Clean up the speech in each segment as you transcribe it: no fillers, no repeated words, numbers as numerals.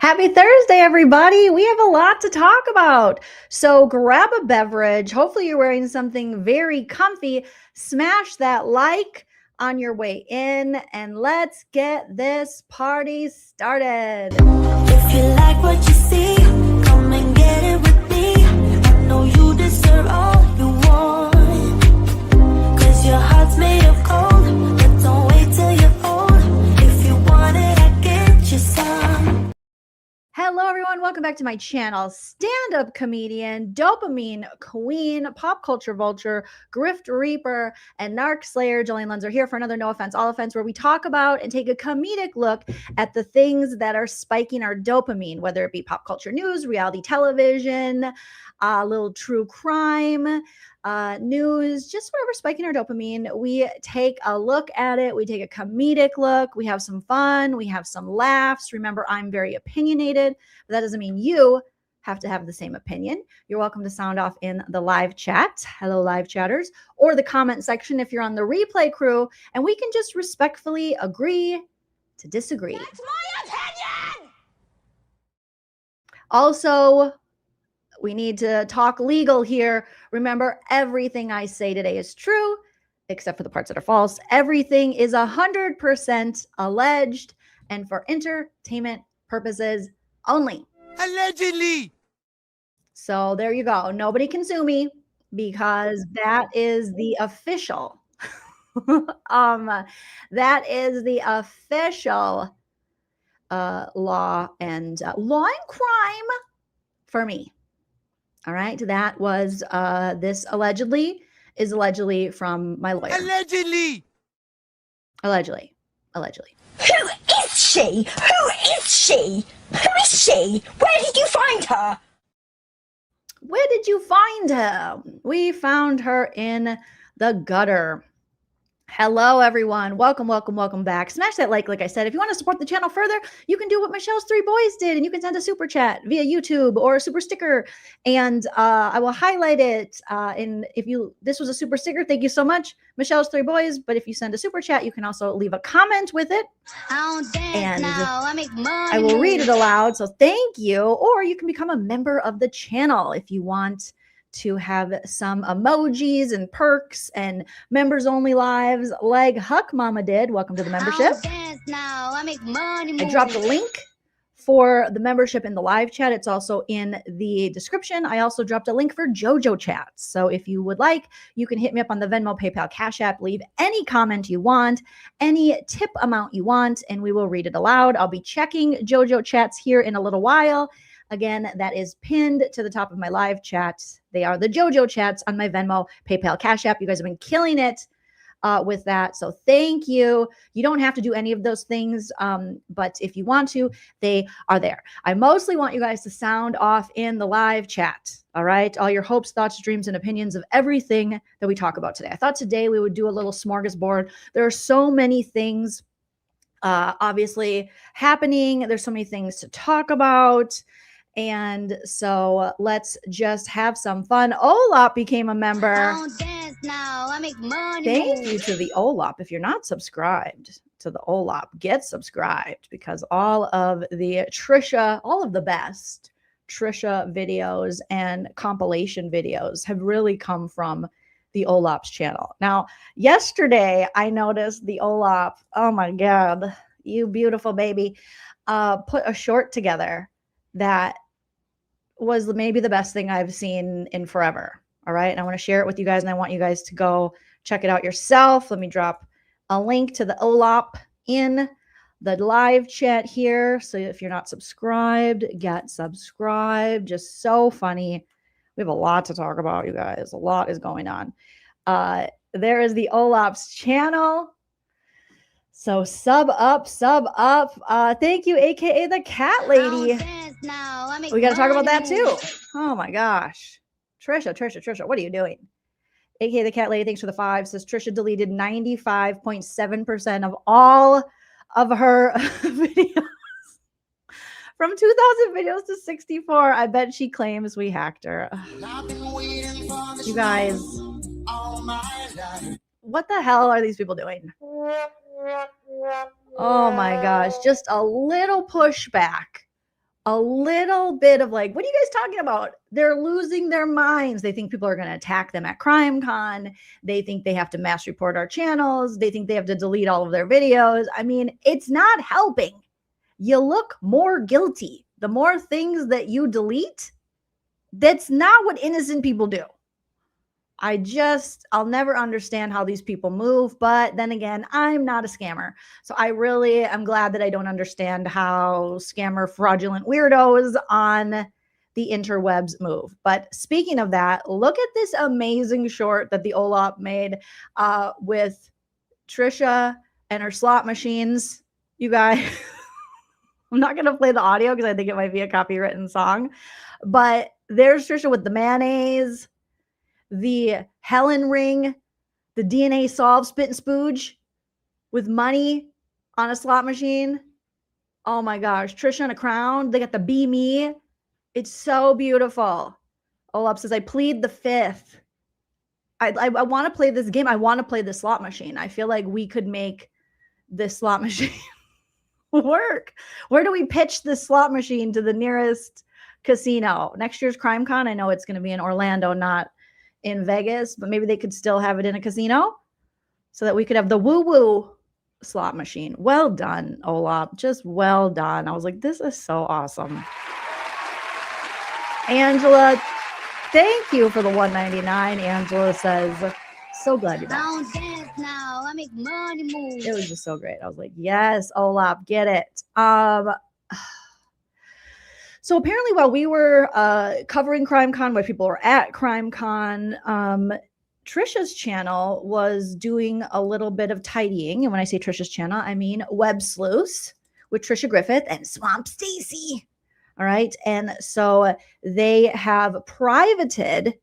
Happy Thursday, everybody. We have a lot to talk about. So grab a beverage. Hopefully you're wearing something very comfy. Smash that like on your way in and let's get this party started. If you like what you see, come and get it with me. I know you deserve all you want, 'cause your heart's made of gold. But don't wait till you're old. If you want it, I get you some. Hello, everyone. Welcome back to my channel. Stand-up comedian, dopamine queen, pop culture vulture, grift reaper, and narc slayer Joleen Lunzer here for another No Offense, All Offense, where we talk about and take a comedic look at the things that are spiking our dopamine, whether it be pop culture news, reality television, a little true crime, news, just whatever spiking our dopamine. We take a look at it. We take a comedic look. We have some fun. We have some laughs. Remember, I'm very opinionated, but that doesn't mean you have to have the same opinion. You're welcome to sound off in the live chat. Hello, live chatters, or the comment section if you're on the replay crew, and we can just respectfully agree to disagree. That's my opinion! Also, we need to talk legal here. Remember, everything I say today is true, except for the parts that are false. Everything is 100% alleged and for entertainment purposes only. Allegedly. So there you go. Nobody can sue me because that is the official. That is the official law and crime for me. All right. That was this is allegedly from my lawyer. Allegedly. Allegedly. Who is she? Who is she? Who is she? Where did you find her? Where did you find her? We found her in the gutter. Hello, everyone. Welcome back. Smash that like I said. If you want to support the channel further, you can do what Michelle's Three Boys did, and you can send a super chat via YouTube or a super sticker, and I will highlight it. And this was a super sticker, thank you so much, Michelle's Three Boys. But if you send a super chat, you can also leave a comment with it, and I will read it aloud. So thank you. Or you can become a member of the channel if you want to have some emojis and perks and members only lives like Huck Mama did. Welcome to the membership. I dropped a link for the membership in the live chat. It's also in the description. I also dropped a link for JOJO chats. So if you would like, you can hit me up on the Venmo, PayPal, Cash App, leave any comment you want, any tip amount you want, and we will read it aloud. I'll be checking JOJO chats here in a little while. Again, that is pinned to the top of my live chat. They are the JOJO chats on my Venmo, PayPal, Cash App. You guys have been killing it with that. So thank you. You don't have to do any of those things, but if you want to, they are there. I mostly want you guys to sound off in the live chat. All right. All your hopes, thoughts, dreams, and opinions of everything that we talk about today. I thought today we would do a little smorgasbord. There are so many things obviously happening. There's so many things to talk about. And so let's just have some fun. Olap became a member. Thank you to the Olap. If you're not subscribed to the Olap, get subscribed, because all of the best Trisha videos and compilation videos have really come from the Olap's channel. Now, yesterday I noticed the Olap, oh my God, you beautiful baby, put a short together that was maybe the best thing I've seen in forever. All right. And I want to share it with you guys, and I want you guys to go check it out yourself. Let me drop a link to the Olap in the live chat here. So if you're not subscribed, get subscribed. Just so funny. We have a lot to talk about, you guys. A lot is going on. There is the Olap's channel. So sub up. Thank you, AKA the cat lady. We got to talk about that too. Oh my gosh. Trisha, what are you doing? AKA the cat lady, thanks for the 5. Says Trisha deleted 95.7% of all of her videos. From 2,000 videos to 64. I bet she claims we hacked her. You guys, what the hell are these people doing? Oh my gosh, just a little pushback a little bit of like, what are you guys talking about? They're losing their minds. They think people are going to attack them at CrimeCon. They think they have to mass report our channels. They think they have to delete all of their videos. I mean, it's not helping. You look more guilty. The more things that you delete, that's not what innocent people do. I'll never understand how these people move. But then again, I'm not a scammer. So I really am glad that I don't understand how scammer fraudulent weirdos on the interwebs move. But speaking of that, look at this amazing short that the OLAP made with Trisha and her slot machines. You guys, I'm not going to play the audio because I think it might be a copywritten song. But there's Trisha with the mayonnaise, the Helen ring, the DNA solve spit and spooge with money on a slot machine. Oh my gosh. Trisha in a crown. They got the Be Me. It's so beautiful. Olaf says, I plead the fifth. I want to play this game. I want to play the slot machine. I feel like we could make this slot machine work. Where do we pitch this slot machine to the nearest casino? Next year's CrimeCon, I know it's going to be in Orlando, not in Vegas, but maybe they could still have it in a casino so that we could have the woo-woo slot machine. Well done, Olaf. Just well done. I was like, this is so awesome. Angela, thank you for the $1.99. Angela says, so glad you're back. I don't dance now. I make money move. It was just so great. I was like, yes, Olaf, get it. So apparently while we were covering CrimeCon, while people were at CrimeCon, Trisha's channel was doing a little bit of tidying. And when I say Trisha's channel, I mean websleuths with Triciagriffith and Swamp Stacy. All right. And so they have privated,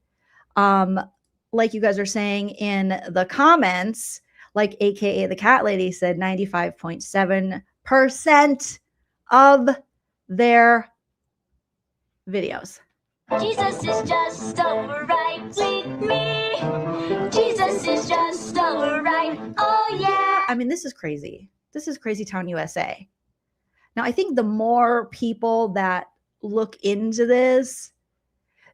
like you guys are saying in the comments, like AKA the cat lady said, 95.7% of their videos. Jesus is just alright with me. Jesus is just alright. Oh yeah. I mean, this is crazy. This is Crazy Town, USA. Now, I think the more people that look into this,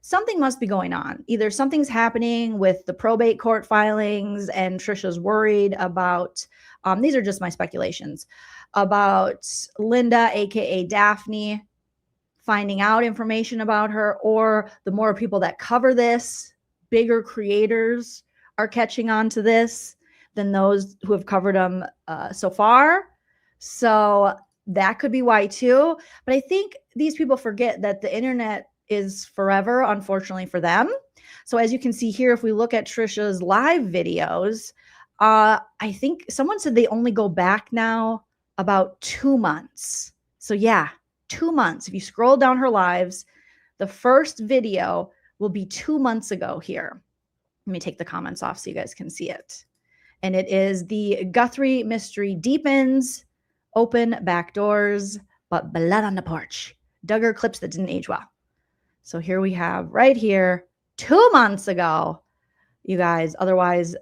something must be going on. Either something's happening with the probate court filings and Trisha's worried about, these are just my speculations, about Linda, AKA Daphne, finding out information about her, or the more people that cover this, bigger creators are catching on to this than those who have covered them so far. So that could be why too. But I think these people forget that the internet is forever, unfortunately for them. So as you can see here, if we look at Trisha's live videos, I think someone said they only go back now about 2 months. So yeah, 2 months. If you scroll down her lives, the first video will be 2 months ago here. Let me take the comments off so you guys can see it. And it is the Guthrie mystery deepens, open back doors, but blood on the porch. Duggar clips that didn't age well. So here we have right here, 2 months ago, you guys. Otherwise,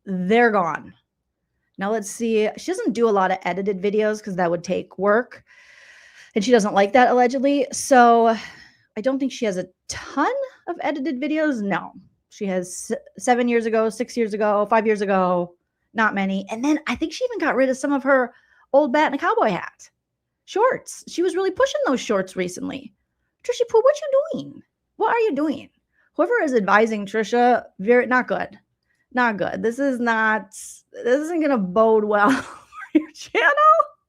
they're gone. Now let's see. She doesn't do a lot of edited videos because that would take work. And she doesn't like that, allegedly. So I don't think she has a ton of edited videos. No. She has 7 years ago, 6 years ago, 5 years ago. Not many. And then I think she even got rid of some of her old bat and a cowboy hat shorts. She was really pushing those shorts recently. Trisha Pooh, what you doing? What are you doing? Whoever is advising Trisha, not good. Not good. This isn't going to bode well for your channel.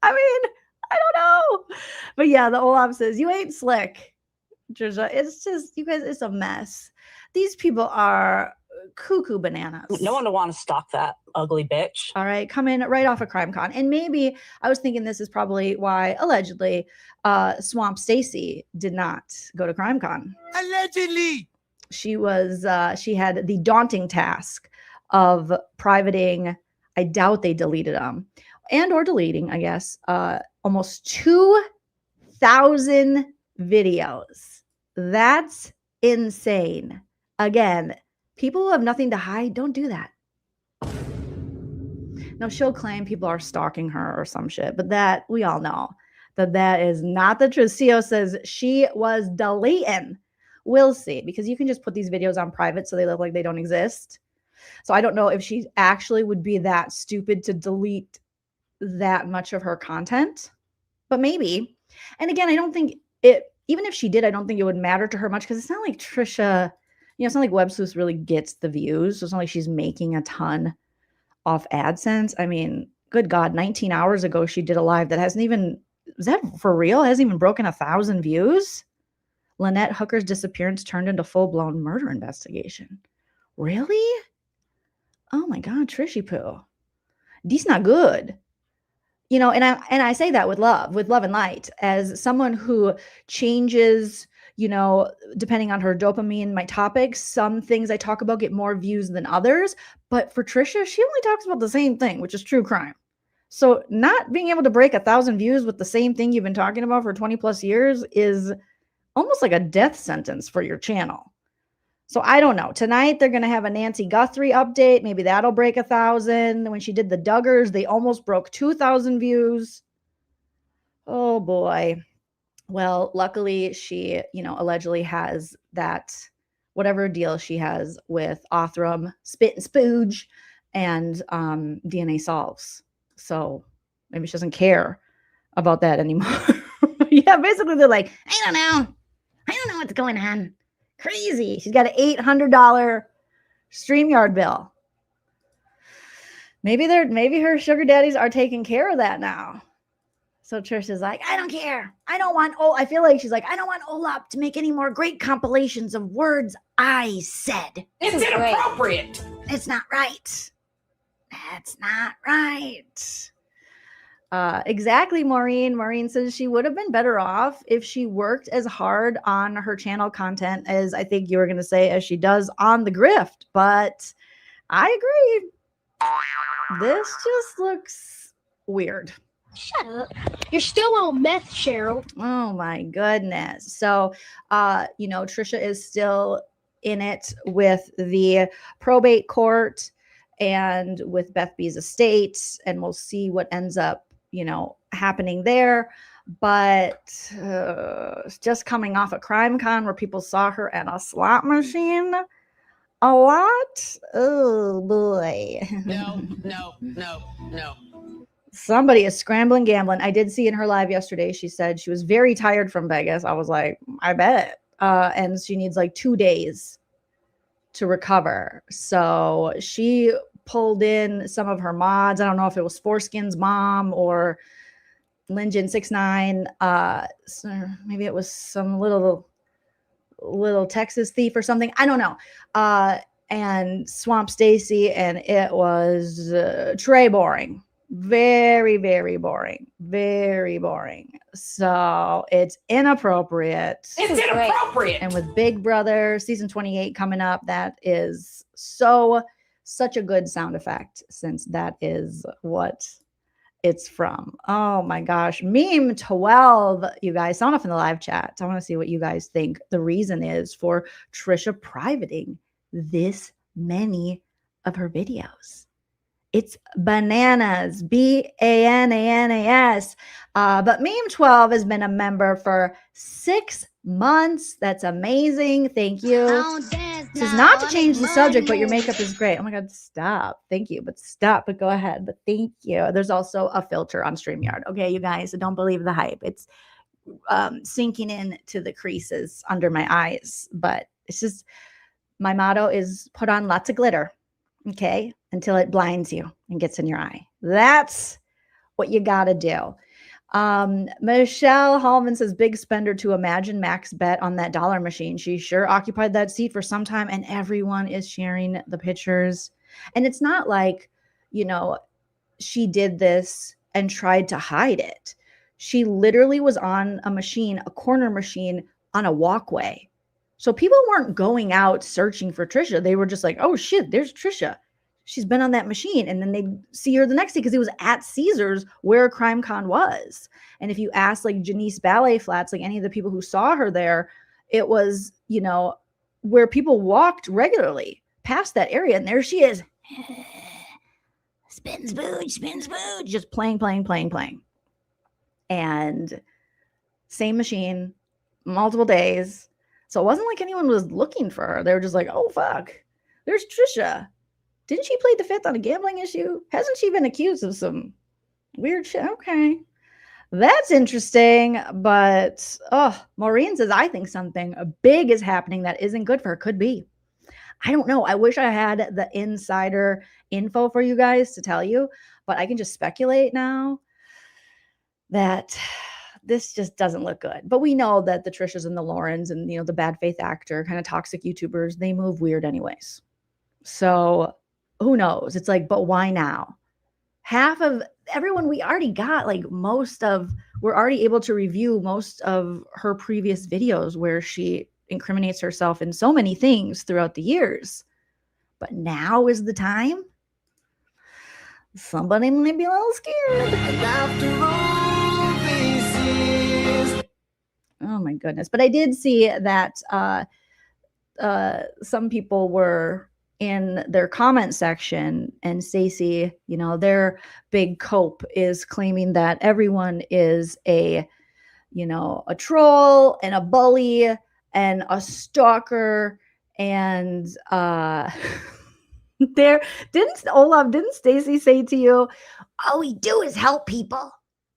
I mean, I don't know. But yeah, the Olaf says, you ain't slick, Trisha. It's just, you guys, it's a mess. These people are cuckoo bananas. No one would want to stalk that ugly bitch. All right, coming right off of CrimeCon. And maybe I was thinking this is probably why, allegedly, Swamp Stacy did not go to CrimeCon. Allegedly. She had the daunting task of privating, I doubt they deleted them, and or deleting, I guess, almost 2,000 videos. That's insane. Again, people who have nothing to hide, don't do that. Now, she'll claim people are stalking her or some shit, but that, we all know, that is not the truth. CEO says she was deleting. We'll see, because you can just put these videos on private so they look like they don't exist. So I don't know if she actually would be that stupid to delete that much of her content, but maybe. And again, I don't think it, even if she did, I don't think it would matter to her much, because it's not like Trisha, it's not like websleuths really gets the views. So it's not like she's making a ton off AdSense. I mean, good God, 19 hours ago, she did a live that hasn't even, is that for real? It hasn't even broken 1,000 views. Lynette Hooker's disappearance turned into full-blown murder investigation. Really? Oh my God, Trishy Poo. This not good. And I say that with love and light, as someone who changes, depending on her dopamine, my topics. Some things I talk about get more views than others, but for Trisha, she only talks about the same thing, which is true crime. So not being able to break 1,000 views with the same thing you've been talking about for 20 plus years is almost like a death sentence for your channel. So I don't know. Tonight, they're going to have a Nancy Guthrie update. Maybe that'll break 1,000. When she did the Duggars, they almost broke 2,000 views. Oh, boy. Well, luckily, she, allegedly has that, whatever deal she has with Othram, Spit and Spooge, and DNA Solves. So maybe she doesn't care about that anymore. Yeah, basically, they're like, I don't know what's going on. Crazy. She's got an $800 StreamYard bill. Maybe her sugar daddies are taking care of that now. So Trish is like, I don't care. I feel like she's like, I don't want Olap to make any more great compilations of words I said. It's inappropriate. It's not right. That's not right. Exactly, Maureen. Maureen says she would have been better off if she worked as hard on her channel content as I think you were going to say, as she does on the grift. But I agree. This just looks weird. Shut up. You're still on meth, Cheryl. Oh my goodness. So, Trisha is still in it with the probate court and with Beth B's estate, and we'll see what ends up happening there. But just coming off a crime con where people saw her at a slot machine a lot. Oh boy. No. Somebody is scrambling, gambling. I did see in her live yesterday, she said she was very tired from Vegas. I was like, I bet. And she needs like 2 days to recover. So she pulled in some of her mods. I don't know if it was Foreskin's mom or Linjin69. So maybe it was some little Texas thief or something. I don't know. And Swamp Stacy, and it was Trey boring. Very, very boring. Very boring. So it's inappropriate. It's inappropriate. And with Big Brother season 28 coming up, that is such a good sound effect, since that is what it's from. Oh my gosh. Meme 12, you guys, sound off in the live chat. I want to see what you guys think the reason is for Trisha privating this many of her videos. It's bananas, BANANAS. But Meme 12 has been a member for 6 months. That's amazing. Thank you. This is not to change the subject, but your makeup is great. Oh my God, stop. Thank you, but stop, but go ahead. But thank you. There's also a filter on StreamYard. Okay, you guys, don't believe the hype. It's sinking in to the creases under my eyes. But it's just, my motto is put on lots of glitter. Okay, until it blinds you and gets in your eye. That's what you got to do. Michelle Hallman says, big spender to imagine Max bet on that dollar machine. She sure occupied that seat for some time, and everyone is sharing the pictures. And it's not like, she did this and tried to hide it. She literally was on a machine, a corner machine on a walkway. So people weren't going out searching for Trisha. They were just like, oh shit, there's Trisha. She's been on that machine. And then they'd see her the next day because it was at Caesars where CrimeCon was. And if you ask like Janice Ballet Flats, like any of the people who saw her there, it was, where people walked regularly past that area. And there she is. Spin spooge, just playing. and same machine, multiple days. So it wasn't like anyone was looking for her. They were just like, oh, fuck, there's Trisha. Didn't she plead the fifth on a gambling issue? Hasn't she been accused of some weird shit? Okay. That's interesting. But, Maureen says, I think something big is happening that isn't good for her. Could be. I don't know. I wish I had the insider info for you guys to tell you, but I can just speculate now that this just doesn't look good. But we know that the Trishas and the Laurens and, the bad faith actor, kind of toxic YouTubers, they move weird anyways. So who knows? It's like, but why now? Half of everyone, we already got we're already able to review most of her previous videos where she incriminates herself in so many things throughout the years. But now is the time? Somebody might be a little scared. And after all this is... Oh my goodness. But I did see that some people were in their comment section, and Stacey, their big cope is claiming that everyone is a troll and a bully and a stalker. And didn't Stacey say to you, all we do is help people.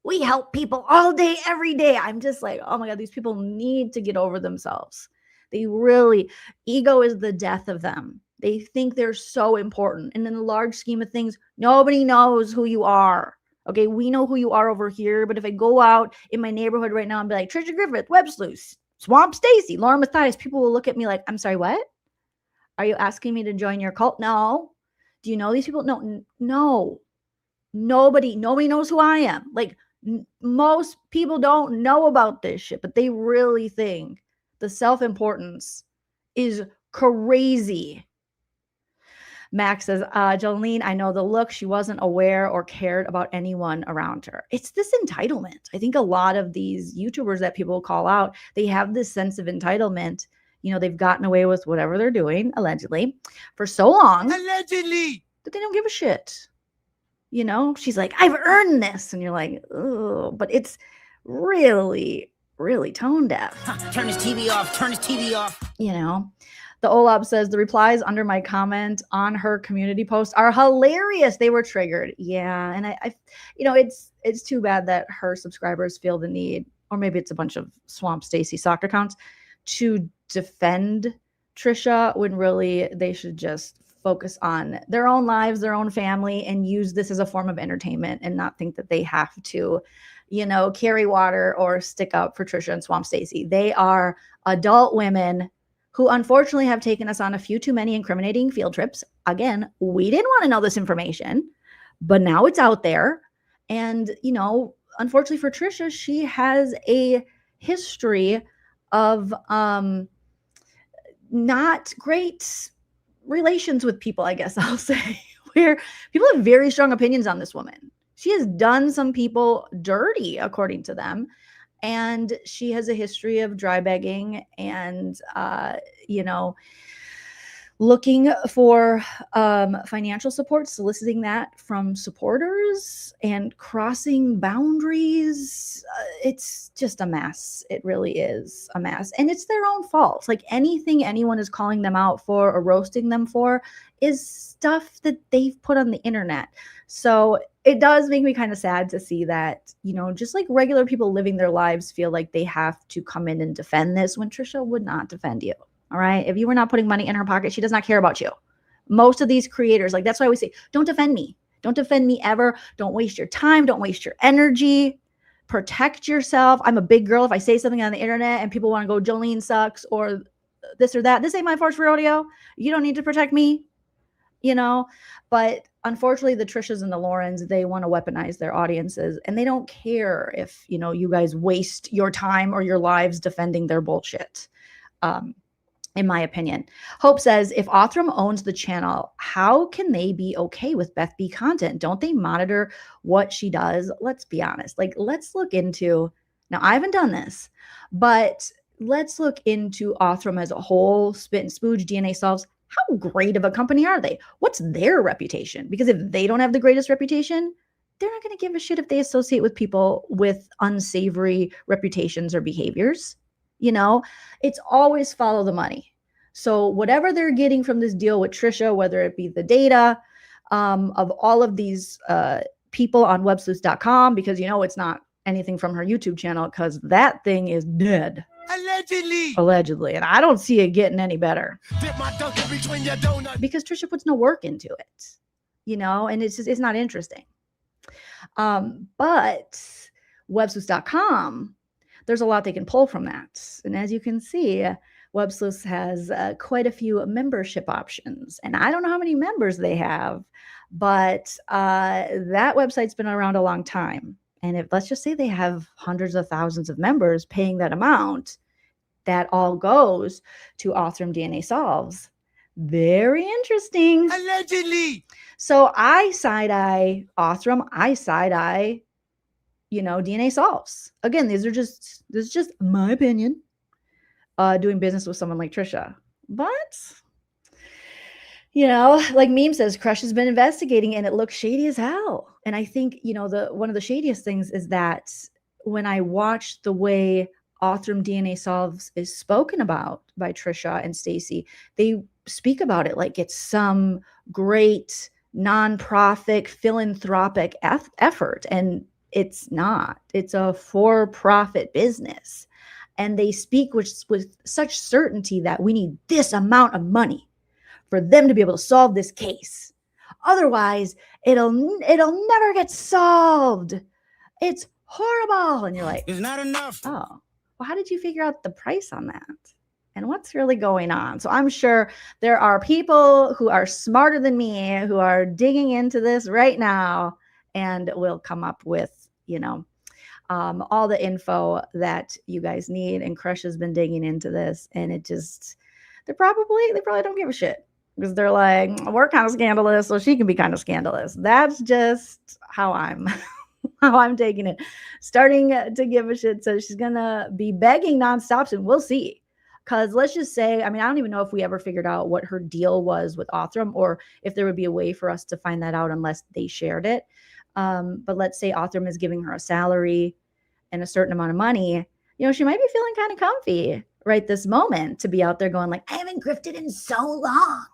We help people all day, every day. I'm just like, oh my God, these people need to get over themselves. They really, ego is the death of them. They think they're so important. And in the large scheme of things, nobody knows who you are. Okay, we know who you are over here. But if I go out in my neighborhood right now and be like, Triciagriffith, websleuths, Swamp Stacy, LaurenMatthias, people will look at me like, I'm sorry, what? Are you asking me to join your cult? No. Do you know these people? No. Nobody knows who I am. Like, most people don't know about this shit, but they really think the self-importance is crazy. Max says, Joleen, I know the look. She wasn't aware or cared about anyone around her. It's this entitlement. I think a lot of these YouTubers that people call out, they have this sense of entitlement. They've gotten away with whatever they're doing, allegedly, for so long. Allegedly. That they don't give a shit. She's like, I've earned this. And you're like, oh, but it's really, really tone deaf. Turn his TV off. Turn his TV off. The Olab says the replies under my comment on her community post are hilarious. They were triggered. Yeah. And I it's too bad that her subscribers feel the need, or maybe it's a bunch of Swamp Stacy soccer accounts, to defend Trisha when really they should just focus on their own lives, their own family, and use this as a form of entertainment and not think that they have to, carry water or stick up for Trisha and Swamp Stacy. They are adult women who unfortunately have taken us on a few too many incriminating field trips. Again, we didn't want to know this information, but now it's out there. And, unfortunately for Trisha, she has a history of not great relations with people, I guess I'll say, where people have very strong opinions on this woman. She has done some people dirty, according to them. And she has a history of dry begging and, looking for financial support, soliciting that from supporters and crossing boundaries. It's just a mess. It really is a mess. And it's their own fault. Like, anything anyone is calling them out for or roasting them for is stuff that they've put on the internet. So it does make me kind of sad to see that, just like regular people living their lives feel like they have to come in and defend this when Trisha would not defend you. All right. If you were not putting money in her pocket, she does not care about you. Most of these creators, that's why we say, don't defend me. Don't defend me ever. Don't waste your time. Don't waste your energy. Protect yourself. I'm a big girl. If I say something on the internet and people want to go, Joleen sucks or this or that, this ain't my first rodeo. You don't need to protect me, but unfortunately the Trishas and the Laurens, they want to weaponize their audiences, and they don't care if, you guys waste your time or your lives defending their bullshit. In my opinion. Hope says, if Othram owns the channel, how can they be okay with Beth B content? Don't they monitor what she does? Let's be honest. Let's look into, now I haven't done this, but let's look into Othram as a whole. Spit and Spooge, DNA Solves. How great of a company are they? What's their reputation? Because if they don't have the greatest reputation, they're not going to give a shit if they associate with people with unsavory reputations or behaviors. You know, it's always follow the money. So whatever they're getting from this deal with Trisha, whether it be the data of all of these people on websleuths.com, because it's not anything from her YouTube channel, because that thing is dead. Allegedly. And I don't see it getting any better. Because Trisha puts no work into it, and it's not interesting. But websleuths.com, there's a lot they can pull from that. And as you can see, websleuths has quite a few membership options. And I don't know how many members they have, but that website's been around a long time. And let's just say they have hundreds of thousands of members paying that amount, that all goes to Othram DNA Solves. Very interesting. Allegedly. So I side-eye Othram, I side-eye, DNA Solves. Again, this is just my opinion, doing business with someone like Trisha. But, like Meme says, Crush has been investigating and it looks shady as hell. And I think, one of the shadiest things is that when I watched the way Othram DNA Solves is spoken about by Trisha and Stacy, they speak about it like it's some great nonprofit philanthropic effort. And it's not. It's a for-profit business. And they speak with such certainty that we need this amount of money for them to be able to solve this case. Otherwise, it'll never get solved. It's horrible. And you're like, It's not enough. oh, well, how did you figure out the price on that? And what's really going on? So I'm sure there are people who are smarter than me who are digging into this right now and will come up with, all the info that you guys need. And Crush has been digging into this, and they probably don't give a shit, because they're like, we're kind of scandalous, so she can be kind of scandalous. That's just how I'm taking it. Starting to give a shit. So she's gonna be begging nonstop, and we'll see. Because let's just say, I don't even know if we ever figured out what her deal was with Othram, or if there would be a way for us to find that out unless they shared it. But let's say Othram is giving her a salary and a certain amount of money. She might be feeling kind of comfy right this moment to be out there going like, I haven't grifted in so long.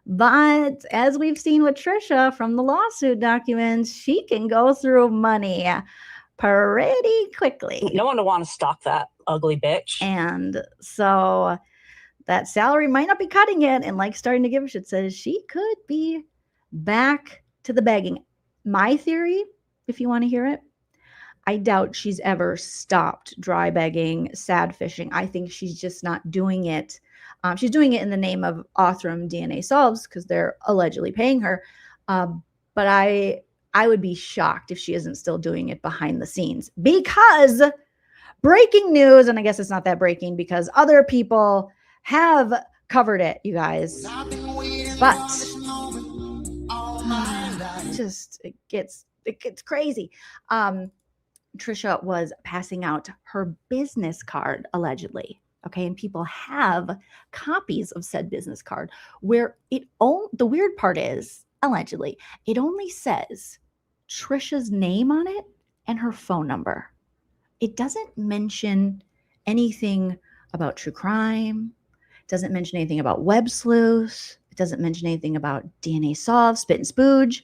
But as we've seen with Trisha from the lawsuit documents, she can go through money pretty quickly. No one would want to stalk that ugly bitch. And so that salary might not be cutting it. And like Starting to Give a Shit says, she could be back to the begging. My theory, if you want to hear it, I doubt she's ever stopped dry begging, sad fishing. I think she's just not doing it. She's doing it in the name of Othram DNA Solves because they're allegedly paying her. But I would be shocked if she isn't still doing it behind the scenes, because breaking news, and I guess it's not that breaking because other people have covered it, you guys. But it gets crazy. Trisha was passing out her business card allegedly. Okay, and people have copies of said business card where the weird part is, allegedly, it only says Trisha's name on it and her phone number. It doesn't mention anything about true crime. It doesn't mention anything about web sleuths. It doesn't mention anything about DNA Solve, Spit and Spooge.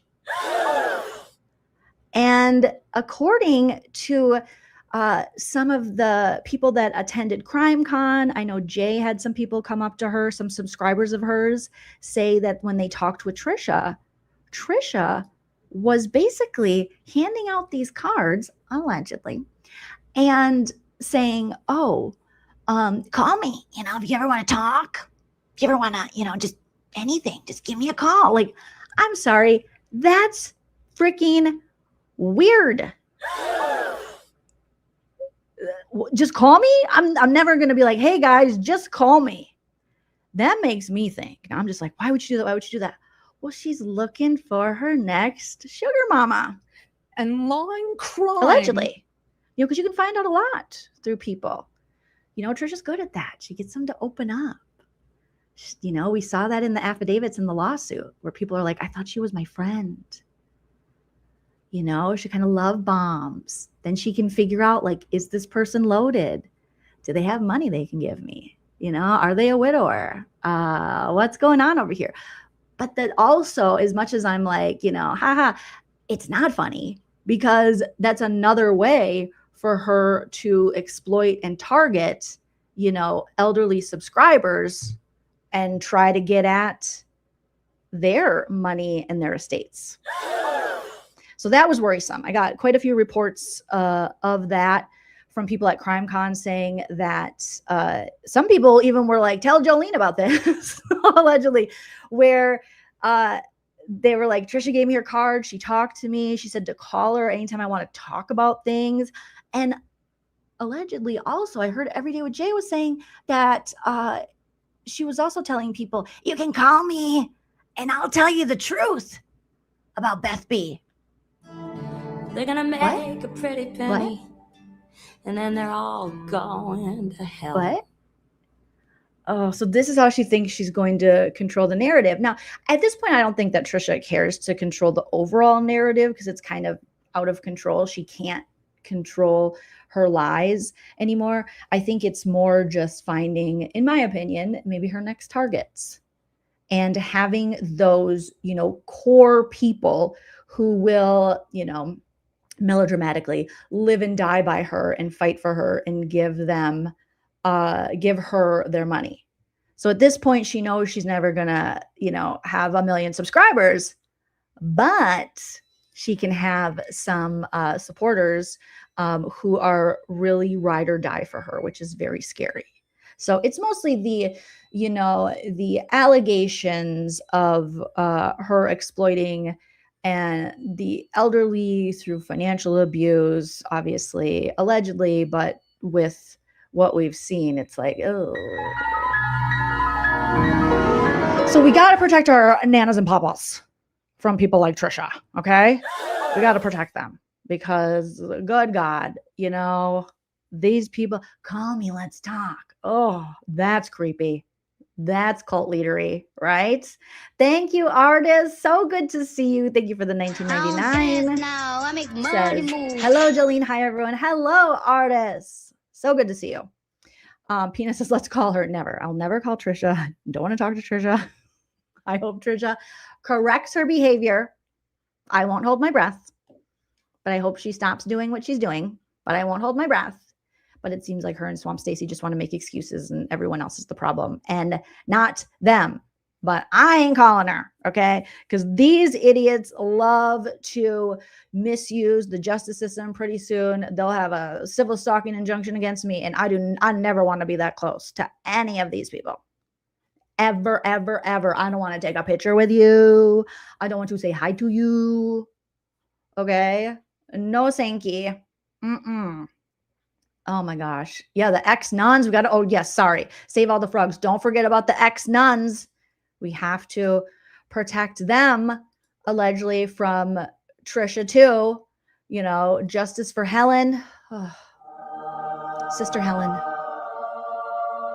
And according to some of the people that attended CrimeCon, I know Jay had some people come up to her, some subscribers of hers, say that when they talked with Trisha was basically handing out these cards, allegedly, and saying, call me, if you ever want to talk, if you ever want to, just anything, just give me a call. Like, I'm sorry, that's freaking weird. Just call me. I'm never going to be like, hey guys, just call me. That makes me think. I'm just like, why would you do that? Why would you do that? Well, she's looking for her next sugar mama. And line crime. Allegedly. Because you can find out a lot through people. Trisha's good at that. She gets them to open up. We saw that in the affidavits in the lawsuit where people are like, I thought she was my friend. You know, she kind of love bombs. Then she can figure out, like, is this person loaded? Do they have money they can give me? You know, are they a widower? What's going on over here? But that also, as much as I'm like, you know, haha, it's not funny, because that's another way for her to exploit and target, you know, elderly subscribers and try to get at their money and their estates. So that was worrisome. I got quite a few reports of that from people at CrimeCon saying that some people even were like, tell Joleen about this, allegedly, where they were like, Trisha gave me her card. She talked to me. She said to call her anytime I want to talk about things. And allegedly also, I heard Everyday with Jay was saying that she was also telling people, you can call me and I'll tell you the truth about Beth B. They're gonna make a pretty penny, and then they're all going to hell. What? Oh, so this is how she thinks she's going to control the narrative. Now, at this point, I don't think that Trisha cares to control the overall narrative, because it's kind of out of control. She can't control her lies anymore. I think it's more just finding, in my opinion, maybe her next targets, and having those, you know, core people who will, you know, melodramatically live and die by her and fight for her and give her their money. So at this point, she knows she's never gonna, you know, have 1 million subscribers, but she can have some supporters who are really ride or die for her, which is very scary. So it's mostly the, you know, the allegations of her exploiting and the elderly through financial abuse, obviously, allegedly, but with what we've seen, it's like, oh. So we got to protect our nanas and papas from people like Trisha, okay? We got to protect them, because good God, you know, these people, call me, let's talk. Oh, that's creepy. That's cult leadery, right? Thank you, artists. So good to see you. Thank you for the 1999. Now I make money Says, move. hello, Jolene. Hi, everyone. Hello, artists. So good to see you. Pina says, let's call her. Never. I'll never call Trisha. Don't want to talk to Trisha. I hope Trisha corrects her behavior. I won't hold my breath, but I hope she stops doing what she's doing, but I won't hold my breath. But it seems like her and Swamp Stacy just want to make excuses, and everyone else is the problem and not them. But I ain't calling her, okay? Because these idiots love to misuse the justice system. Pretty soon they'll have a civil stalking injunction against me, and I never want to be that close to any of these people. Ever, ever, ever. I don't want to take a picture with you. I don't want to say hi to you. Okay? No thank you. Oh my gosh. Yeah, the ex-nuns. We got to, oh yes, sorry. Save all the frogs. Don't forget about the ex-nuns. We have to protect them, allegedly, from Trisha too. You know, justice for Helen. Oh. Sister Helen.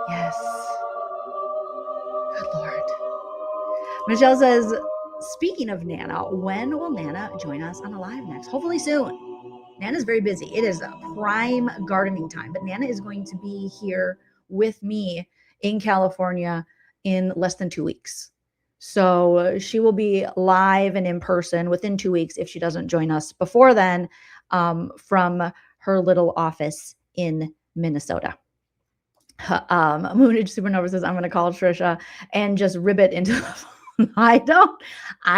Yes. Good Lord. Michelle says, speaking of Nana, when will Nana join us on a live next? Hopefully soon. Nana's very busy. It is a prime gardening time, but Nana is going to be here with me in California in less than 2 weeks. So she will be live and in person within 2 weeks if she doesn't join us before then, from her little office in Minnesota. Moonage Supernova says, I'm going to call Trisha and just rib it into the phone. I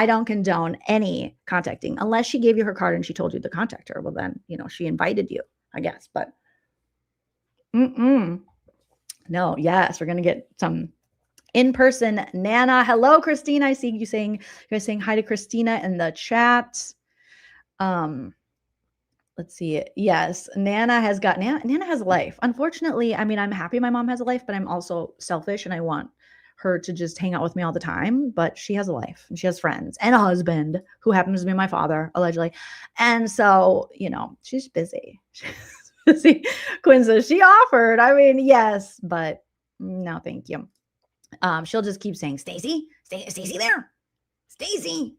don't condone any contacting unless she gave you her card and she told you to contact her. Well, then, you know, she invited you, I guess, but no, yes, we're going to get some in-person Nana. Hello, Christina. I see you saying, hi to Christina in the chat. Let's see. Yes, Nana has a life. Unfortunately, I mean, I'm happy my mom has a life, but I'm also selfish and I want her to just hang out with me all the time, but she has a life and she has friends and a husband who happens to be my father, allegedly. And so, you know, she's busy. She's busy. Quinn says she offered. I mean, yes, but no, thank you. She'll just keep saying, Stacy there. Stacy,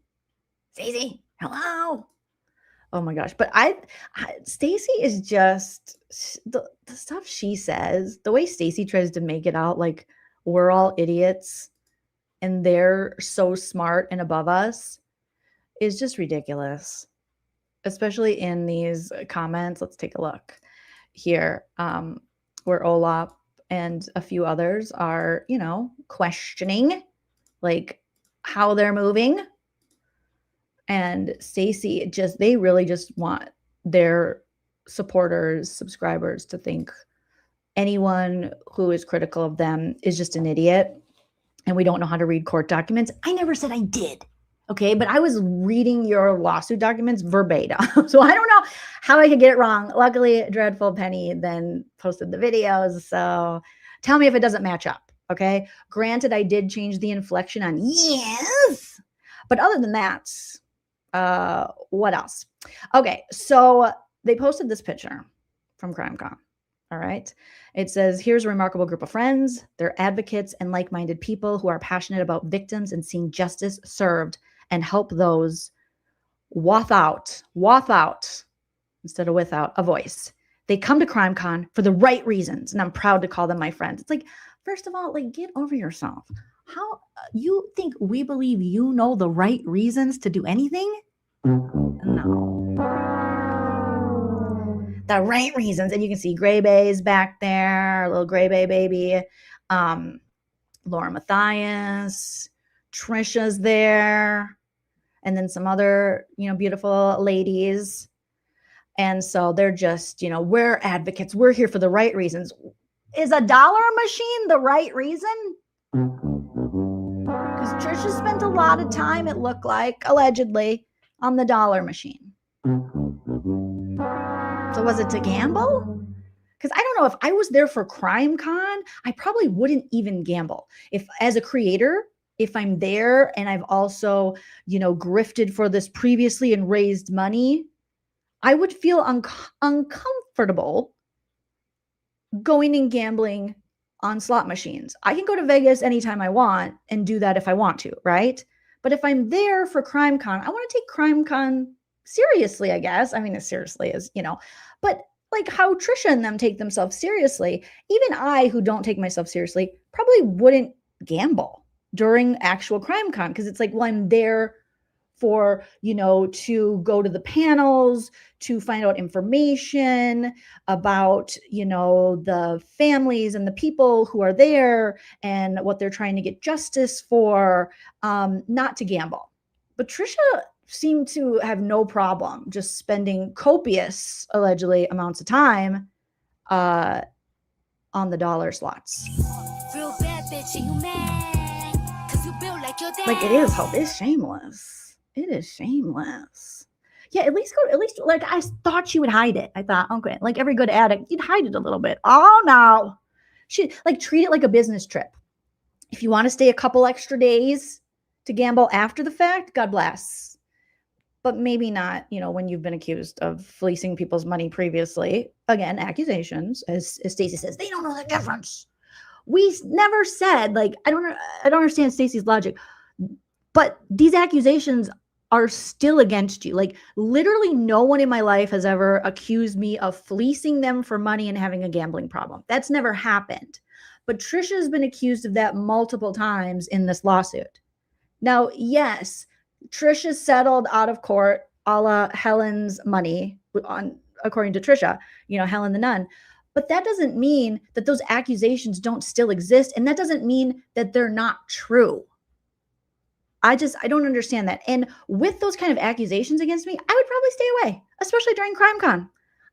hello. Oh my gosh. But Stacey is just the stuff she says, the way Stacey tries to make it out like we're all idiots and they're so smart and above us is just ridiculous. Especially in these comments. Let's take a look here, where Olap and a few others are, questioning like how they're moving. And Stacey they really just want their supporters, subscribers to think anyone who is critical of them is just an idiot and we don't know how to read court documents. I never said I did. Okay, but I was reading your lawsuit documents verbatim. So I don't know how I could get it wrong. Luckily, Dreadful Penny then posted the videos. So tell me if it doesn't match up. Okay, granted, I did change the inflection on yes. But other than that, what else? Okay, so they posted this picture from CrimeCon. All right. It says, here's a remarkable group of friends. They're advocates and like-minded people who are passionate about victims and seeing justice served and help those without instead of without a voice. They come to CrimeCon for the right reasons, and I'm proud to call them my friends. It's like, first of all, like, get over yourself. How you think we believe you know the right reasons to do anything? No. The right reasons. And you can see Gray Bay's back there, little Gray Bay baby. LaurenMatthias, Trisha's there, and then some other, beautiful ladies. And so they're just, we're advocates. We're here for the right reasons. Is a dollar machine the right reason? Because Trisha spent a lot of time, it looked like, allegedly, on the dollar machine. So was it to gamble? Because I don't know, if I was there for CrimeCon, I probably wouldn't even gamble. If as a creator, if I'm there and I've also, grifted for this previously and raised money, I would feel uncomfortable going and gambling on slot machines. I can go to Vegas anytime I want and do that if I want to, right? But if I'm there for CrimeCon, I want to take CrimeCon seriously, I guess. I mean, as seriously as, but like how Trisha and them take themselves seriously, even I, who don't take myself seriously, probably wouldn't gamble during actual CrimeCon, because it's like, well, I'm there for, to go to the panels, to find out information about, the families and the people who are there and what they're trying to get justice for, not to gamble. But Trisha seemed to have no problem just spending copious, allegedly, amounts of time on the dollar slots. Real bad bitch, and you mad, 'cause you built like your dad. Like, it is shameless. It is shameless. Yeah, at least like, I thought she would hide it. I thought, okay, like every good addict, you'd hide it a little bit. Oh no. She treat it like a business trip. If you want to stay a couple extra days to gamble after the fact, God bless. But maybe not, when you've been accused of fleecing people's money previously. Again, accusations, as Stacey says, they don't know the difference. We never said, like, I don't understand Stacey's logic, but these accusations are still against you. Like, literally no one in my life has ever accused me of fleecing them for money and having a gambling problem. That's never happened. But Trisha's been accused of that multiple times in this lawsuit. Now, yes, Trisha settled out of court a la Helen's money, according to Trisha, Helen the nun. But that doesn't mean that those accusations don't still exist. And that doesn't mean that they're not true. I don't understand that. And with those kind of accusations against me, I would probably stay away, especially during CrimeCon.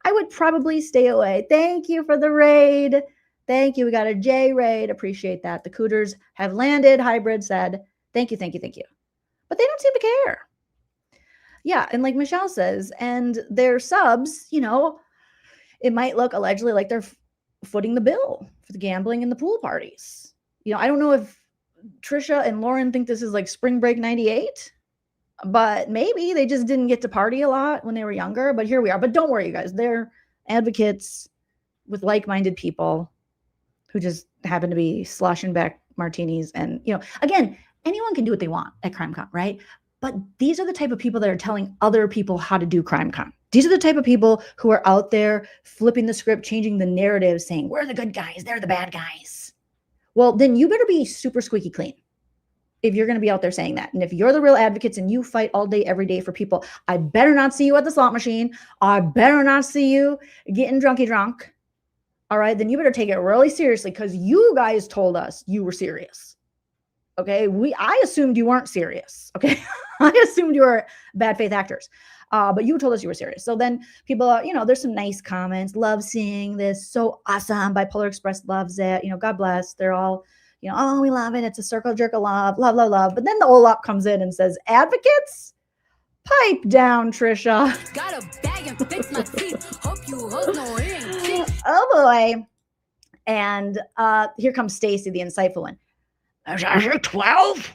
I would probably stay away. Thank you for the raid. Thank you. We got a J raid. Appreciate that. The Cooters have landed. Hybrid said, thank you, thank you, thank you. But they don't seem to care. Yeah, and like Michelle says, and their subs, it might look allegedly like they're footing the bill for the gambling and the pool parties. I don't know if Trisha and Lauren think this is like Spring Break 98, but maybe they just didn't get to party a lot when they were younger. But here we are. But don't worry, you guys. They're advocates with like-minded people who just happen to be sloshing back martinis. And, again, anyone can do what they want at CrimeCon, right? But these are the type of people that are telling other people how to do crime con. These are the type of people who are out there flipping the script, changing the narrative, saying, we're the good guys, they're the bad guys. Well, then you better be super squeaky clean if you're going to be out there saying that. And if you're the real advocates and you fight all day, every day for people, I better not see you at the slot machine. I better not see you getting drunk. All right, then you better take it really seriously because you guys told us you were serious. Okay, I assumed you weren't serious. Okay, I assumed you were bad faith actors. But you told us you were serious. So then people, there's some nice comments. Love seeing this. So awesome. Bipolar Express loves it. God bless. They're all, oh, we love it. It's a circle jerk of love. Love, love, love. But then the OLAP comes in and says, advocates, pipe down, Trisha. Got a bag and fix my teeth. Hope you hold no ring. Oh, boy. And here comes Stacy, the insightful one. As I say, 12?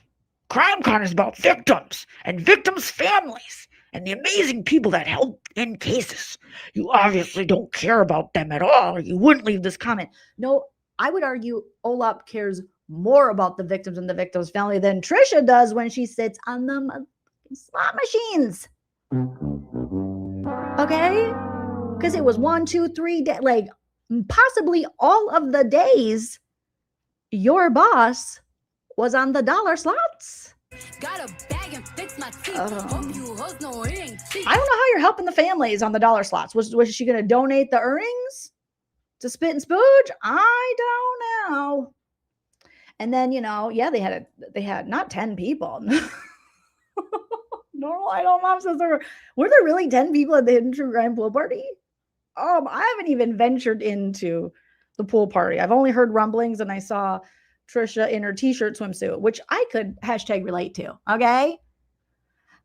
CrimeCon is about victims and victims' families and the amazing people that help in cases. You obviously don't care about them at all, or you wouldn't leave this comment. No, I would argue OLAP cares more about the victims and the victims' family than Trisha does when she sits on the slot machines. Okay? Because it was 1, 2, 3 days, like possibly all of the days your boss was on the dollar slots. Got a bag and fix my teeth. Hope you hold no ring. I don't know how you're helping the families on the dollar slots. Was she going to donate the earnings to Spit and Spooge? I don't know. And then, they had not 10 people. Normal Idol Mom says were there really 10 people at the Hidden True Crime pool party? I haven't even ventured into the pool party. I've only heard rumblings, and I saw Trisha in her t-shirt swimsuit, which I could #relate to. Okay.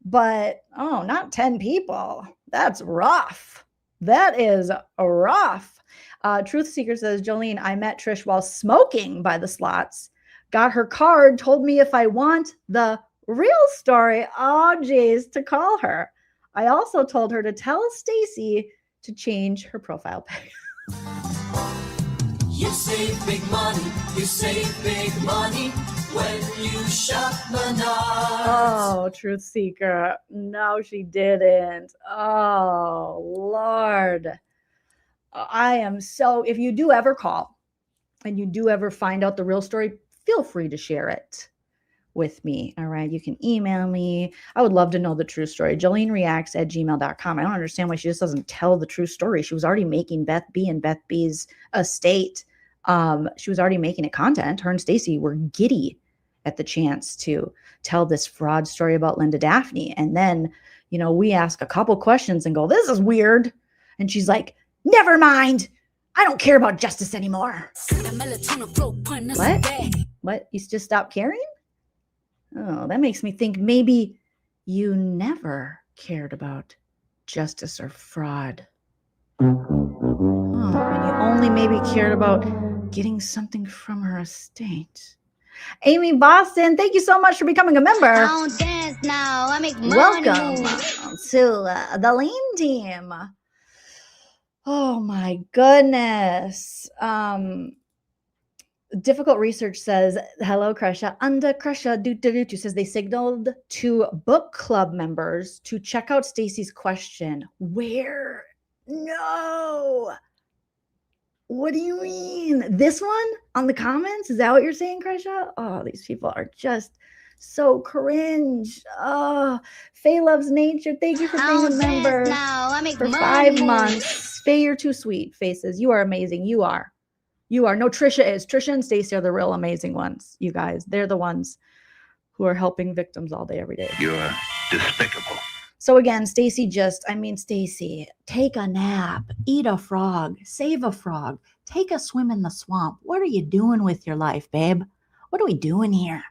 But, not 10 people. That's rough. That is rough. Truth Seeker says, Jolene, I met Trish while smoking by the slots. Got her card, told me if I want the real story, geez, to call her. I also told her to tell Stacy to change her profile pic. You save big money, when you shop Menards. Oh, Truth Seeker. No, she didn't. Oh, Lord. I am so, if you do ever call and you do ever find out the real story, feel free to share it with me. All right. You can email me. I would love to know the true story. joleenreacts@gmail.com. I don't understand why she just doesn't tell the true story. She was already making Beth B and Beth B's estate. She was already making it content. Her and Stacy were giddy at the chance to tell this fraud story about Linda Daphne. And then, we ask a couple questions and go, this is weird. And she's like, never mind. I don't care about justice anymore. What? You just stopped caring? Oh, that makes me think maybe you never cared about justice or fraud. And you only maybe cared about getting something from her estate. Amy Boston, thank you so much for becoming a member. I don't dance now. I make money. Welcome to the LEEN team. Oh my goodness. Difficult Research says, hello, Crusha. Under Crusha, do says they signaled to book club members to check out Stacy's question. Where? No. What do you mean? This one on the comments? Is that what you're saying, Crusha? Oh, these people are just so cringe. Oh, Faye Loves Nature. Thank you for being a member for 5 months. Faye, you're too sweet. Faye says, you are amazing. You are. No, Trisha is. Trisha and Stacy are the real amazing ones, you guys. They're the ones who are helping victims all day, every day. You're despicable. So again, Stacy, take a nap, eat a frog, save a frog, take a swim in the swamp. What are you doing with your life, babe? What are we doing here?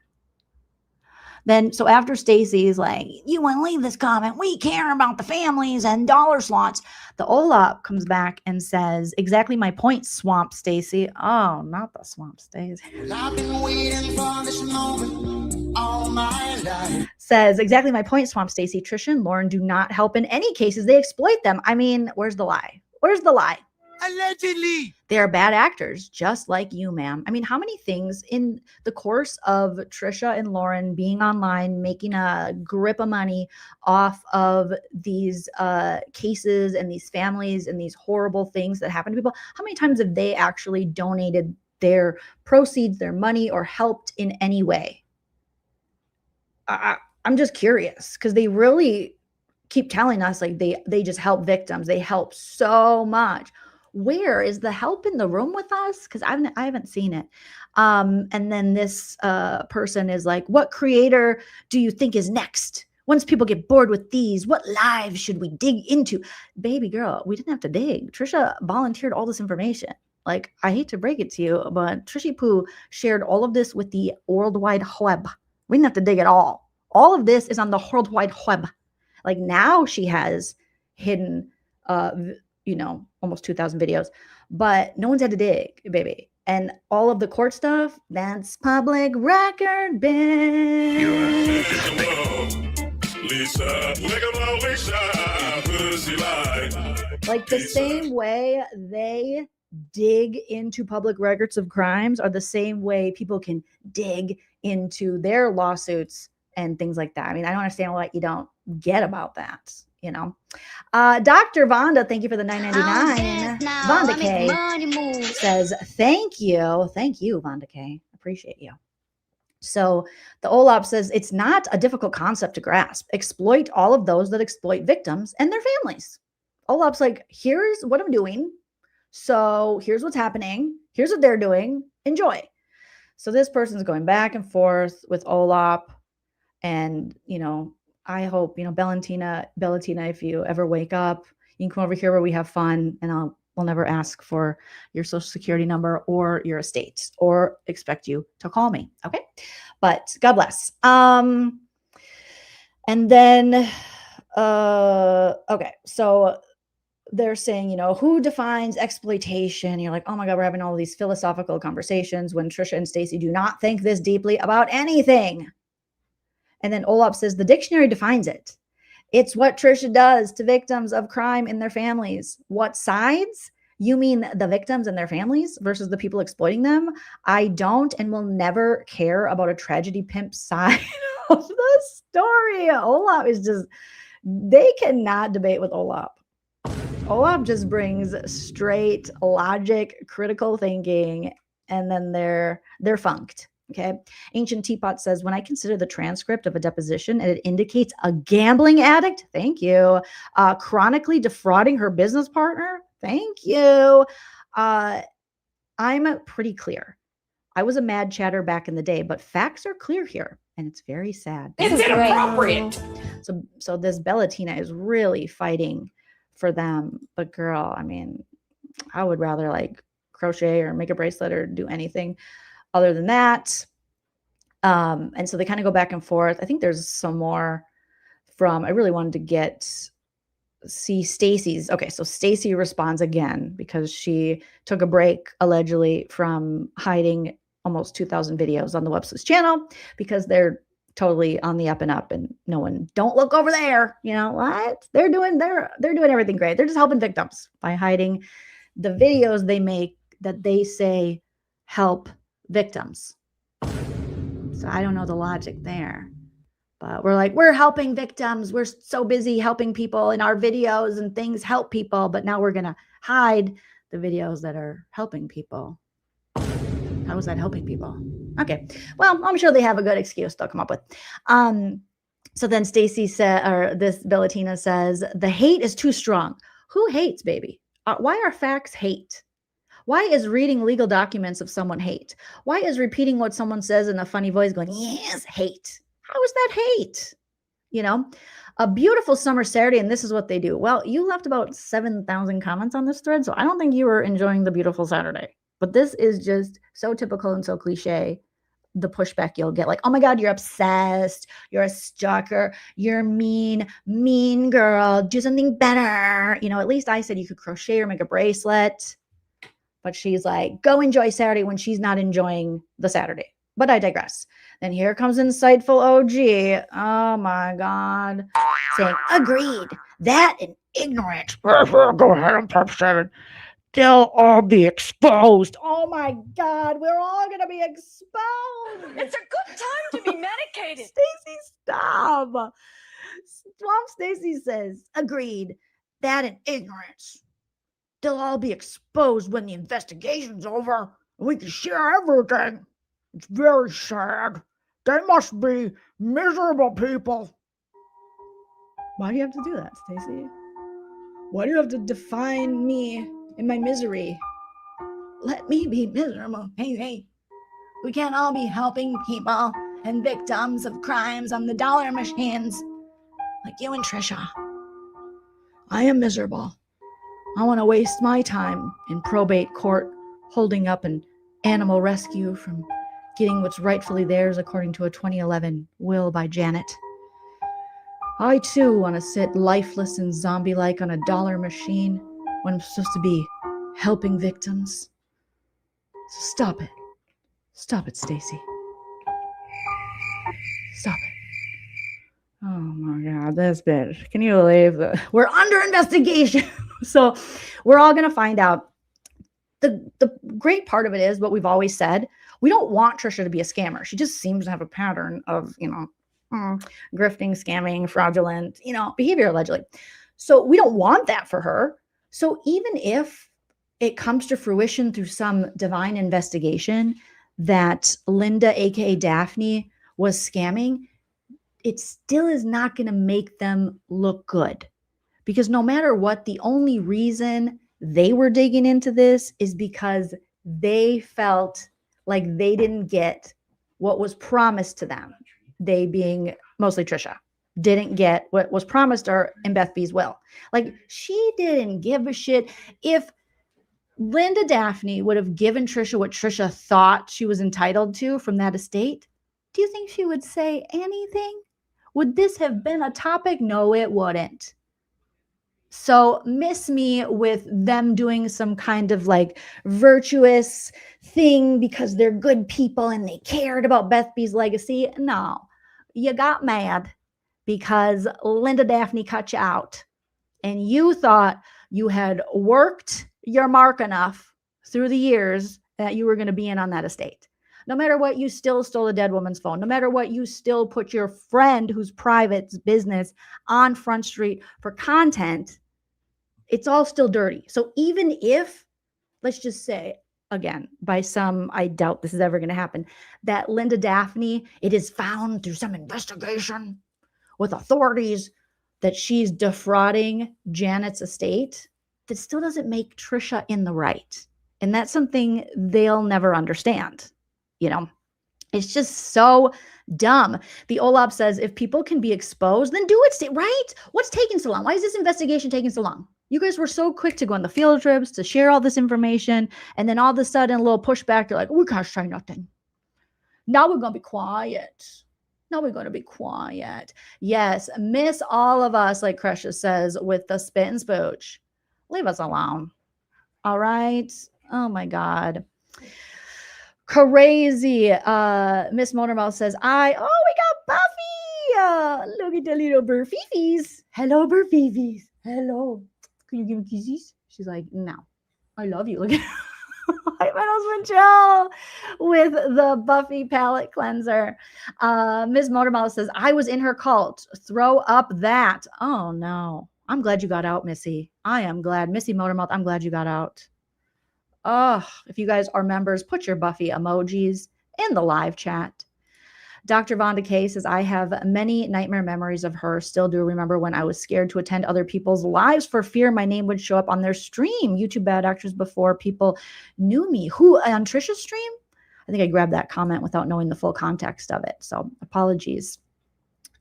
Then, so after Stacy's like, you want to leave this comment, we care about the families and dollar slots, the OLAP comes back and says, exactly my point, Swamp Stacy. Oh, not the Swamp Stacy. I've been waiting for this moment all my life. Says, exactly my point, Swamp Stacy. Trisha and Lauren do not help in any cases. They exploit them. I mean, where's the lie? Where's the lie? Allegedly. They are bad actors, just like you, ma'am. I mean, how many things in the course of Trisha and Lauren being online, making a grip of money off of these cases and these families and these horrible things that happen to people? How many times have they actually donated their proceeds, their money, or helped in any way? I'm just curious, because they really keep telling us like they just help victims. They help so much. Where is the help in the room with us? Because I haven't seen it. And then this person is like, what creator do you think is next? Once people get bored with these, what lives should we dig into? Baby girl, we didn't have to dig. Trisha volunteered all this information. Like, I hate to break it to you, but Trishy Poo shared all of this with the World Wide Web. We didn't have to dig at all. All of this is on the World Wide Web. Like, now she has hidden, almost 2,000 videos, but no one's had to dig, baby. And all of the court stuff, that's public record, bitch. Like, the same way they dig into public records of crimes are the same way people can dig into their lawsuits and things like that. I mean, I don't understand what you don't get about that. Dr. Vonda, thank you for the $9.99. Vonda K says, thank you, Vonda K. Appreciate you. So the OLAP says, it's not a difficult concept to grasp. Exploit all of those that exploit victims and their families. OLAP's like, here's what I'm doing. So here's what's happening. Here's what they're doing. Enjoy. So this person's going back and forth with OLAP. And, I hope, Bellatina, if you ever wake up, you can come over here where we have fun, and we'll never ask for your social security number or your estate or expect you to call me. Okay. But God bless. And then, okay. So they're saying, who defines exploitation? You're like, oh my God, we're having all these philosophical conversations when Trisha and Stacey do not think this deeply about anything. And then Olaf says the dictionary defines it. It's what Trisha does to victims of crime and their families. What sides? You mean the victims and their families versus the people exploiting them? I don't and will never care about a tragedy pimp side of the story. Olaf is just, they cannot debate with Olaf. Olaf just brings straight logic, critical thinking, and then they're funked. Okay. Ancient Teapot says, when I consider the transcript of a deposition and it indicates a gambling addict, thank you, chronically defrauding her business partner, thank you. I'm pretty clear. I was a mad chatter back in the day, but facts are clear here, and it's very sad. It's inappropriate. So this Bellatina is really fighting for them. But girl, I mean, I would rather like crochet or make a bracelet or do anything other than that. And so they kind of go back and forth. I think there's some more I really wanted to see Stacey's. Okay, so Stacey responds again because she took a break allegedly from hiding almost 2,000 videos on the websleuths channel because they're totally on the up and up, and no one, don't look over there. What? They're doing everything great. They're just helping victims by hiding the videos they make that they say help victims. So I don't know the logic there, but we're helping victims. We're so busy helping people in our videos and things help people, but now we're going to hide the videos that are helping people. How is that helping people? Okay. Well, I'm sure they have a good excuse they'll come up with. So then Stacey said, or this Bellatina says, the hate is too strong. Who hates, baby? Why are facts hate? Why is reading legal documents of someone hate? Why is repeating what someone says in a funny voice going, yes, hate? How is that hate? A beautiful summer Saturday, and this is what they do. Well, you left about 7,000 comments on this thread, so I don't think you were enjoying the beautiful Saturday. But this is just so typical and so cliche. The pushback you'll get, like, oh my God, you're obsessed. You're a stalker. You're mean girl. Do something better. At least I said you could crochet or make a bracelet. But she's like, go enjoy Saturday when she's not enjoying the Saturday. But I digress. Then here comes insightful OG. Oh my God. Saying, agreed. That and ignorant. Go ahead, I'm top 7. they'll all be exposed. Oh my God, we're all gonna be exposed. It's a good time to be medicated. Stacy, stop. Swamp Stacy says, agreed. That and ignorance. They'll all be exposed when the investigation's over. We can share everything. It's very sad. They must be miserable people. Why do you have to do that, Stacy? Why do you have to define me in my misery? Let me be miserable. Hey. We can't all be helping people and victims of crimes on the dollar machines like you and Trisha. I am miserable. I want to waste my time in probate court holding up an animal rescue from getting what's rightfully theirs according to a 2011 will by Janet. I too want to sit lifeless and zombie-like on a dollar machine when I'm supposed to be helping victims. So stop it. Stop it, Stacy. Stop it. Oh my God, this bitch. Can you believe that? We're under investigation. So we're all going to find out. The great part of it is what we've always said. We don't want Trisha to be a scammer. She just seems to have a pattern of, grifting, scamming, fraudulent, behavior allegedly. So we don't want that for her. So even if it comes to fruition through some divine investigation that Linda, aka Daphne, was scamming, it still is not going to make them look good. Because no matter what, the only reason they were digging into this is because they felt like they didn't get what was promised to them. They being mostly Trisha, didn't get what was promised her in Beth B's will. Like, she didn't give a shit. If Linda Daphne would have given Trisha what Trisha thought she was entitled to from that estate, do you think she would say anything? Would this have been a topic? No, it wouldn't. So miss me with them doing some kind of like virtuous thing because they're good people and they cared about Beth B's legacy. No, you got mad because Linda Daphne cut you out and you thought you had worked your mark enough through the years that you were going to be in on that estate. No matter what, you still stole a dead woman's phone. No matter what, you still put your friend whose private business on Front Street for content. It's all still dirty. So even if, let's just say, again, by some, I doubt this is ever going to happen, that Linda Daphne, it is found through some investigation with authorities that she's defrauding Janet's estate, that still doesn't make Trisha in the right. And that's something they'll never understand. It's just so dumb. The OLAP says, if people can be exposed, then do it, right? What's taking so long? Why is this investigation taking so long? You guys were so quick to go on the field trips, to share all this information, and then all of a sudden, a little pushback, you're like, we can't say nothing. Now we're going to be quiet. Now we're going to be quiet. Yes, miss all of us, like Crescia says, with the spit and spooch. Leave us alone. All right? Oh, my God. Crazy. Miss Motormouth says, we got Buffy. Look at the little burfifis. Hello, burfifis. Hello. Can you give me kisses? She's like, no. I love you. Look at my husband Joe with the Buffy palette cleanser. Miss Motormouth says, I was in her cult. Throw up that. Oh, no. I'm glad you got out, Missy. I am glad. Missy Motormouth, I'm glad you got out. Oh, if you guys are members, put your Buffy emojis in the live chat. Dr. Vonda K says, I have many nightmare memories of her. Still do remember when I was scared to attend other people's lives for fear my name would show up on their stream. YouTube Bad Actors before people knew me. Who, on Trisha's stream? I think I grabbed that comment without knowing the full context of it. So apologies.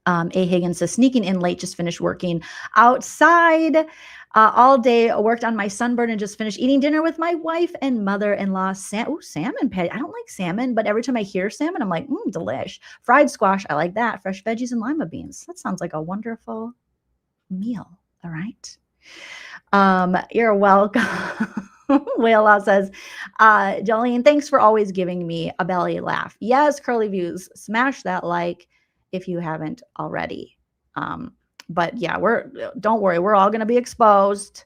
A. Higgins says, sneaking in late, just finished working outside all day. Worked on my sunburn and just finished eating dinner with my wife and mother-in-law. Salmon patty. I don't like salmon, but every time I hear salmon, I'm like, delish. Fried squash. I like that. Fresh veggies and lima beans. That sounds like a wonderful meal. All right. You're welcome. Whale Out says, Jolene, thanks for always giving me a belly laugh. Yes, Curly Views. Smash that like if you haven't already. But yeah, don't worry. We're all going to be exposed.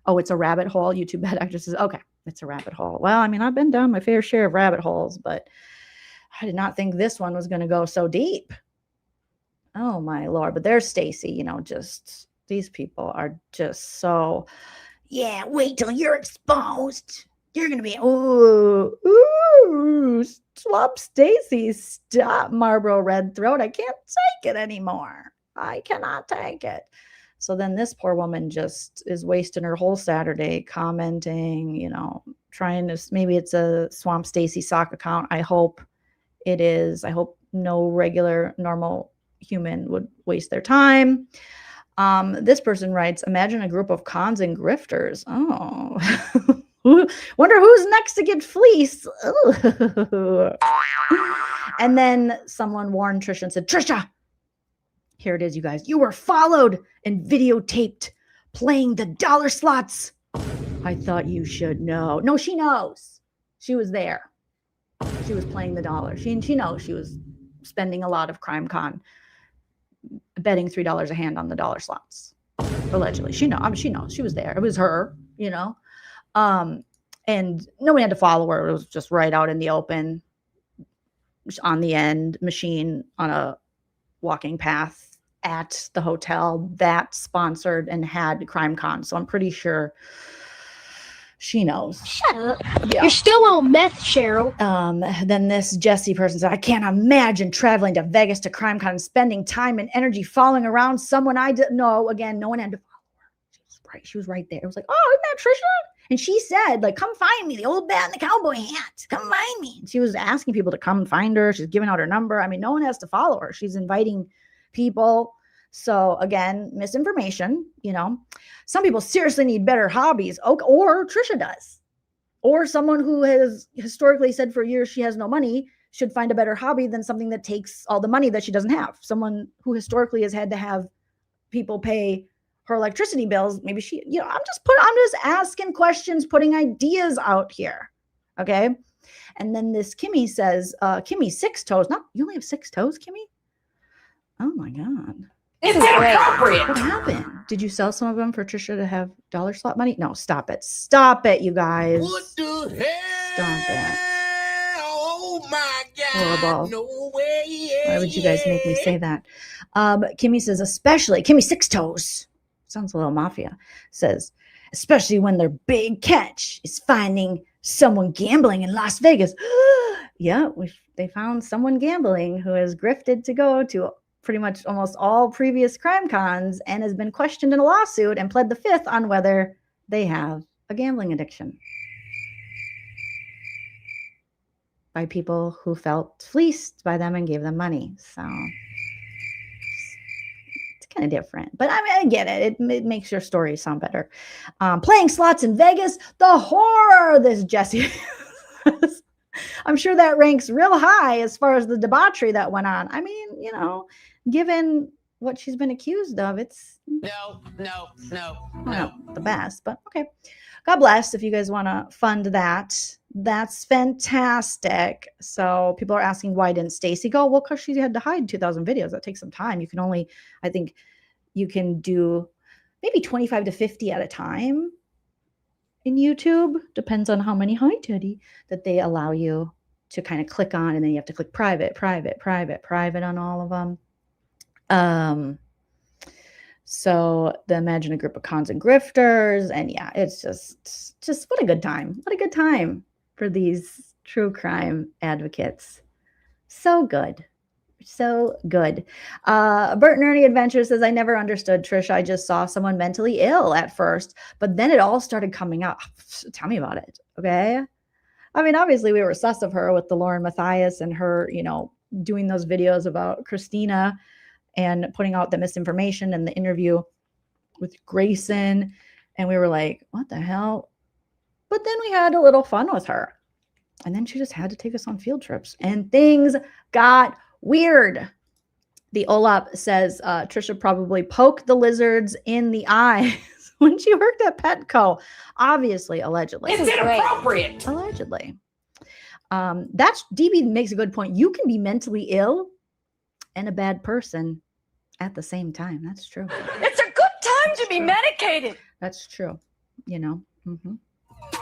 Oh, it's a rabbit hole. YouTube bad actresses. Okay, it's a rabbit hole. Well, I mean, I've been down my fair share of rabbit holes, but I did not think this one was going to go so deep. Oh my Lord. But there's Stacy, you know, just these people are just so, yeah, wait till you're exposed. You're going to be, ooh, swap Stacy. Stop, Marlboro Red Throat. I can't take it anymore. I cannot take it. So then this poor woman just is wasting her whole Saturday commenting, you know, trying to, maybe it's a Swamp Stacy sock account. I hope it is. I hope no regular, normal human would waste their time. This person writes, imagine a group of cons and grifters. Oh, wonder who's next to get fleeced. And then someone warned Trisha and said, Trisha, here it is, you guys. You were followed and videotaped playing the dollar slots. I thought you should know. No, she knows. She was there. She was playing the dollar. She knows she was spending a lot of CrimeCon betting $3 a hand on the dollar slots. Allegedly. She knows. She was there. It was her, you know. And nobody had to follow her. It was just right out in the open on the end machine on a walking path at the hotel that sponsored and had CrimeCon. So I'm pretty sure she knows. Shut up. Yeah. You're still on meth, Cheryl. Then this Jesse person said, I can't imagine traveling to Vegas to CrimeCon and spending time and energy following around someone I didn't know. Again, no one had to follow her. She was right there. It was like, oh, isn't that Trisha? And she said, like, come find me, the old bat in the cowboy hat. Come find me. And she was asking people to come find her. She's giving out her number. I mean, no one has to follow her. She's inviting people. So again, misinformation, you know. Some people seriously need better hobbies, or Trisha does. Or someone who has historically said for years she has no money should find a better hobby than something that takes all the money that she doesn't have. Someone who historically has had to have people pay her electricity bills. Maybe she, you know, I'm just asking questions, putting ideas out here. Okay. And then this Kimmy says, Kimmy, 6 toes. You only have 6 toes, Kimmy? Oh my God. It's inappropriate. What happened? Did you sell some of them for Trisha to have dollar slot money? No, stop it. Stop it, you guys. What the hell? Stop it. Oh my God. Horrible. No way. Why would you guys make me say that? Kimmy says, especially, Kimmy 6 toes. Sounds a little mafia. Says, especially when their big catch is finding someone gambling in Las Vegas. Yeah, they found someone gambling who has grifted to go to pretty much almost all previous crime cons and has been questioned in a lawsuit and pled the 5th on whether they have a gambling addiction by people who felt fleeced by them and gave them money. So it's kind of different, but I mean, I get it. It makes your story sound better. Playing slots in Vegas, the horror, this Jesse. I'm sure that ranks real high as far as the debauchery that went on. I mean, you know, given what she's been accused of, it's No. the best, but okay. God bless if you guys want to fund that. That's fantastic. So people are asking, why didn't Stacy go? Well, because she had to hide 2,000 videos. That takes some time. You can only, I think you can do maybe 25 to 50 at a time in YouTube. Depends on how many, hi Teddy, that they allow you to kind of click on, and then you have to click private on all of them. So the imagine a group of cons and grifters, and yeah, it's just what a good time. What a good time for these true crime advocates. So good. So good. Bert and Ernie Adventure says, I never understood Trisha. I just saw someone mentally ill at first, but then it all started coming up. Tell me about it. Okay. I mean, obviously we were sus of her with the LaurenMatthias and her, you know, doing those videos about Christina and putting out the misinformation and the interview with Grayson. And we were like, what the hell? But then we had a little fun with her. And then she just had to take us on field trips. And things got weird. The Olap says Trisha probably poked the lizards in the eyes when she worked at Petco. Obviously, allegedly. It's inappropriate. Allegedly. That's DB makes a good point. You can be mentally ill and a bad person at the same time. That's true. It's a good time to be medicated. That's true. you know. Mm-hmm.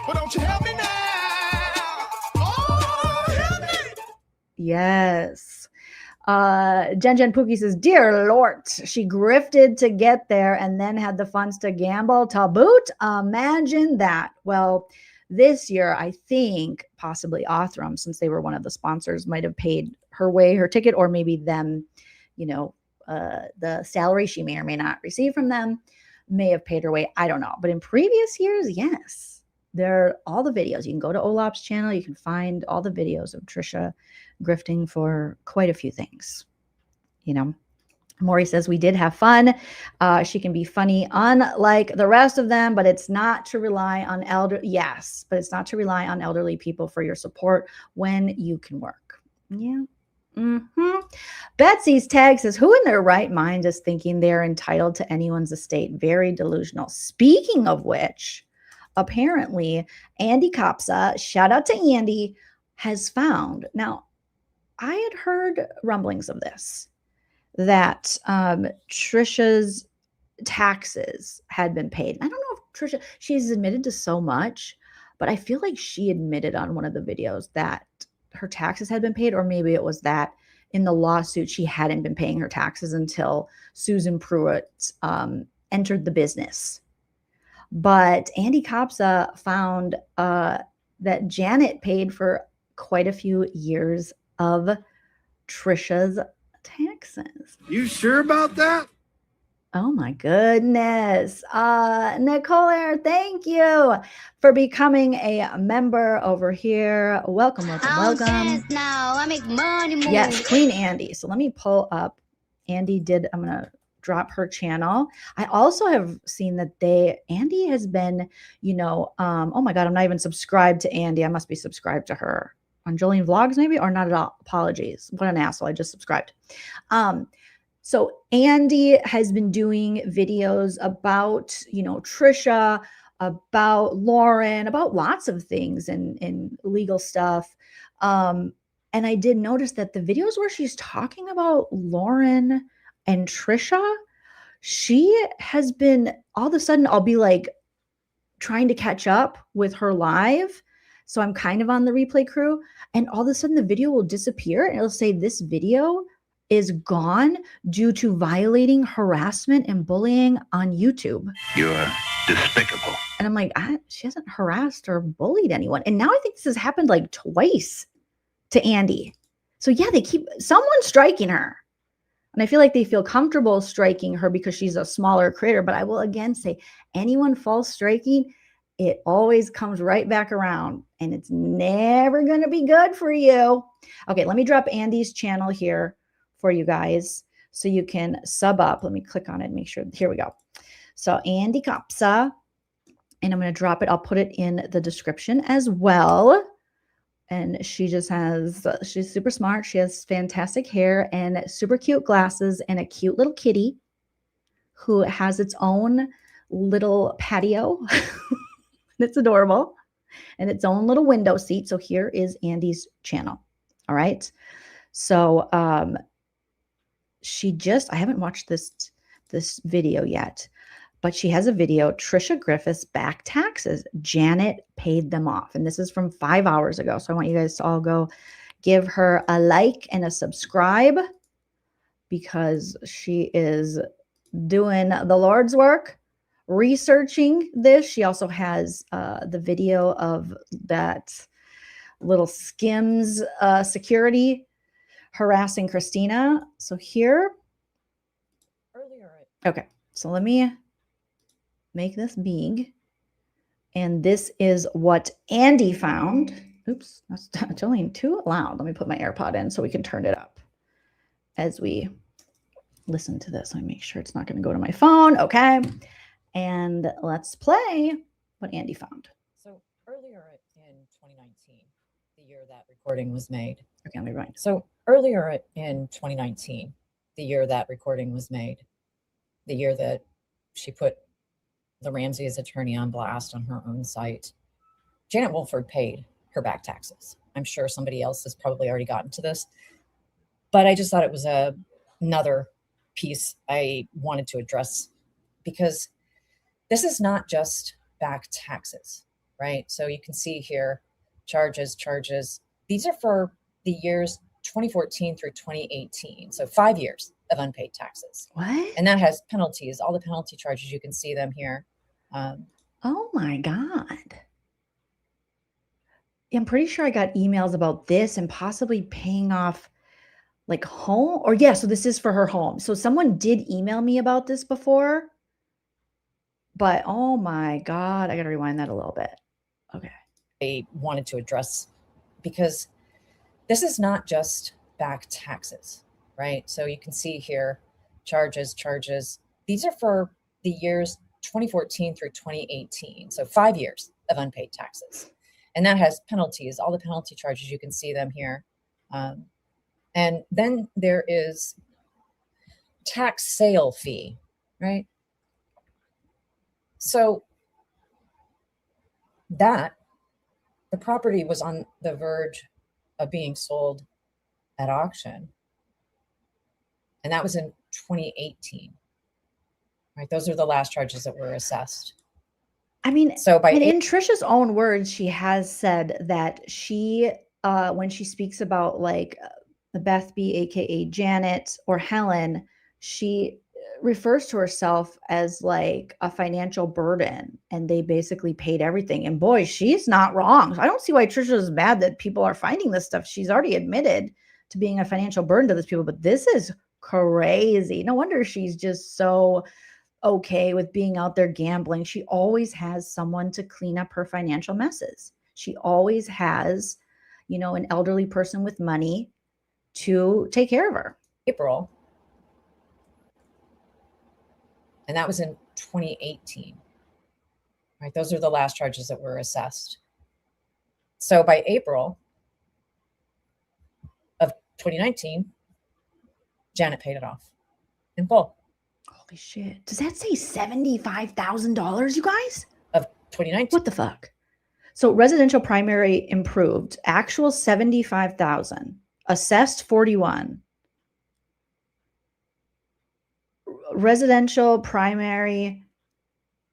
Well, don't you help me now? Oh, help me. Yes. Jen Pookie says, dear Lord, she grifted to get there and then had the funds to gamble to boot. Imagine that. Well, this year, I think possibly Othram, since they were one of the sponsors, might have paid her ticket, or maybe them, you know, the salary she may or may not receive from them may have paid her way. I don't know. But in previous years, yes, there are all the videos. You can go to Olap's channel. You can find all the videos of Tricia grifting for quite a few things. You know, Maury says, we did have fun. She can be funny unlike the rest of them, but it's not to rely on Yes, but it's not to rely on elderly people for your support when you can work. Yeah. Mm-hmm. Betsy's tag says, who in their right mind is thinking they're entitled to anyone's estate? Very delusional. Speaking of which, apparently Andy Kopsa, shout out to Andy, has found. Now, I had heard rumblings of this, that Tricia's taxes had been paid. I don't know if Tricia, she's admitted to so much, but I feel like she admitted on one of the videos that her taxes had been paid, or maybe it was that in the lawsuit she hadn't been paying her taxes until Susan Pruitt entered the business. But Andy Kopsa found that Janet paid for quite a few years of Tricia's taxes. You sure about that? Oh my goodness. Nicole, thank you for becoming a member over here. Welcome. Now I make money move. Yes, Queen Andy. So let me pull up. Andy did, I'm going to drop her channel. I also have seen that Andy has been, you know, oh my God, I'm not even subscribed to Andy. I must be subscribed to her on Joleen Vlogs maybe, or not at all. Apologies. What an asshole. I just subscribed. So Andy has been doing videos about, you know, Tricia, about Lauren, about lots of things and legal stuff. And I did notice that the videos where she's talking about Lauren and Tricia, she has been, all of a sudden I'll be like trying to catch up with her live. So I'm kind of on the replay crew, and all of a sudden the video will disappear and it'll say this video is gone due to violating harassment and bullying on YouTube. You're despicable. And I'm like, she hasn't harassed or bullied anyone. And now I think this has happened like twice to Andy. So yeah, they keep someone striking her. And I feel like they feel comfortable striking her because she's a smaller creator. But I will again say, anyone false striking, it always comes right back around. And it's never going to be good for you. Okay, let me drop Andy's channel here for you guys so you can sub up. Let me click on it and make sure. Here we go. So Andy Kopsa, and I'm going to drop it. I'll put it in the description as well. And she just has, she's super smart. She has fantastic hair and super cute glasses and a cute little kitty who has its own little patio. It's adorable. And its own little window seat. So here is Andy's channel. All right. So, I haven't watched this video yet, but she has a video, Triciagriffith's back taxes. Janet paid them off. And this is from 5 hours ago. So I want you guys to all go give her a like and a subscribe because she is doing the Lord's work, researching this. She also has the video of that little Skims security harassing Christina. So here, okay, so let me make this big. And this is what Andy found. Oops, that's Jolene too loud. Let me put my AirPod in so we can turn it up as we listen to this. Let me make sure it's not going to go to my phone. Okay. And let's play what Andy found. So earlier in 2019, the year that recording was made. Okay, let me write. So earlier in 2019, the year that recording was made, the year that she put the Ramsey's attorney on blast on her own site, Janet Wolford paid her back taxes. I'm sure somebody else has probably already gotten to this, but I just thought it was another piece I wanted to address because this is not just back taxes, right? So you can see here, charges. These are for the years 2014 through 2018. So 5 years of unpaid taxes. What? And that has penalties, all the penalty charges. You can see them here. Oh my God. I'm pretty sure I got emails about this and possibly paying off like home or yeah. So this is for her home. So someone did email me about this before, but oh my God, I got to rewind that a little bit. Okay. They wanted to address because this is not just back taxes, right? So you can see here, charges. These are for the years 2014 through 2018. So 5 years of unpaid taxes. And that has penalties, all the penalty charges. You can see them here. And then there is tax sale fee, right? So that the property was on the verge of being sold at auction. And that was in 2018, right? Those are the last charges that were assessed. I mean, so in Trisha's own words, she has said that she, when she speaks about like Beth B, aka Janet, or Helen, she refers to herself as like a financial burden, and they basically paid everything. And boy, she's not wrong. I don't see why Trisha is mad that people are finding this stuff. She's already admitted to being a financial burden to these people, but this is crazy. No wonder she's just so okay with being out there gambling. She always has someone to clean up her financial messes. She always has, you know, an elderly person with money to take care of her. April. And that was in 2018, right? Those are the last charges that were assessed. So by April of 2019, Janet paid it off in full. Holy shit. Does that say $75,000, you guys? Of 2019. What the fuck? So residential primary improved, actual 75,000, assessed 41. Residential primary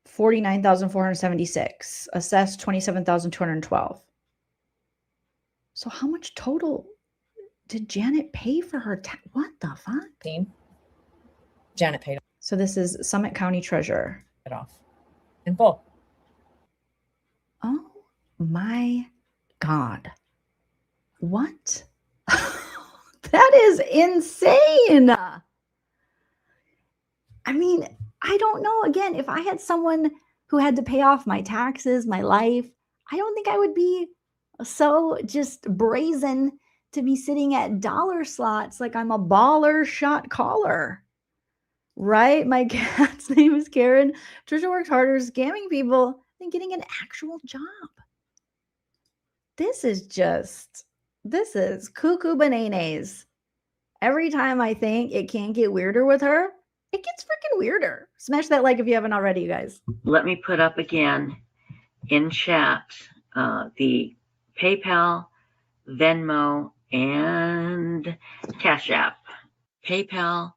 49,476, assessed 27,212. So how much total did Janet pay for her? What the fuck? Janet paid. So this is Summit County Treasurer. It off in full. Oh my God. What? That is insane. I mean, I don't know. Again, if I had someone who had to pay off my taxes, my life, I don't think I would be so just brazen to be sitting at dollar slots like I'm a baller shot caller. Right? My cat's name is Karen. Trisha works harder scamming people than getting an actual job. This is cuckoo bananas. Every time I think it can't get weirder with her, it gets freaking weirder. Smash that like if you haven't already, you guys. Let me put up again in chat the PayPal, Venmo, and Cash App. PayPal,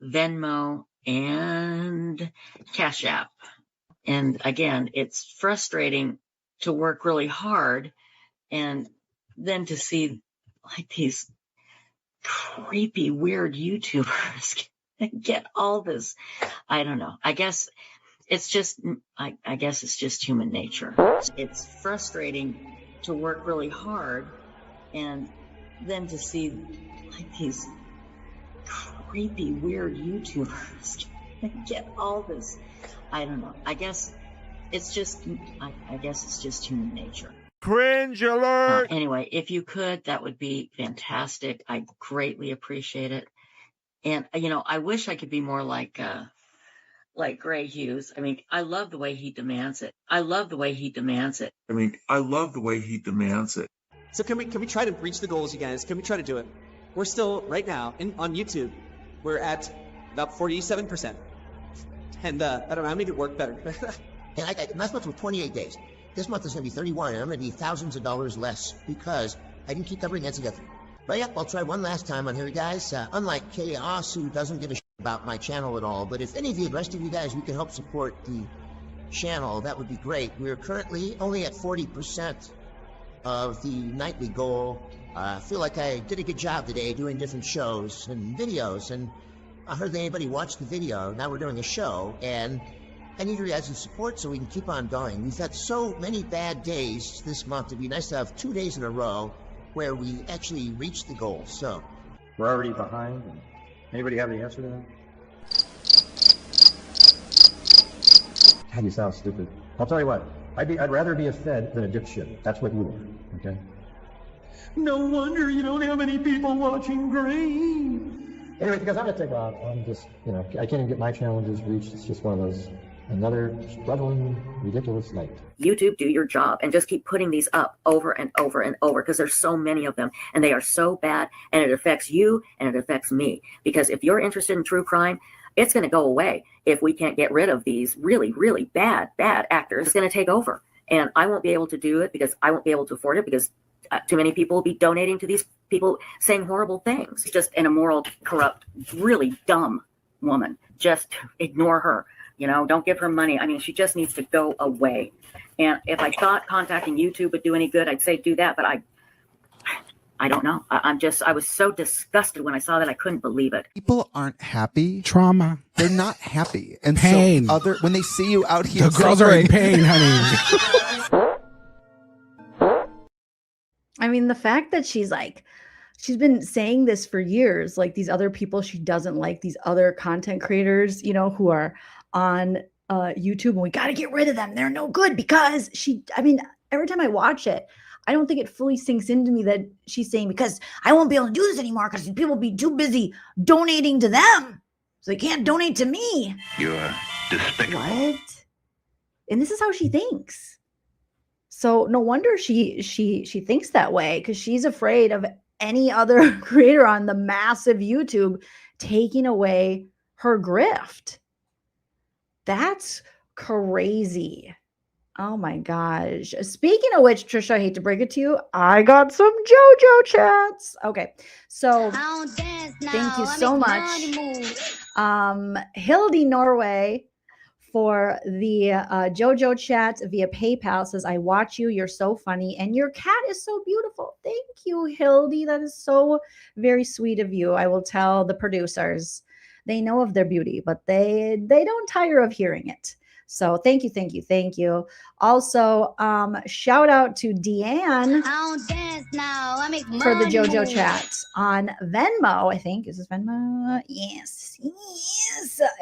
Venmo, and Cash App. And again, it's frustrating to work really hard and then to see like these creepy, weird YouTubers get all this. I don't know. I guess it's just human nature. It's frustrating to work really hard and then to see like these creepy, weird YouTubers get all this. I don't know. I guess it's just human nature. Cringe alert! Anyway, if you could, that would be fantastic. I greatly appreciate it. And, you know, I wish I could be more like Gray Hughes. I mean, I love the way he demands it. So can we try to reach the goals, you guys? Can we try to do it? We're still, right now, on YouTube, we're at about 47%. And I don't know, how many could work better? And last month was 28 days. This month is going to be 31, and I'm going to be thousands of dollars less because I didn't keep covering that together. But yeah, I'll try one last time on here, guys. Unlike Chaos, who doesn't give a shit about my channel at all, but if any of you, the rest of you guys, we can help support the channel, that would be great. We're currently only at 40% of the nightly goal. I feel like I did a good job today doing different shows and videos, and I hardly anybody watched the video. Now we're doing a show, and I need your guys' support so we can keep on going. We've had so many bad days this month. It'd be nice to have 2 days in a row where we actually reach the goal. So we're already behind. Anybody have the answer to that? God, you sound stupid. I'll tell you what. I'd rather be a Fed than a dipshit. That's what you are. Okay. No wonder you don't have any people watching Green. Anyway, because I'm gonna take off. I'm just, I can't even get my challenges reached. It's just one of those. Another struggling, ridiculous night. YouTube, do your job and just keep putting these up over and over and over, because there's so many of them and they are so bad, and it affects you and it affects me. Because if you're interested in true crime, it's going to go away if we can't get rid of these really, really bad actors. It's going to take over, and I won't be able to do it because I won't be able to afford it, because too many people will be donating to these people saying horrible things. She's just an immoral, corrupt, really dumb woman. Just ignore her. Don't give her money. I mean, she just needs to go away. And if I thought contacting YouTube would do any good, I'd say do that. But I don't know. I was so disgusted when I saw that. I couldn't believe it. People aren't happy. Trauma. They're not happy. And pain. So when they see you out here, the girls are in pain, honey. I mean, the fact that she's been saying this for years, like these other people she doesn't like, these other content creators, who are on YouTube, and we got to get rid of them. They're no good, because every time I watch it, I don't think it fully sinks into me that she's saying, because I won't be able to do this anymore because people will be too busy donating to them, so they can't donate to me. You're despicable. What? And this is how she thinks. So no wonder she thinks that way, because she's afraid of any other creator on the massive YouTube taking away her grift. That's crazy. Oh my gosh. Speaking of which, Trisha, I hate to break it to you, I got some JOJO chats. Okay. So thank you so much. Hildy Norway for the JOJO chat via PayPal says, I watch you. You're so funny. And your cat is so beautiful. Thank you, Hildy. That is so very sweet of you. I will tell the producers. They know of their beauty, but they don't tire of hearing it. So thank you, thank you, thank you. Also, shout out to Deanne for the JOJO chat on Venmo. I think, is this Venmo? Yes.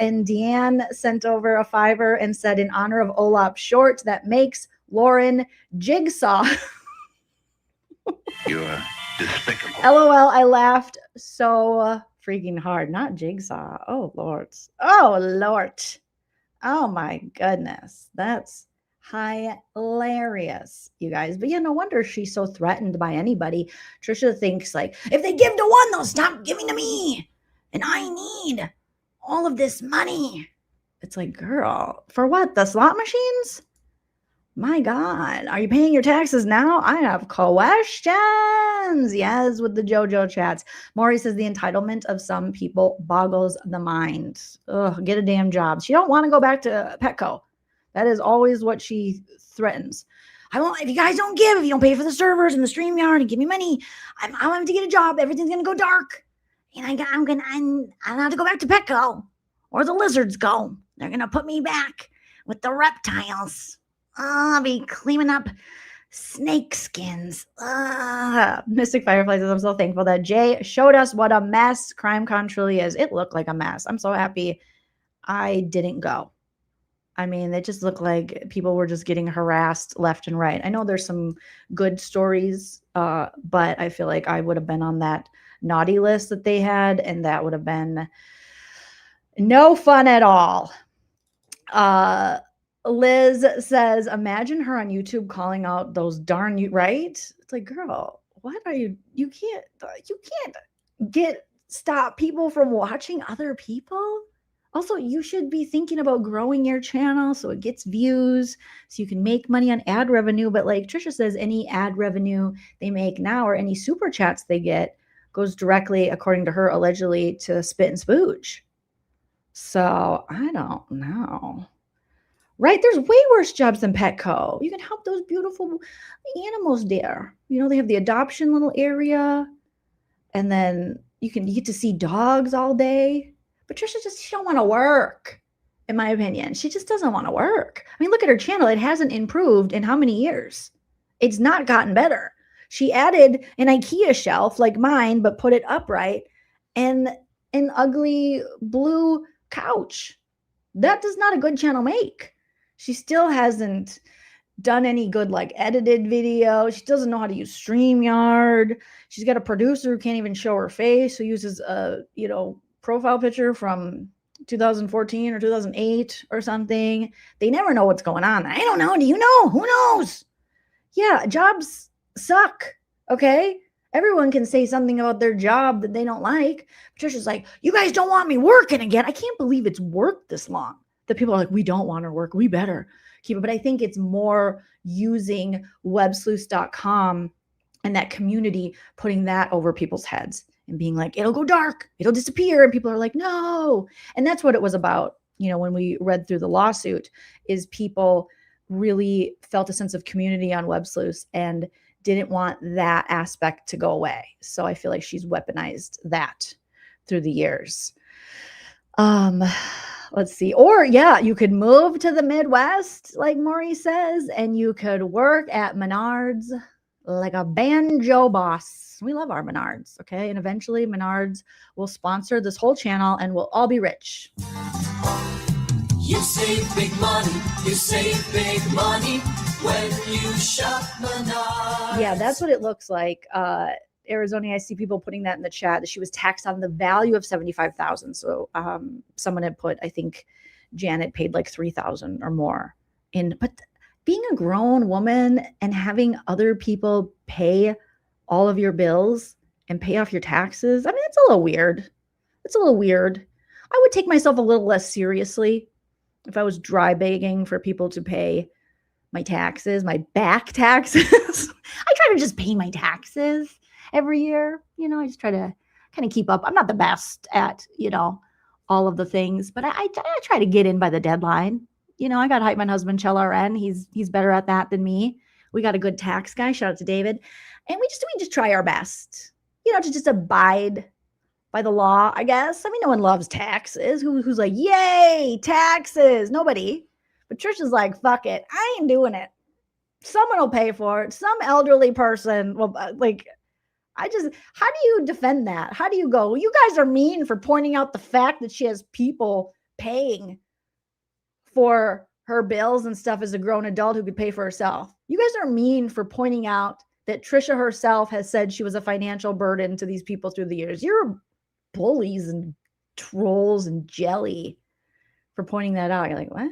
And Deanne sent over a $5 and said, in honor of Olap Short, that makes Lauren Jigsaw. You're despicable. LOL, I laughed so freaking hard. Not Jigsaw. Oh, Lord. Oh, Lord. Oh, my goodness. That's hilarious, you guys. But yeah, no wonder she's so threatened by anybody. Trisha thinks, like, if they give to one, they'll stop giving to me. And I need all of this money. It's like, girl, for what? The slot machines? My God, are you paying your taxes now? I have questions. Yes, with the JOJO chats. Maury says the entitlement of some people boggles the mind. Ugh, get a damn job. She don't want to go back to Petco. That is always what she threatens. I won't, if you guys don't give, if you don't pay for the servers and the StreamYard and give me money, I want to get a job. Everything's going to go dark. And I'm going to have to go back to Petco, or the lizards go. They're going to put me back with the reptiles. I'll be cleaning up snake skins. Mystic Firefly says, I'm so thankful that Jay showed us what a mess CrimeCon truly is. It looked like a mess. I'm so happy I didn't go. I mean, it just looked like people were just getting harassed left and right. I know there's some good stories, but I feel like I would have been on that naughty list that they had, and that would have been no fun at all. Liz says, imagine her on YouTube calling out those darn you, right? It's like, girl, what are you can't stop people from watching other people. Also, you should be thinking about growing your channel so it gets views, so you can make money on ad revenue. But like Trisha says, any ad revenue they make now or any super chats they get goes directly, according to her, allegedly, to Spit and Spooge. So I don't know. right? There's way worse jobs than Petco. You can help those beautiful animals there. You know, they have the adoption little area, and then you get to see dogs all day. But Trisha she don't want to work, in my opinion. She just doesn't want to work. I mean, look at her channel. It hasn't improved in how many years? It's not gotten better. She added an IKEA shelf like mine, but put it upright, and an ugly blue couch. That does not a good channel make. She still hasn't done any good like edited video. She doesn't know how to use StreamYard. She's got a producer who can't even show her face, who uses a, profile picture from 2014 or 2008 or something. They never know what's going on. I don't know. Do you know? Who knows? Yeah, jobs suck. Okay? Everyone can say something about their job that they don't like. Patricia's like, you guys don't want me working again. I can't believe it's worked this long. That people are like, we don't want her work. We better keep it. But I think it's more using websleuths.com and that community, putting that over people's heads and being like, it'll go dark. It'll disappear. And people are like, no. And that's what it was about. When we read through the lawsuit, is people really felt a sense of community on websleuths and didn't want that aspect to go away. So I feel like she's weaponized that through the years. Let's see. Or you could move to the Midwest, like Maury says, and you could work at Menards like a banjo boss. We love our Menards, okay? And eventually Menards will sponsor this whole channel and we'll all be rich. You save big money. You save big money when you shop Menards. Yeah, that's what it looks like. Arizona, I see people putting that in the chat, that she was taxed on the value of $75,000. So someone had put, I think Janet paid like $3,000 or more but being a grown woman and having other people pay all of your bills and pay off your taxes, I mean, it's a little weird. It's a little weird. I would take myself a little less seriously if I was dry begging for people to pay my taxes, my back taxes. I try to just pay my taxes every year. I just try to kind of keep up. I'm not the best at, all of the things, but I try to get in by the deadline. I got to hype my husband, LRN. He's better at that than me. We got a good tax guy. Shout out to David. And we just try our best, to just abide by the law, I guess. I mean, no one loves taxes. Who's like, yay, taxes? Nobody. But Trisha's like, fuck it. I ain't doing it. Someone will pay for it. Some elderly person will, how do you defend that? How do you go, you guys are mean for pointing out the fact that she has people paying for her bills and stuff as a grown adult who could pay for herself. You guys are mean for pointing out that Trisha herself has said she was a financial burden to these people through the years. You're bullies and trolls and jelly for pointing that out. You're like, what?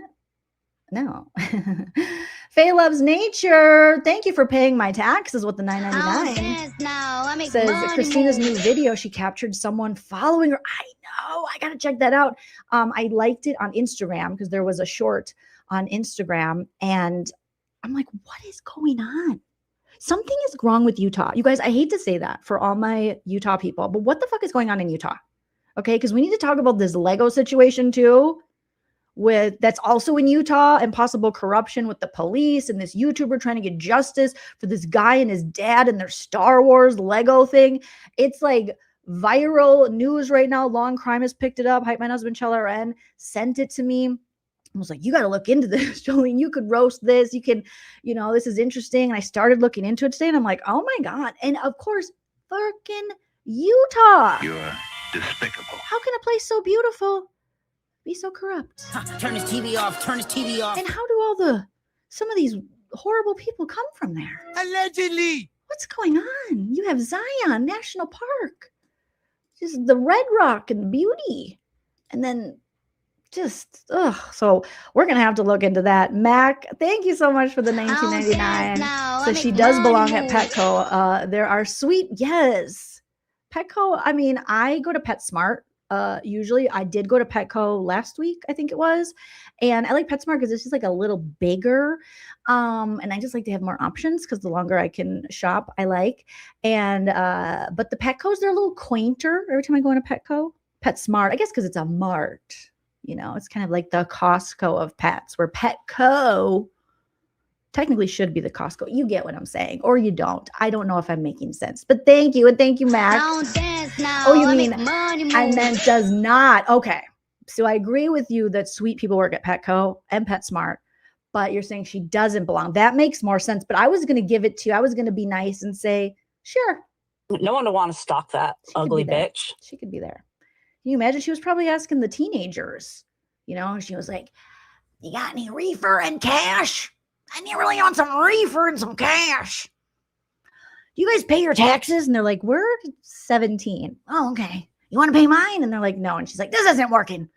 No. Faye Loves Nature. Thank you for paying my taxes with the $9.99. Says Christina's new video, she captured someone following her. I know. I got to check that out. I liked it on Instagram because there was a short on Instagram. And I'm like, what is going on? Something is wrong with Utah. You guys, I hate to say that for all my Utah people, but what the fuck is going on in Utah? Okay, because we need to talk about this Lego situation too. That's also in Utah, and possible corruption with the police and this YouTuber trying to get justice for this guy and his dad and their Star Wars Lego thing. It's like viral news right now. Long Crime has picked it up. Hype My Husband LRN sent it to me. I was like, you got to look into this, Jolene. You could roast this. You can, this is interesting. And I started looking into it today and I'm like, oh my God. And of course, freaking Utah. You're despicable. How can a place so beautiful be so corrupt? Turn his TV off. Turn his TV off. And how do some of these horrible people come from there? Allegedly. What's going on? You have Zion National Park, just the Red Rock and beauty, and then so we're gonna have to look into that. Mac, thank you so much for the $19.99. So she does belong at Petco. There are Petco. I mean, I go to PetSmart. Usually I did go to Petco last week, I think it was. And I like PetSmart because it's just like a little bigger. And I just like to have more options because the longer I can shop, I like. And, but the Petcos, they're a little quainter every time I go into PetSmart, I guess because it's a mart. You know, it's kind of like the Costco of pets, where Petco technically should be the Costco. You get what I'm saying, or you don't. I don't know if I'm making sense, but thank you. And thank you, Max. Don't dance now. Oh, you I mean make money I move. meant does not. Okay. So I agree with you that sweet people work at Petco and PetSmart, but you're saying she doesn't belong. That makes more sense. But I was going to give it to you. I was going to be nice and say, sure. No one would want to stalk that ugly bitch. She could be there. Can you imagine? She was probably asking the teenagers, you know, she was like, you got any reefer and cash? I need really want some reefer and some cash. Do you guys pay your taxes? And they're like, we're 17. Oh, okay. You want to pay mine? And they're like, no. And she's like, this isn't working.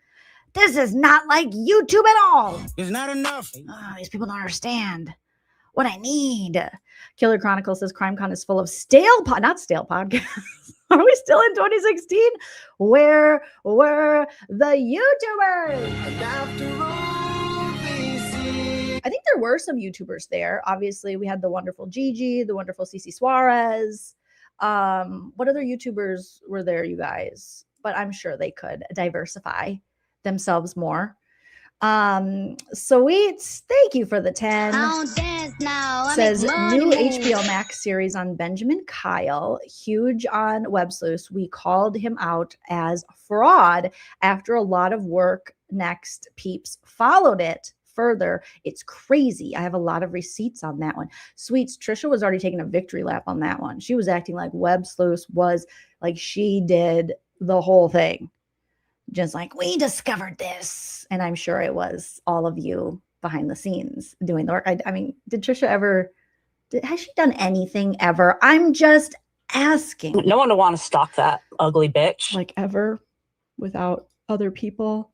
This is not like YouTube at all. It's not enough. Oh, these people don't understand what I need. Killer Chronicles says CrimeCon is full of not stale podcasts. Are we still in 2016? Where were the YouTubers? I think there were some YouTubers there. Obviously, we had the wonderful Gigi, the wonderful Cece Suarez. What other YouTubers were there, you guys? But I'm sure they could diversify themselves more. Sweets, thank you for the 10. Don't dance now. I Says make money new move. HBO Max series on Benjamin Kyle, huge on websleuths. We called him out as fraud after a lot of work. Next, peeps followed it further. It's crazy. I have a lot of receipts on that one. Sweets, Trisha was already taking a victory lap on that one. She was acting like websleuths was like she did the whole thing. Just like, we discovered this. And I'm sure it was all of you behind the scenes doing the work. I mean, did Trisha ever, has she done anything ever? I'm just asking. No one would want to stalk that ugly bitch. Like ever, without other people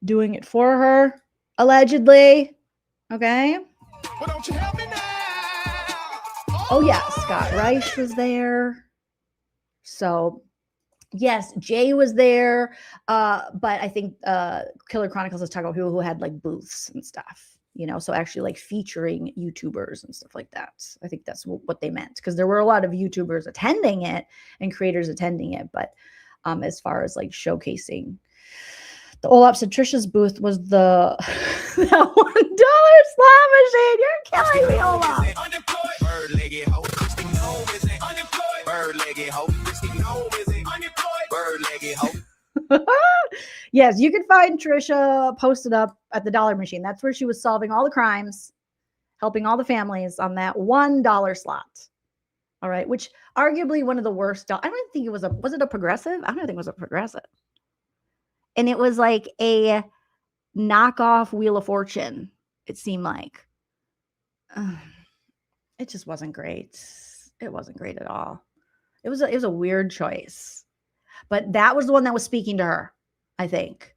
doing it for her, allegedly. Okay. Well, don't you help me now? Oh yeah, Scott Reich was there. So yes, Jay was there, but I think Killer Chronicles is talking about people who had like booths and stuff, you know, so actually like featuring YouTubers and stuff like that. I think that's what they meant, because there were a lot of YouTubers attending it and creators attending it, but as far as like showcasing, the Olap said Trisha's booth was the that $1 slot machine. You're killing me, Olap. Bird-legged hoe, bird-legged hoe, bird-legged hoe. Yes, you can find Trisha posted up at the dollar machine. That's where she was solving all the crimes, helping all the families on that $1 slot. All right, which arguably one of the worst. I don't think it was was it a progressive? I don't think it was a progressive. And it was like a knockoff Wheel of Fortune, it seemed like. It just wasn't great. It wasn't great at all. It was a weird choice. But that was the one that was speaking to her, I think,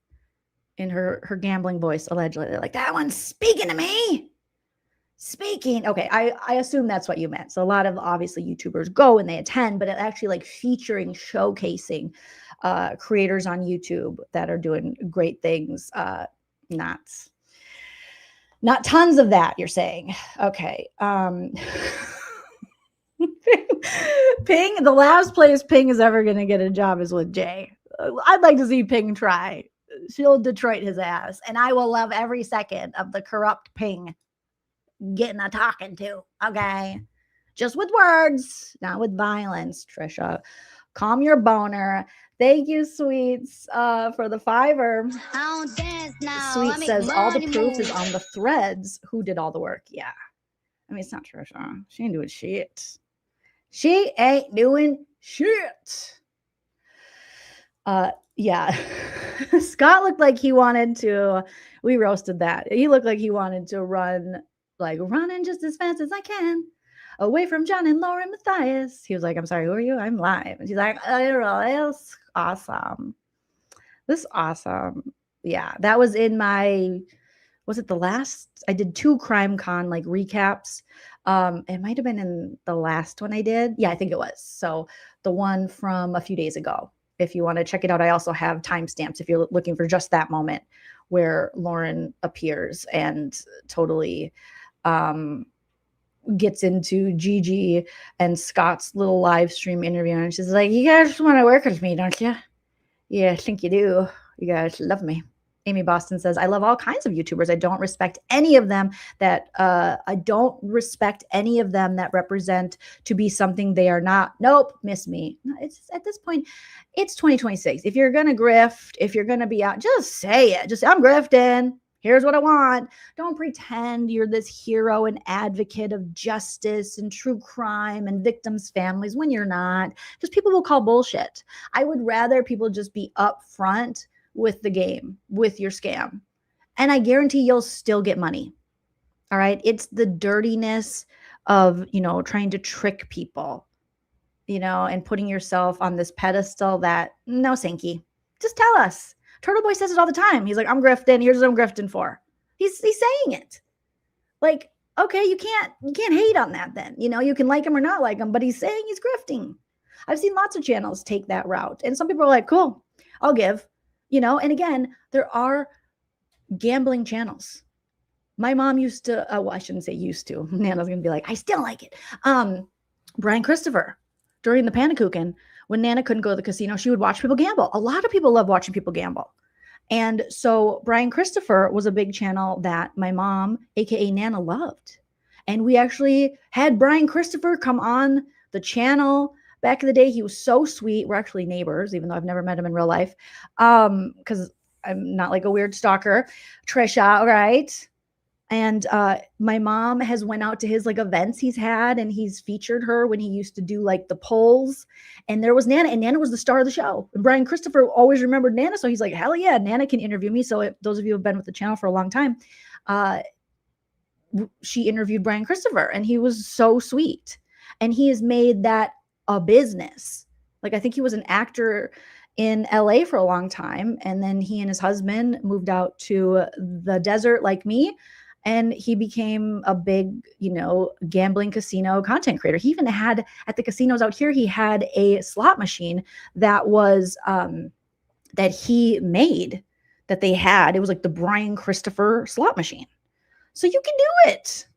in her gambling voice, allegedly. They're like, that one's speaking to me. Speaking. Okay, I assume that's what you meant. So a lot of obviously YouTubers go and they attend, but it actually like featuring, showcasing creators on YouTube that are doing great things. Not tons of that, you're saying. Okay. Ping, the last place Ping is ever going to get a job is with Jay. I'd like to see Ping try. She'll Detroit his ass. And I will love every second of the corrupt Ping getting a talking to. Okay. Just with words, not with violence, Trisha. Calm your boner. Thank you, Sweets, for the $5. Don't dance now. Sweet I make says all the money proof move. is on the threads. Who did all the work? Yeah. I mean, it's not Trisha. She ain't doing shit. She ain't doing shit. Yeah. Scott looked like he wanted to, we roasted that. He looked like he wanted to run, like running just as fast as I can away from John and LaurenMatthias. He was like, I'm sorry, who are you? I'm live. And she's like, it's awesome. This is awesome. Yeah, that was in my, was it the last? I did 2 CrimeCon like recaps. It might have been in the last one I did. Yeah, I think it was. So the one from a few days ago, if you want to check it out, I also have timestamps if you're looking for just that moment where Lauren appears and totally gets into Gigi and Scott's little live stream interview. And she's like, you guys want to work with me, don't you? Yeah, I think you do. You guys love me. Amy Boston says, I love all kinds of YouTubers. I don't respect any of them that represent to be something they are not. Nope, miss me. It's at this point, it's 2026. If you're going to grift, if you're going to be out, just say it. Just say, I'm grifting. Here's what I want. Don't pretend you're this hero and advocate of justice and true crime and victims' families when you're not. Just people will call bullshit. I would rather people just be upfront with the game, with your scam. And I guarantee you'll still get money. All right. It's the dirtiness of, trying to trick people, and putting yourself on this pedestal that no, Sankey, just tell us. Turtle Boy says it all the time. He's like, I'm grifting. Here's what I'm grifting for. He's saying it. Like, okay, you can't hate on that then. You can like him or not like him, but he's saying he's grifting. I've seen lots of channels take that route. And some people are like, cool, I'll give, and again, there are gambling channels. My mom used to, well, I shouldn't say used to. Nana's going to be like, I still like it. Brian Christopher, during the Panakuchen, when Nana couldn't go to the casino, she would watch people gamble. A lot of people love watching people gamble. And so Brian Christopher was a big channel that my mom, AKA Nana, loved. And we actually had Brian Christopher come on the channel back in the day. He was so sweet. We're actually neighbors, even though I've never met him in real life. Because I'm not like a weird stalker. Trisha, right? And my mom has went out to his like events he's had, and he's featured her when he used to do like the polls. And there was Nana, and Nana was the star of the show. And Brian Christopher always remembered Nana, so he's like, hell yeah, Nana can interview me. So those of you who have been with the channel for a long time, she interviewed Brian Christopher, and he was so sweet. And he has made that a business. Like, I think he was an actor in LA for a long time, and then he and his husband moved out to the desert like me. And he became a big, gambling casino content creator. He even had, at the casinos out here, he had a slot machine that was, that he made, that they had. It was like the Brian Christopher slot machine. So you can do it,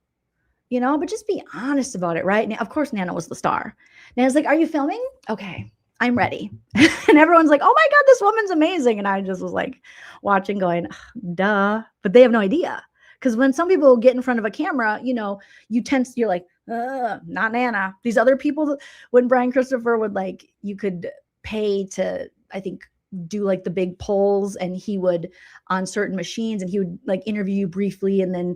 but just be honest about it, right? Now, of course, Nana was the star. Nana's like, are you filming? Okay, I'm ready. And everyone's like, oh my God, this woman's amazing. And I just was like watching going, duh, but they have no idea. Because when some people get in front of a camera, you're like, not Nana. These other people, when Brian Christopher would you could pay to, I think, do like the big polls, and he would on certain machines, and he would interview you briefly. And then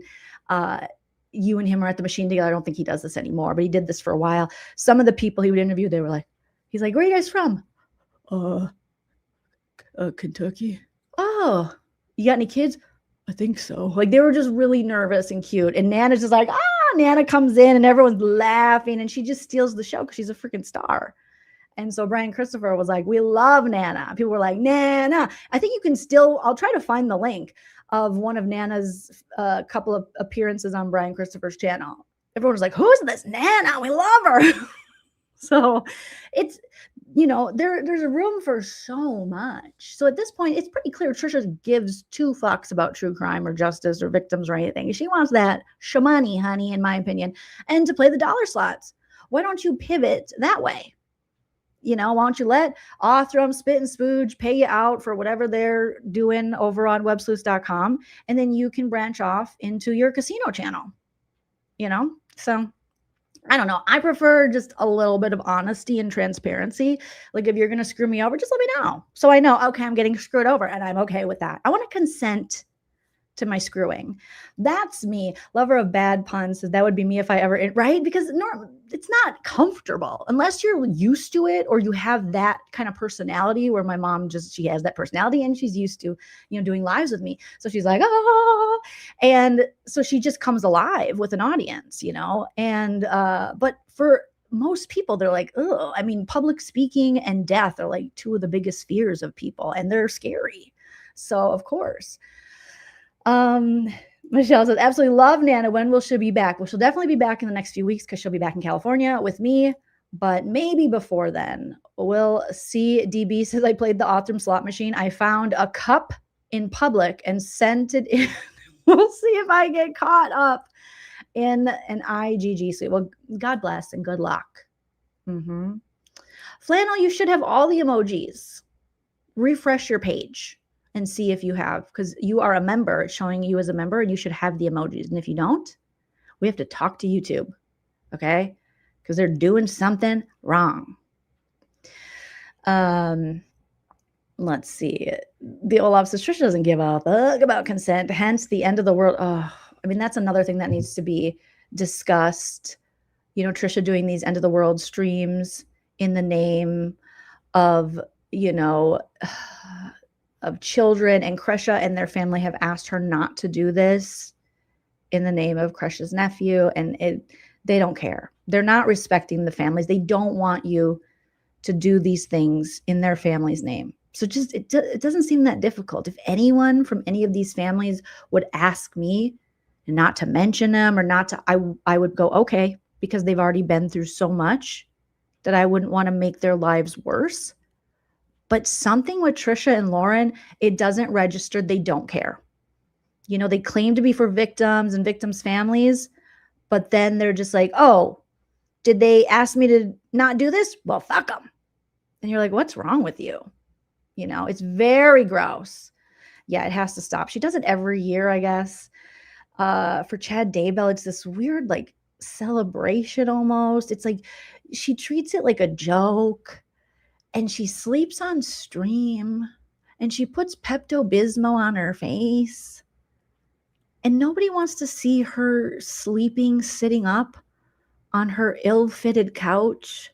you and him are at the machine together. I don't think he does this anymore, but he did this for a while. Some of the people he would interview, they were like, he's like, where are you guys from? Kentucky. Oh, you got any kids? I think so. They were just really nervous and cute. And Nana's just like, Nana comes in and everyone's laughing, and she just steals the show because she's a freaking star. And so Brian Christopher was like, we love Nana. People were like, Nana. I think you can still, I'll try to find the link of one of Nana's couple of appearances on Brian Christopher's channel. Everyone was like, who's this Nana? We love her. So it's, there's a room for so much. So at this point, it's pretty clear Trisha gives two fucks about true crime or justice or victims or anything. She wants that shmoney, honey, in my opinion, and to play the dollar slots. Why don't you pivot that way? Why don't you let Othram, Spit and Spooge pay you out for whatever they're doing over on websleuths.com, and then you can branch off into your casino channel, So I don't know. I prefer just a little bit of honesty and transparency. Like, if you're going to screw me over, just let me know. So I know, okay, I'm getting screwed over, and I'm okay with that. I want to consent to my screwing. That's me. Lover of bad puns says that would be me if I ever, right? Because it's not comfortable unless you're used to it, or you have that kind of personality where my mom she has that personality, and she's used to, doing lives with me. So she's like, oh, and so she just comes alive with an audience, and, but for most people, they're like, oh, I mean, public speaking and death are like two of the biggest fears of people, and they're scary. So of course, Michelle says, absolutely love Nana. When will she be back? Well, she'll definitely be back in the next few weeks because she'll be back in California with me, but maybe before then. We'll see. DB says, I played the Othram slot machine. I found a cup in public and sent it in. We'll see if I get caught up in an IGG suite. Well, God bless and good luck. Flannel, you should have all the emojis. Refresh your page. and see if you have, because you are a member. It's showing you as a member and you should have the emojis. And if you don't, we have to talk to YouTube, okay? Because they're doing something wrong. Let's see. The Olaf says Trisha doesn't give a fuck about consent, hence the end of the world. Oh, I mean, that's another thing that needs to be discussed. You know, Trisha doing these end of the world streams in the name of, you know, of children, and Kresha and their family have asked her not to do this in the name of Kresha's nephew, and they don't care. They're not respecting the families. They don't want you to do these things in their family's name. So just it doesn't seem that difficult. If anyone from any of these families would ask me not to mention them or not to, I would go, okay, because they've already been through so much that I wouldn't want to make their lives worse. But something with Trisha and Lauren, it doesn't register. They don't care. You know, they claim to be for victims and victims' families, but then they're just like, oh, did they ask me to not do this? Well, fuck them. And you're like, what's wrong with you? You know, it's very gross. Yeah, it has to stop. She does it every year, I guess. For Chad Daybell, it's this weird, like, celebration almost. It's like she treats it like a joke. And she sleeps on stream, and she puts Pepto-Bismol on her face. And nobody wants to see her sleeping, sitting up on her ill-fitted couch.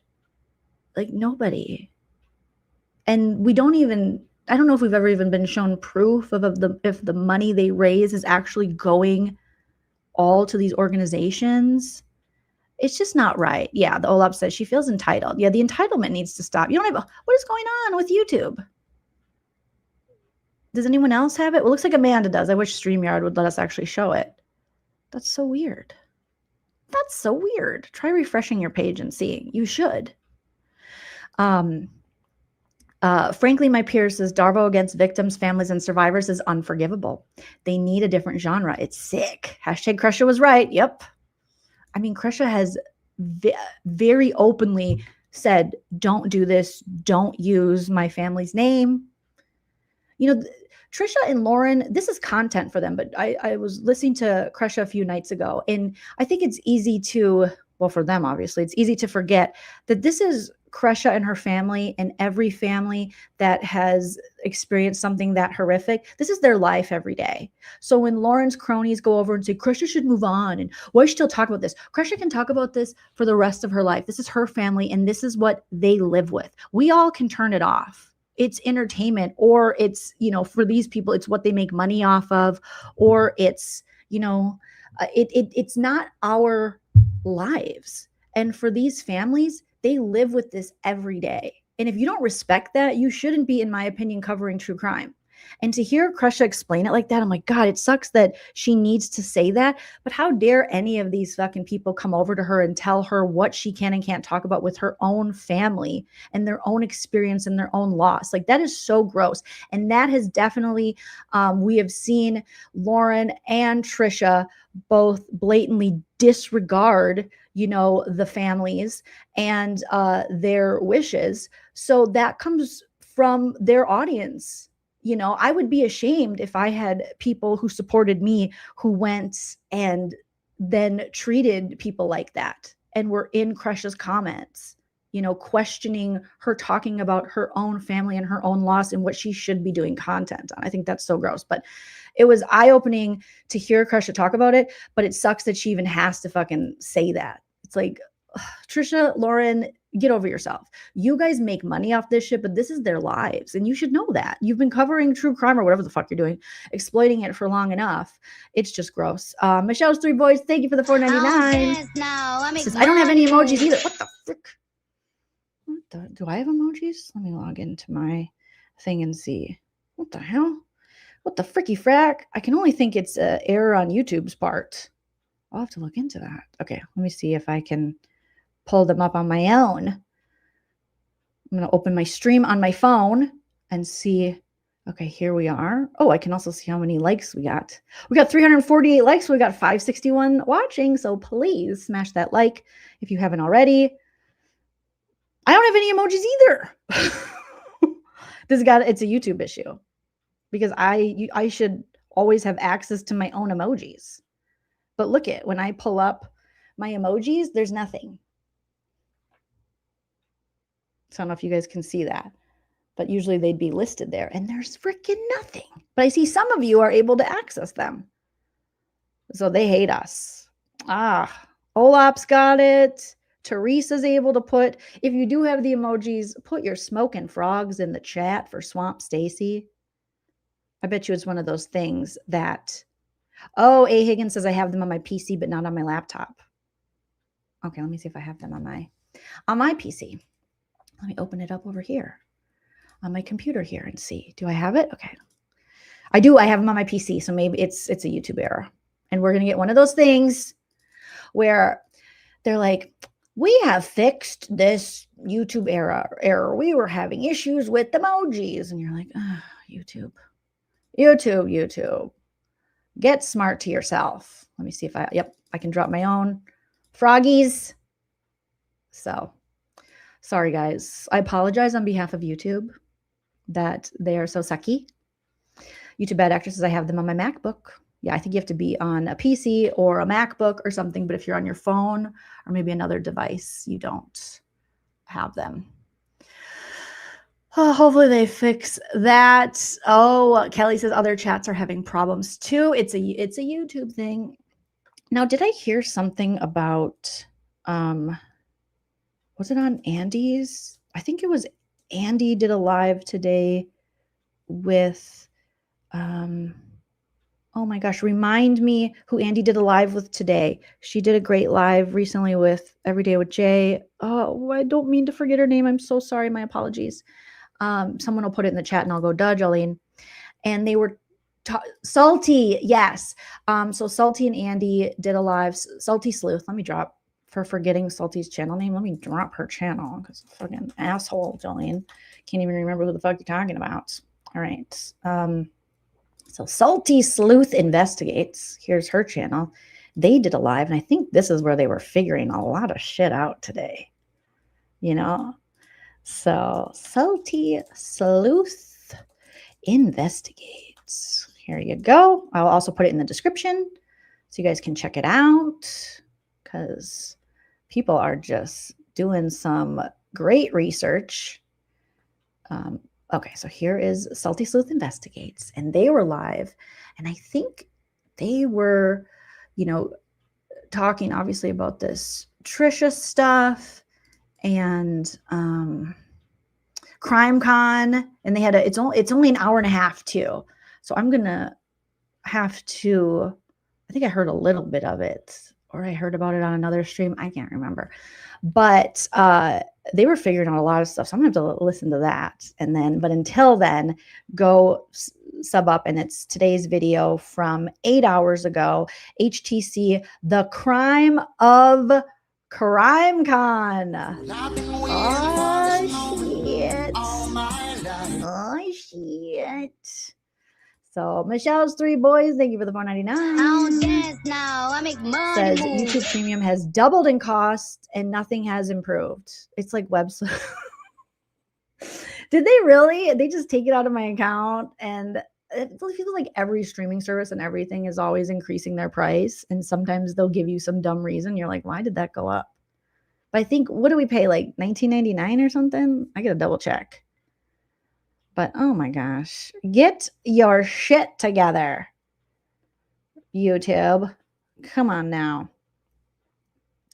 Like, nobody. And we don't even, I don't know if we've ever even been shown proof of if the money they raise is actually going all to these organizations. It's just not right. Yeah, the Olaf says she feels entitled. Yeah, the entitlement needs to stop. You don't have, what is going on with YouTube? Does anyone else have it? Well, it looks like Amanda does. I wish StreamYard would let us actually show it. That's so weird. That's so weird. Try refreshing your page and seeing. You should. Frankly, my peer says Darvo against victims, families, and survivors is unforgivable. They need a different genre. It's sick. Hashtag Kresha was right. Yep. I mean, Kresha has very openly said, don't do this. Don't use my family's name. You know, Trisha and Lauren, this is content for them, but I was listening to Kresha a few nights ago, and I think it's easy to, well, for them, obviously, it's easy to forget that this is Kresha and her family, and every family that has experienced something that horrific. This is their life every day. So when Lauren's cronies go over and say, Kresha should move on, and why should she still talk about this? Kresha can talk about this for the rest of her life. This is her family, and this is what they live with. We all can turn it off. It's entertainment, or it's, you know, for these people, it's what they make money off of, or it's, you know, it's not our lives. And for these families, they live with this every day. And if you don't respect that, you shouldn't be, in my opinion, covering true crime. And to hear Kresha explain it like that, I'm like, God, it sucks that she needs to say that. But how dare any of these fucking people come over to her and tell her what she can and can't talk about with her own family and their own experience and their own loss. Like, that is so gross. And that has definitely, we have seen Lauren and Trisha both blatantly disregard, you know, the families and their wishes. So that comes from their audience. You know, I would be ashamed if I had people who supported me who went and then treated people like that and were in Kresha's comments, you know, questioning her, talking about her own family and her own loss and what she should be doing content on. I think that's so gross. But it was eye-opening to hear Kresha talk about it, but it sucks that she even has to fucking say that. It's like, ugh, Trisha, Lauren, get over yourself. You guys make money off this shit, but this is their lives. And you should know that. You've been covering true crime or whatever the fuck you're doing, exploiting it for long enough. It's just gross. Michelle's 3 boys, thank you for the $4.99. Says, I don't have any emojis either. What the frick? Do I have emojis? Let me log into my thing and see. What the hell? What the fricky frack? I can only think it's an error on YouTube's part. I'll have to look into that. Okay, let me see if I can pull them up on my own. I'm going to open my stream on my phone and see. Okay, here we are. Oh, I can also see how many likes we got. We got 348 likes. We got 561 watching. So please smash that like if you haven't already. I don't have any emojis either. It's a YouTube issue. because I should always have access to my own emojis. But look at when I pull up my emojis, there's nothing. So I don't know if you guys can see that, but usually they'd be listed there and there's freaking nothing. But I see some of you are able to access them. So they hate us. Olap's got it. Teresa's able to put, if you do have the emojis, put your smoking frogs in the chat for Swamp Stacy. I bet you it's one of those things that, oh, A. Higgins says I have them on my PC, but not on my laptop. Okay, let me see if I have them on my PC. Let me open it up over here on my computer here and see. Do I have it? Okay. I do. I have them on my PC. So maybe it's a YouTube error. And we're going to get one of those things where they're like, we have fixed this YouTube error. We were having issues with emojis. And you're like, oh, YouTube. Get smart to yourself. Let me see if I can drop my own froggies. So sorry, guys. I apologize on behalf of YouTube that they are so sucky. YouTube Bad Actresses, I have them on my MacBook. Yeah, I think you have to be on a PC or a MacBook or something. But if you're on your phone or maybe another device, you don't have them. Oh, hopefully they fix that. Oh, Kelly says other chats are having problems too. It's a YouTube thing. Now, did I hear something about, was it on Andy's? I think it was Andy did a live today with, oh my gosh, remind me who Andy did a live with today. She did a great live recently with Everyday with Jay. Oh, I don't mean to forget her name. I'm so sorry. My apologies. Someone will put it in the chat and I'll go, duh, Jolene. And they were Salty. Yes. So Salty and Andy did a live. Salty Sleuth. Let me drop for forgetting Salty's channel name. Let me drop her channel because fucking asshole, Jolene. Can't even remember who the fuck you're talking about. All right. So Salty Sleuth Investigates. Here's her channel. They did a live, and I think this is where they were figuring a lot of shit out today. You know? So Salty Sleuth Investigates. Here you go. I'll also put it in the description so you guys can check it out because people are just doing some great research. Okay, so here is Salty Sleuth Investigates, and they were live, and I think they were, you know, talking obviously about this Trisha stuff and Crime Con, and they had it's only an hour and a half too, so I'm gonna have to. I think I heard a little bit of it, or I heard about it on another stream. I can't remember, but they were figuring out a lot of stuff. So I'm gonna have to listen to that. And then, but until then, go sub up. And it's today's video from 8 hours ago. HTC, the crime of Crime Con. Oh, shit. So Michelle's Three Boys, thank you for the $4.99. I'll dance now. I make money. Says YouTube Premium has doubled in cost and nothing has improved. It's like websleuths. Did they really? They just take it out of my account, and it feels like every streaming service and everything is always increasing their price, and sometimes they'll give you some dumb reason. You're like, why did that go up? But I think, what do we pay, like $19.99 or something? I gotta double check. But oh my gosh, get your shit together, YouTube. Come on now.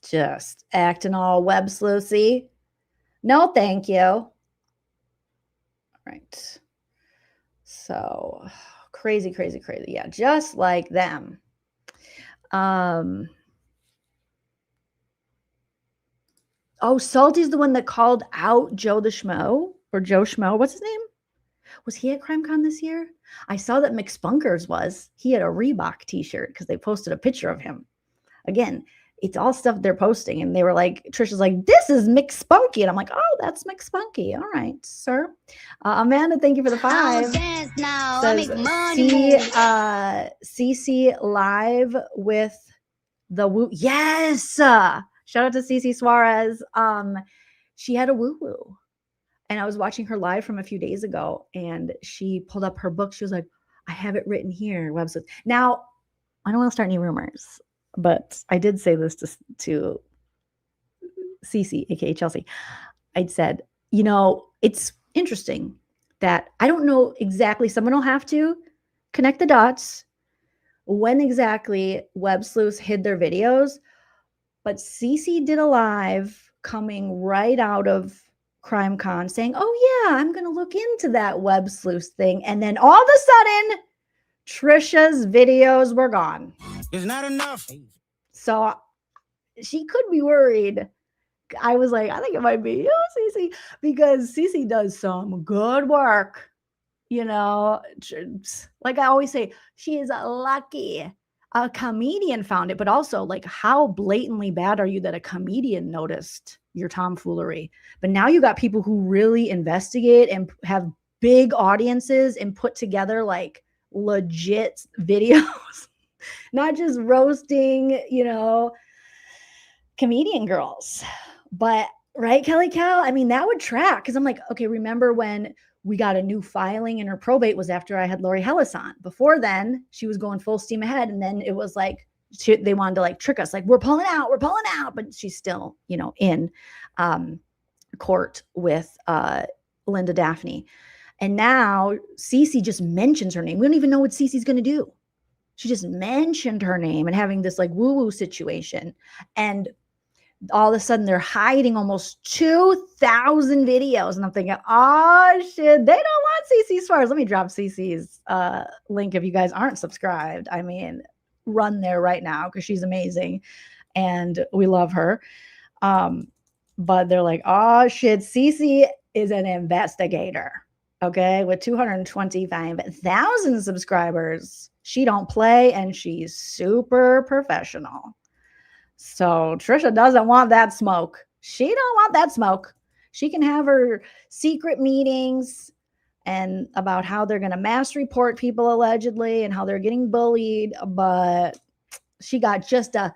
Just acting all web sleuthy. No, thank you. All right. So crazy, crazy, crazy. Yeah, just like them. Oh, Salty's the one that called out Joe the Schmo, or Joe Schmo. What's his name? Was he at CrimeCon this year? I saw that McSpunkers was. He had a Reebok t-shirt because they posted a picture of him. Again, it's all stuff they're posting. And they were like, Trisha's like, this is McSpunky. And I'm like, oh, that's McSpunky. All right, sir. Amanda, thank you for the 5. I'll dance now. Says, I make money. CC live with the woo. Yes. Shout out to CC Suarez. She had a woo-woo. And I was watching her live from a few days ago, and she pulled up her book. She was like, I have it written here, websleuths. Now, I don't want to start any rumors, but I did say this to Cece, aka Chelsea. I'd said, you know, it's interesting that I don't know exactly, someone will have to connect the dots when exactly web sleuths hid their videos, but Cece did a live coming right out of CrimeCon saying, oh yeah, I'm going to look into that web sleuths thing. And then all of a sudden, Trisha's videos were gone. It's not enough. So she could be worried. I was like, I think it might be you, Cece, because Cece does some good work. You know, like I always say, she is lucky a comedian found it, but also like how blatantly bad are you that a comedian noticed your tomfoolery? But now you got people who really investigate and have big audiences and put together like legit videos, not just roasting, you know, comedian girls. But right, Kelly Cow? I mean, that would track because I'm like, okay, remember when we got a new filing and her probate was after I had Lori Hellis on. Before then, she was going full steam ahead. And then it was like, they wanted to like trick us. Like, we're pulling out. But she's still, you know, in court with Linda Daphne. And now Cece just mentions her name. We don't even know what Cece's going to do. She just mentioned her name and having this like woo-woo situation. And all of a sudden they're hiding almost 2,000 videos. And I'm thinking, oh shit, they don't want Cece's files. Let me drop Cece's link if you guys aren't subscribed. I mean, run there right now because she's amazing and we love her. But they're like, oh shit, Cece is an investigator. Okay, with 225,000 subscribers. She don't play and she's super professional. So Trisha doesn't want that smoke. She don't want that smoke. She can have her secret meetings and about how they're going to mass report people allegedly and how they're getting bullied, but she got just a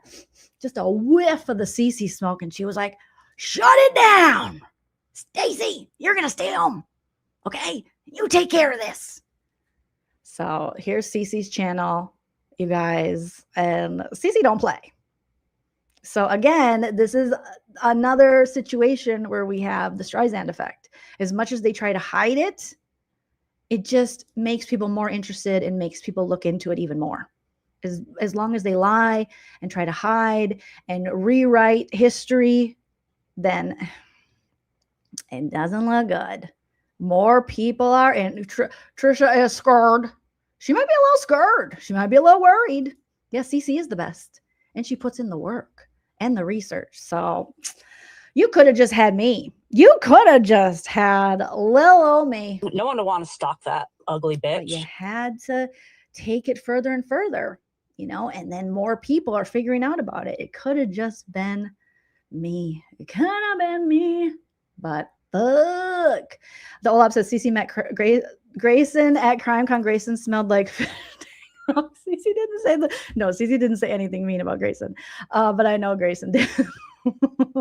whiff of the Cece smoke and she was like, shut it down. Stacey, you're going to stay home. Okay? You take care of this. So here's Cece's channel, you guys, and Cece don't play. So again, this is another situation where we have the Streisand effect. As much as they try to hide it, it just makes people more interested and makes people look into it even more. As long as they lie and try to hide and rewrite history, then it doesn't look good. More people are in. Trisha is scared. She might be a little scared. She might be a little worried. Yes, Cece is the best. And she puts in the work and the research. So you could have just had me. You could have just had little old me. No one would want to stalk that ugly bitch. But you had to take it further and further, you know, and then more people are figuring out about it. It could have just been me. It could have been me. But fuck. The Olap says Cece met Grayson at CrimeCon. Grayson smelled like Cece didn't say no, Cece didn't say anything mean about Grayson. But I know Grayson did.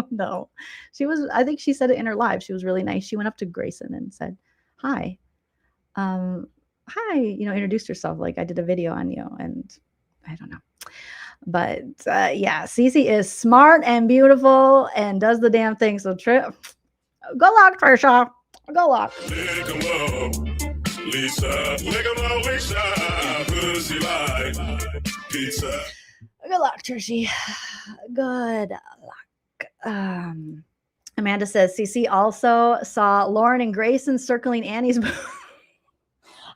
No. I think she said it in her live. She was really nice. She went up to Grayson and said, hi. Hi, you know, introduced herself. Like, I did a video on you and I don't know. But yeah, Cece is smart and beautiful and does the damn thing. So go luck, Trisha. Go luck. Good luck, Trishy. Good luck. Amanda says Cece also saw Lauren and Grayson circling Annie's booth.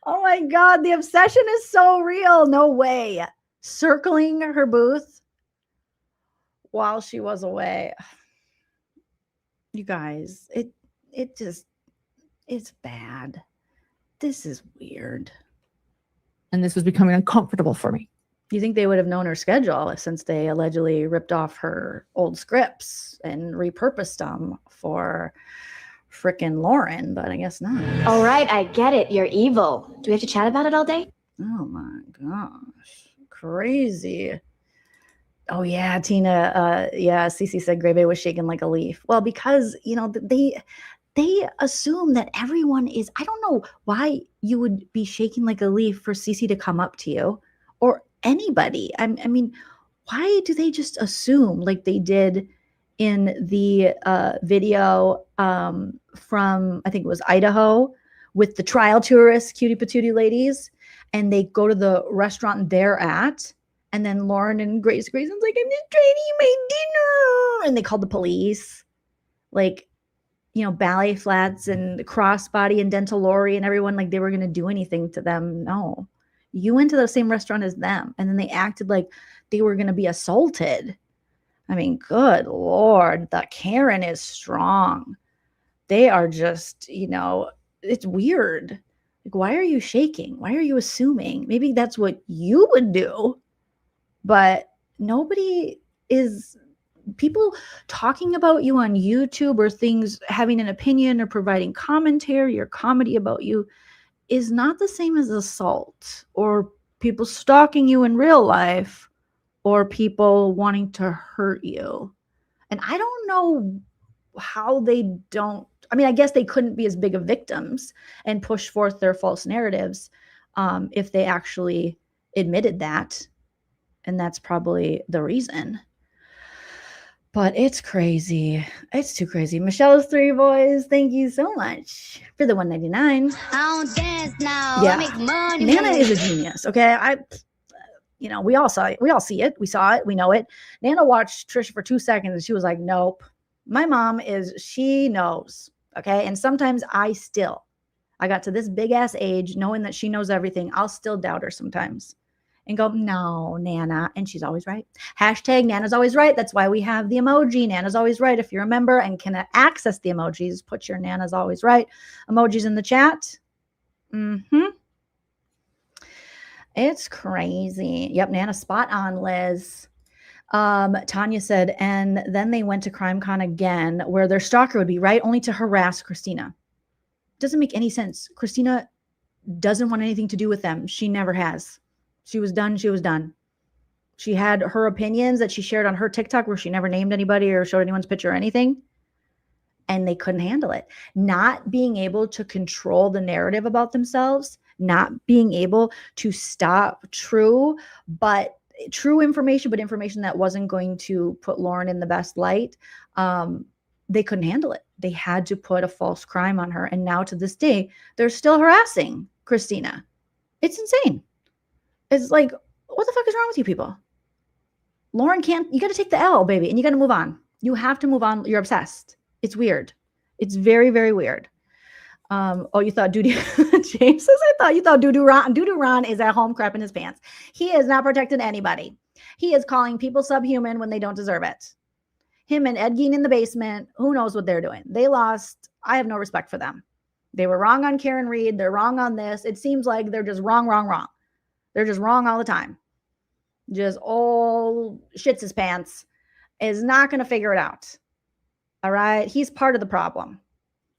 Oh my God, the obsession is so real. No way. Circling her booth while she was away. You guys, it's bad. This is weird. And this was becoming uncomfortable for me. You think they would have known her schedule since they allegedly ripped off her old scripts and repurposed them for frickin' Lauren, but I guess not. All right, I get it. You're evil. Do we have to chat about it all day? Oh my gosh. Crazy. Oh yeah, Tina. Yeah, Cece said Gray Bay was shaking like a leaf. Well, because, you know, they assume that everyone is, I don't know why you would be shaking like a leaf for Cece to come up to you or anybody. I mean, why do they just assume like they did in the video from, I think it was Idaho, with the trial tourists, cutie patootie ladies, and they go to the restaurant they're at, and then Lauren and Grayson's like, I'm just trying to eat my dinner, and they called the police. Like, you know, ballet flats and crossbody and dental Lori and everyone, like they were going to do anything to them. No, you went to the same restaurant as them. And then they acted like they were going to be assaulted. I mean, good Lord, the Karen is strong. They are just, you know, it's weird. Like, why are you shaking? Why are you assuming? Maybe that's what you would do, but nobody is. People talking about you on YouTube or things, having an opinion or providing commentary or comedy about you is not the same as assault or people stalking you in real life or people wanting to hurt you. And I don't know how they don't, I mean, I guess they couldn't be as big of victims and push forth their false narratives if they actually admitted that. And that's probably the reason. But it's crazy. It's too crazy. Michelle's 3 boys, thank you so much for the $1.99. I don't dance now. Yeah. I make money. Nana is a genius. Okay. You know, we all saw it. We all see it. We saw it. We know it. Nana watched Trisha for 2 seconds and she was like, nope. My mom she knows. Okay. And sometimes I got to this big ass age knowing that she knows everything. I'll still doubt her sometimes. And go, no, Nana. And she's always right. Hashtag Nana's always right. That's why we have the emoji. Nana's always right. If you're a member and can access the emojis, put your Nana's always right emojis in the chat. It's crazy. Yep, Nana spot on, Liz. Tanya said, and then they went to CrimeCon again, where their stalker would be, right? Only to harass Christina. Doesn't make any sense. Christina doesn't want anything to do with them. She never has. She was done. She was done. She had her opinions that she shared on her TikTok where she never named anybody or showed anyone's picture or anything. And they couldn't handle it. Not being able to control the narrative about themselves, not being able to stop true information, but information that wasn't going to put Lauren in the best light. They couldn't handle it. They had to put a false crime on her. And now to this day, they're still harassing Christina. It's insane. It's like, what the fuck is wrong with you people? Lauren you got to take the L, baby, and you got to move on. You have to move on. You're obsessed. It's weird. It's very, very weird. Oh, you thought James says, I thought you thought Doo-Doo Ron. Doo-Doo Ron is at home crapping his pants. He is not protecting anybody. He is calling people subhuman when they don't deserve it. Him and Ed Gein in the basement, who knows what they're doing? They lost. I have no respect for them. They were wrong on Karen Reed. They're wrong on this. It seems like they're just wrong. They're just wrong all the time. Just all shits his pants. Is not going to figure it out. All right? He's part of the problem.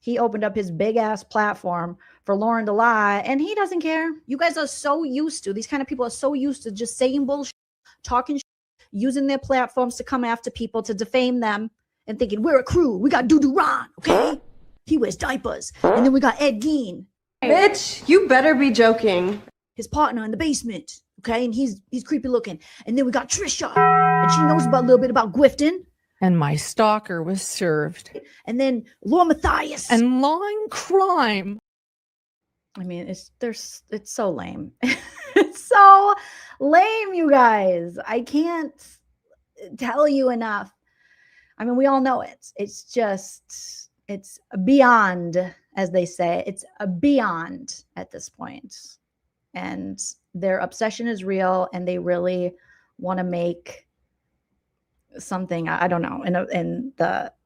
He opened up his big ass platform for Lauren to lie, and he doesn't care. You guys are so used to, these kind of people are so used to just saying bullshit, talking shit, using their platforms to come after people, to defame them, and thinking, we're a crew. We got Doo-Doo Ron, okay? He wears diapers. And then we got Ed Gein. Bitch, you better be joking. His partner in the basement, okay? And he's creepy looking. And then we got Trisha, and she knows a little bit about grifting. And my stalker was served. And then LaurenMatthias. And lawing crime. I mean, it's so lame. It's so lame, you guys. I can't tell you enough. I mean, we all know it. It's beyond, as they say. It's a beyond at this point. And their obsession is real, and they really want to make something, I don't know, and that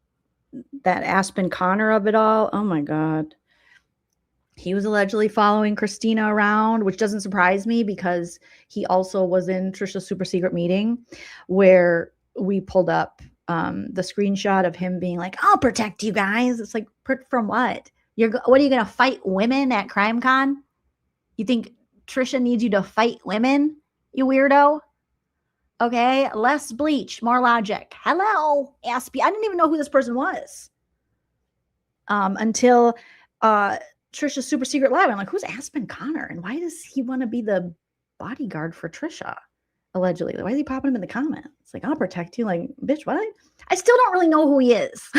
Aspen Connor of it all. Oh my God. He was allegedly following Christina around, which doesn't surprise me because he also was in Trisha's super secret meeting where we pulled up the screenshot of him being like, I'll protect you guys. It's like, from what? What are you going to fight women at CrimeCon? You think Trisha needs you to fight women, you weirdo? Okay, less bleach, more logic. Hello, Aspie. I didn't even know who this person was. until Trisha's super secret live. I'm like, who's Aspen Connor? And why does he want to be the bodyguard for Trisha? Allegedly. Why is he popping him in the comments? Like, I'll protect you. Like, bitch, what? I still don't really know who he is.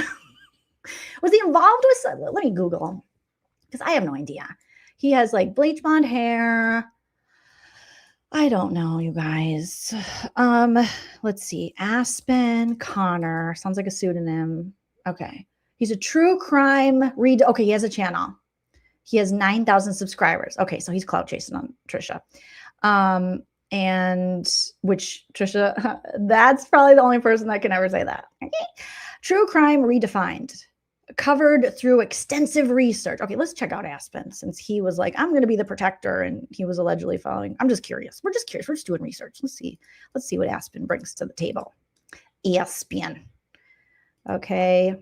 Was he involved with, let me Google him, because I have no idea. He has like bleach blonde hair. I don't know, you guys. Let's see. Aspen Connor. Sounds like a pseudonym. Okay. He's a true crime read. Okay, he has a channel. He has 9,000 subscribers. Okay, so he's clout chasing on Trisha. And which Trisha, that's probably the only person that can ever say that. Okay. True crime redefined. Covered through extensive research. Okay, let's check out Aspen, since he was like, I'm going to be the protector, and he was allegedly following. I'm just curious. We're just curious. We're just doing research. Let's see what Aspen brings to the table. Aspen. Okay.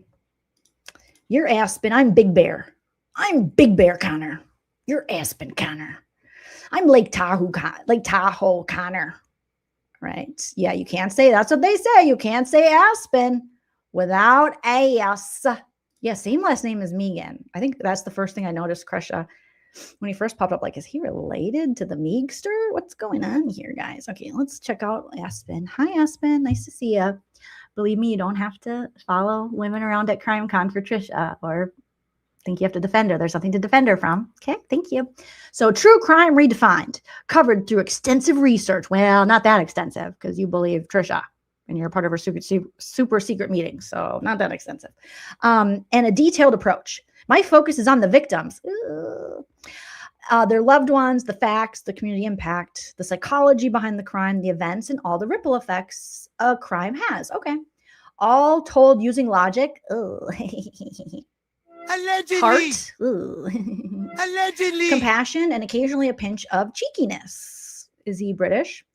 You're Aspen. I'm Big Bear. I'm Big Bear Connor. You're Aspen Connor. I'm Lake Tahoe Connor. Right? Yeah, you can't say, that's what they say. You can't say Aspen without S. Yeah, same last name as Megan. I think that's the first thing I noticed, Crusha, when he first popped up. Like, is he related to the Meegster? What's going on here, guys? Okay, let's check out Aspen. Hi, Aspen. Nice to see you. Believe me, you don't have to follow women around at CrimeCon for Trisha or think you have to defend her. There's something to defend her from. Okay, thank you. So, true crime redefined, covered through extensive research. Well, not that extensive, because you believe Trisha and you're a part of her super secret meeting. So not that extensive. And a detailed approach. My focus is on the victims, their loved ones, the facts, the community impact, the psychology behind the crime, the events, and all the ripple effects a crime has. Okay. All told using logic. Allegedly. Heart. Allegedly. Compassion, and occasionally a pinch of cheekiness. Is he British?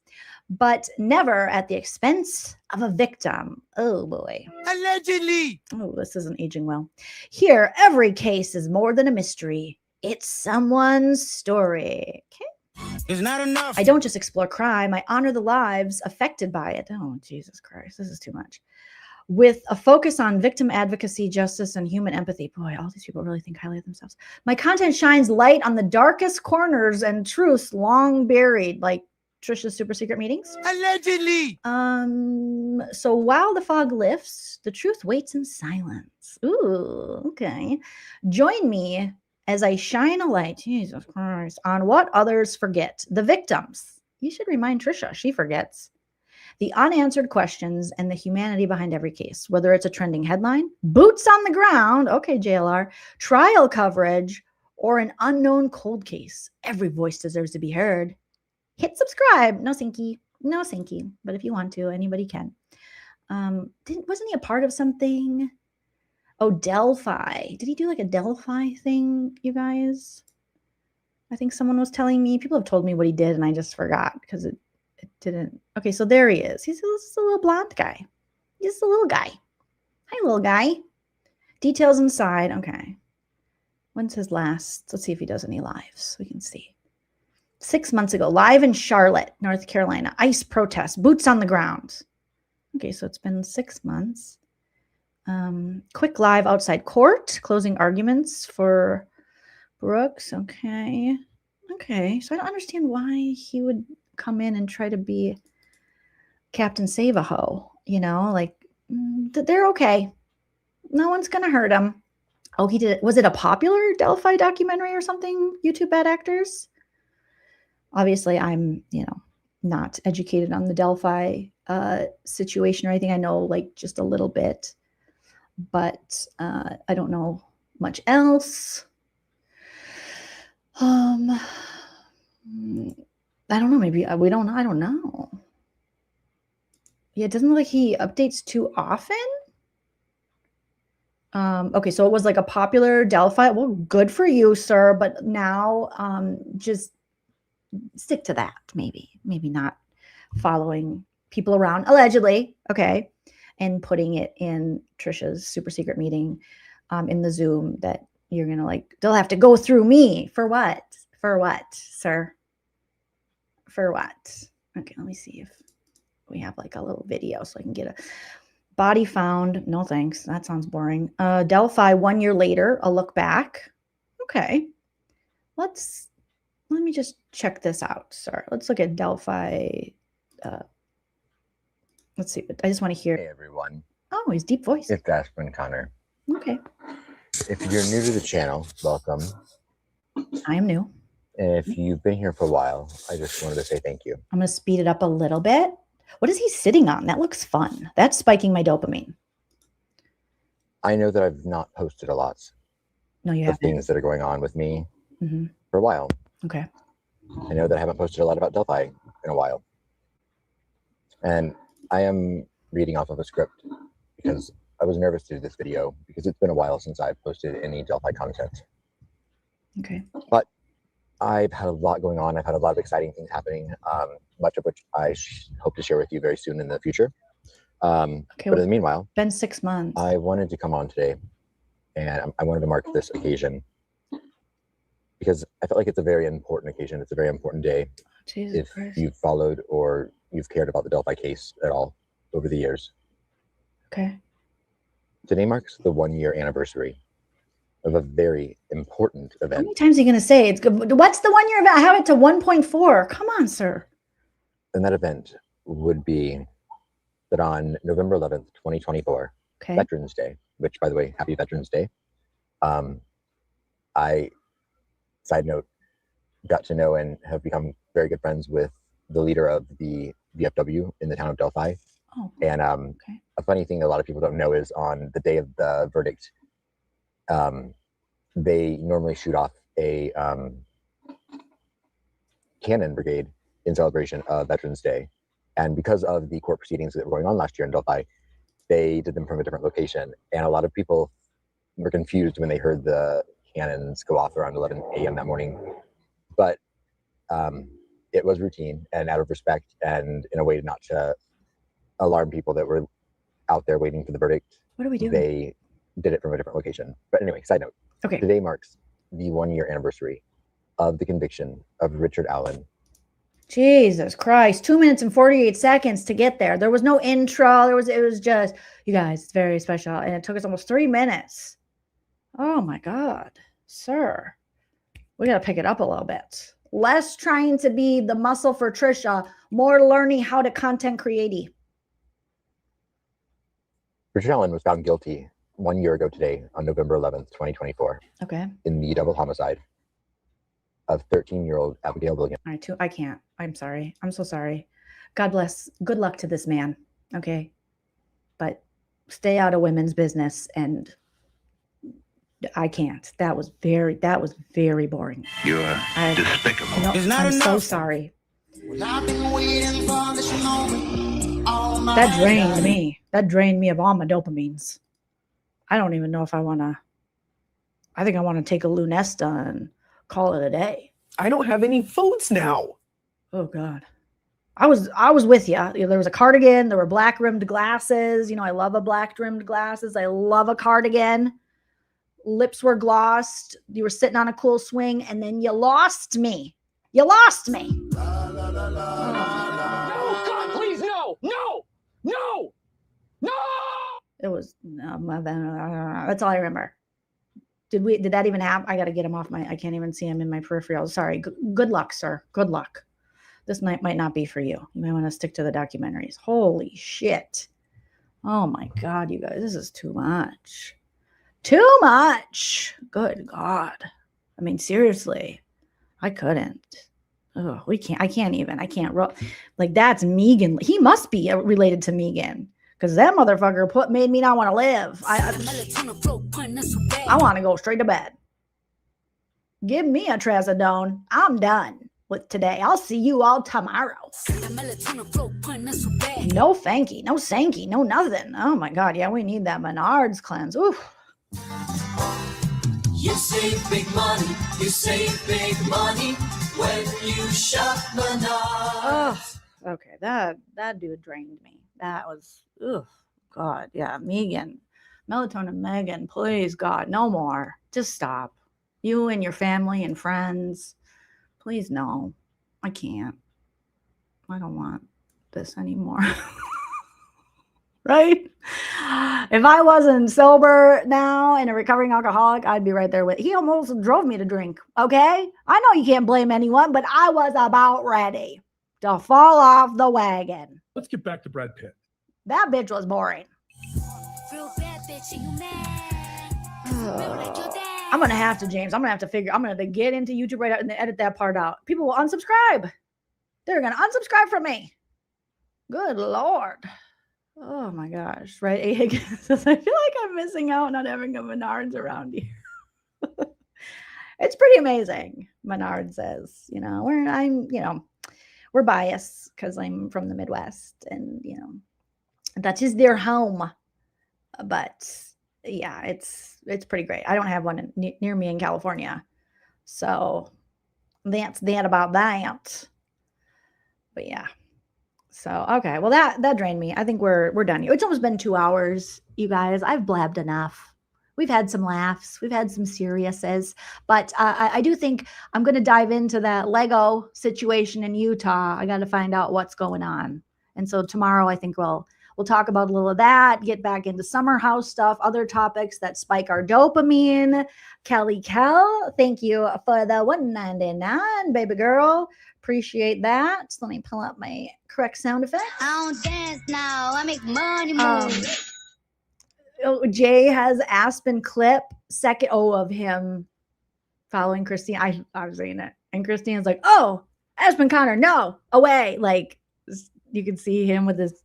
But never at the expense of a victim. Oh, boy. Allegedly. Oh, this isn't aging well. Here, every case is more than a mystery. It's someone's story. Okay. It's not enough. I don't just explore crime. I honor the lives affected by it. Oh, Jesus Christ. This is too much. With a focus on victim advocacy, justice, and human empathy. Boy, all these people really think highly of themselves. My content shines light on the darkest corners and truths long buried, like Trisha's super secret meetings. Allegedly. So while the fog lifts, the truth waits in silence. Ooh, okay. Join me as I shine a light, Jesus Christ, on what others forget. The victims. You should remind Trisha, she forgets. The unanswered questions and the humanity behind every case, whether it's a trending headline, boots on the ground, okay, JLR, trial coverage, or an unknown cold case. Every voice deserves to be heard. Hit subscribe. No thanky. No thanky. But if you want to, anybody can. Wasn't he a part of something? Oh, Delphi. Did he do like a Delphi thing, you guys? I think someone was telling me. People have told me what he did, and I just forgot because it didn't. Okay, so there he is. He's a little blonde guy. He's a little guy. Hi, little guy. Details inside. Okay. When's his last? Let's see if he does any lives. We can see. 6 months ago, live in Charlotte, North Carolina. ICE protest, boots on the ground. Okay, so it's been 6 months. Quick live outside court, closing arguments for Brooks. Okay. Okay, so I don't understand why he would come in and try to be Captain Save-A-Ho. You know, like, they're okay. No one's going to hurt him. Oh, he did. Was it a popular Delphi documentary or something? YouTube Bad Actors? Obviously, I'm, not educated on the Delphi situation or anything. I know like just a little bit, but I don't know much else. I don't know. Maybe we don't know. I don't know. Yeah, it doesn't look like he updates too often. Okay, so it was like a popular Delphi. Well, good for you, sir. But now just stick to that, maybe not following people around allegedly, okay, and putting it in Trisha's super secret meeting in the Zoom that you're gonna like, they'll have to go through me for what, sir, for what? Okay, let me see if we have like a little video so I can get Body found. No thanks. That sounds boring. Delphi 1 year later, a look back. Okay. Let me just check this out. Sorry. Let's look at Delphi. Let's see. I just want to hear. Hey, everyone. Oh, he's deep voice. It's Ashman Connor. Okay. If you're new to the channel, welcome. I am new. And if you've been here for a while, I just wanted to say thank you. I'm going to speed it up a little bit. What is he sitting on? That looks fun. That's spiking my dopamine. I know that I've not posted a lot No, you of haven't. things that are going on with me Mhm. for a while. Okay. I know that I haven't posted a lot about Delphi in a while. And I am reading off of a script because I was nervous to do this video because it's been a while since I've posted any Delphi content. Okay. But I've had a lot going on. I've had a lot of exciting things happening, much of which I hope to share with you very soon in the future. Okay, but in the meanwhile, been 6 months. I wanted to come on today, and I wanted to mark this occasion because I felt like it's a very important occasion. It's a very important day. Jesus if Christ. you've followed or you've cared about the Delphi case at all over the years. Okay. Today marks the 1 year anniversary of a very important How event. many times are you going to say it's good? What's the 1 year event? I have it to 1.4. Come on, sir. And that event would be that on November 11th, 2024, Okay. Veterans Day, which, by the way, happy Veterans Day. I, side note, got to know and have become very good friends with the leader of the VFW in the town of Delphi. Oh, and a funny thing that a lot of people don't know is on the day of the verdict, they normally shoot off a cannon brigade in celebration of Veterans Day. And because of the court proceedings that were going on last year in Delphi, they did them from a different location. And a lot of people were confused when they heard the cannons go off around 11 a.m. that morning. But it was routine and out of respect and in a way not to alarm people that were out there waiting for the verdict. What are we doing? They did it from a different location. But anyway, side note. Okay. Today marks the 1 year anniversary of the conviction of Richard Allen. Jesus Christ. 2 minutes and 48 seconds to get there. There was no intro. It was just, you guys, it's very special. And it took us almost 3 minutes. Oh my God, sir. We got to pick it up a little bit. Less trying to be the muscle for Trisha, more learning how to content create. Richard Allen was found guilty 1 year ago today on November 11th, 2024. Okay. In the double homicide of 13-year-old Abigail Williams. I can't. I'm sorry. I'm so sorry. God bless. Good luck to this man. Okay. But stay out of women's business. And I can't. That was very boring. You're despicable. No, It's not I'm so enough. sorry. Well, I've been waiting for this moment all my That drained life. me. That drained me of all my dopamines. I don't even know if I want to. I think I want to take a Lunesta and call it a day. I don't have any foods now. Oh God. I was with you. There was a cardigan. There were black rimmed glasses. You know, I love a black rimmed glasses. I love a cardigan. Lips were glossed. You were sitting on a cool swing, and then you lost me. You lost me. No, God, please, no, no, no, no. It was that's all I remember. Did that even happen? I got to get him off I can't even see him in my peripheral. Sorry. Good luck, sir. Good luck. This night might not be for you. You might want to stick to the documentaries. Holy shit. Oh my God, you guys, this is too much. Too much. Good God. I mean, seriously, I couldn't. Oh, I can't even. Like, that's Megan. He must be related to Megan. Because that motherfucker made me not want to live. I want to go straight to bed. Give me a trazodone. I'm done with today. I'll see you all tomorrow. No thanky, no sanky, no nothing. Oh my God, yeah, we need that Menards cleanse. Oof. You save big money, you save big money when you shop Menards. Oh, okay, that dude drained me. That was, God, yeah, Megan, melatonin Megan, please, God, no more. Just stop. You and your family and friends, please, no. I can't. I don't want this anymore. Right? If I wasn't sober now and a recovering alcoholic, I'd be right there with. He almost drove me to drink. Okay? I know you can't blame anyone, but I was about ready to fall off the wagon. Let's get back to Brad Pitt. That bitch was boring. I'm gonna have to, James. I'm gonna have to get into YouTube right out and edit that part out. People will unsubscribe. They're gonna unsubscribe from me. Good Lord. Oh my gosh. Right? A. Higgins says, I feel like I'm missing out not having a Menards around here. It's pretty amazing. Menard says, we're biased because I'm from the Midwest and that is their home. But yeah, it's pretty great. I don't have one near me in California. So that's that about that. But yeah. So, okay. Well, that drained me. I think we're done. It's almost been 2 hours, you guys. I've blabbed enough. We've had some laughs. We've had some seriouses. But I do think I'm going to dive into that Lego situation in Utah. I got to find out what's going on. And so tomorrow, I think we'll talk about a little of that, get back into summer house stuff, other topics that spike our dopamine. Kelly Kell, thank you for the $1.99, baby girl. Appreciate that. So let me pull up my correct sound effect. I don't dance now. I make money move. Jay has Aspen clip of him following Christine. I was reading it. And Christine's like, oh, Aspen Connor, no, away. Like you can see him with his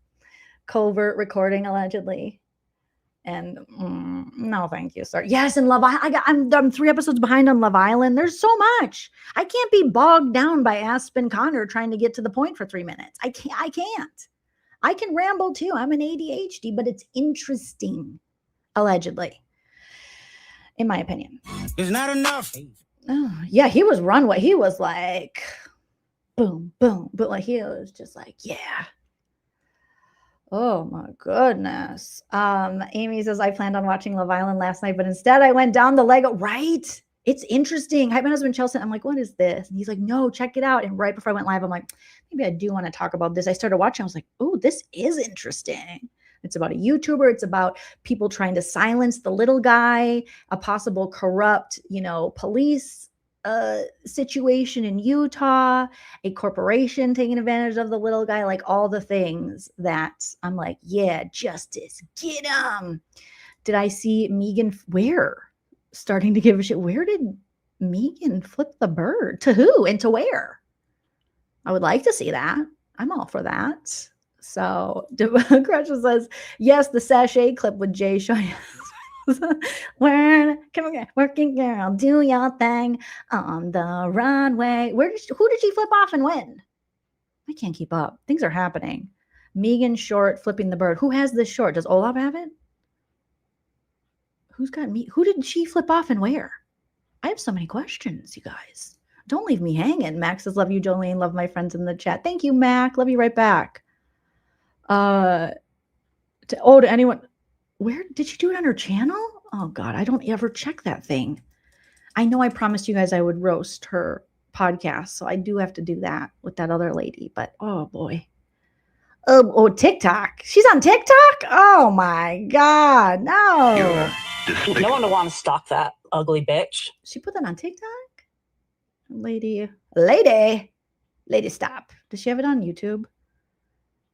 covert recording allegedly. And no, thank you, sir. Yes, and Love Island. I'm 3 episodes behind on Love Island. There's so much. I can't be bogged down by Aspen Connor trying to get to the point for 3 minutes. I can't. I can ramble too. I'm an ADHD, but it's interesting, allegedly, in my opinion. It's not enough. Oh, yeah, he was runway. He was like, boom, boom. But like he was just like, yeah. Oh my goodness. Amy says, I planned on watching Love Island last night, but instead I went down the Lego. Right? It's interesting. I had my husband Chelsea. I'm like, what is this? And he's like, no, check it out. And right before I went live, I'm like, maybe I do want to talk about this. I started watching. I was like, oh, this is interesting. It's about a YouTuber. It's about people trying to silence the little guy, a possible corrupt, police situation in Utah, a corporation taking advantage of the little guy, like all the things that I'm like, yeah, justice, get him. Did I see Megan where? Starting to give a shit. Where did Megan flip the bird? To who and to where? I would like to see that. I'm all for that. So Crutch says, yes, the sachet clip with Jay showing working girl, do your thing on the runway. Who did she flip off and when? I can't keep up. Things are happening. Megan short flipping the bird. Who has this short? Does Olaf have it? Who's got me? Who did she flip off and where? I have so many questions, you guys. Don't leave me hanging. Max says, love you, Jolene. Love my friends in the chat. Thank you, Mac. Love you right back. To anyone. Where did she do it on her channel? Oh God, I don't ever check that thing. I know I promised you guys I would roast her podcast, so I do have to do that with that other lady. But oh boy, oh TikTok. She's on TikTok. Oh my God, no. No one would want to stalk that ugly bitch. She put that on TikTok. Lady, stop. Does she have it on YouTube?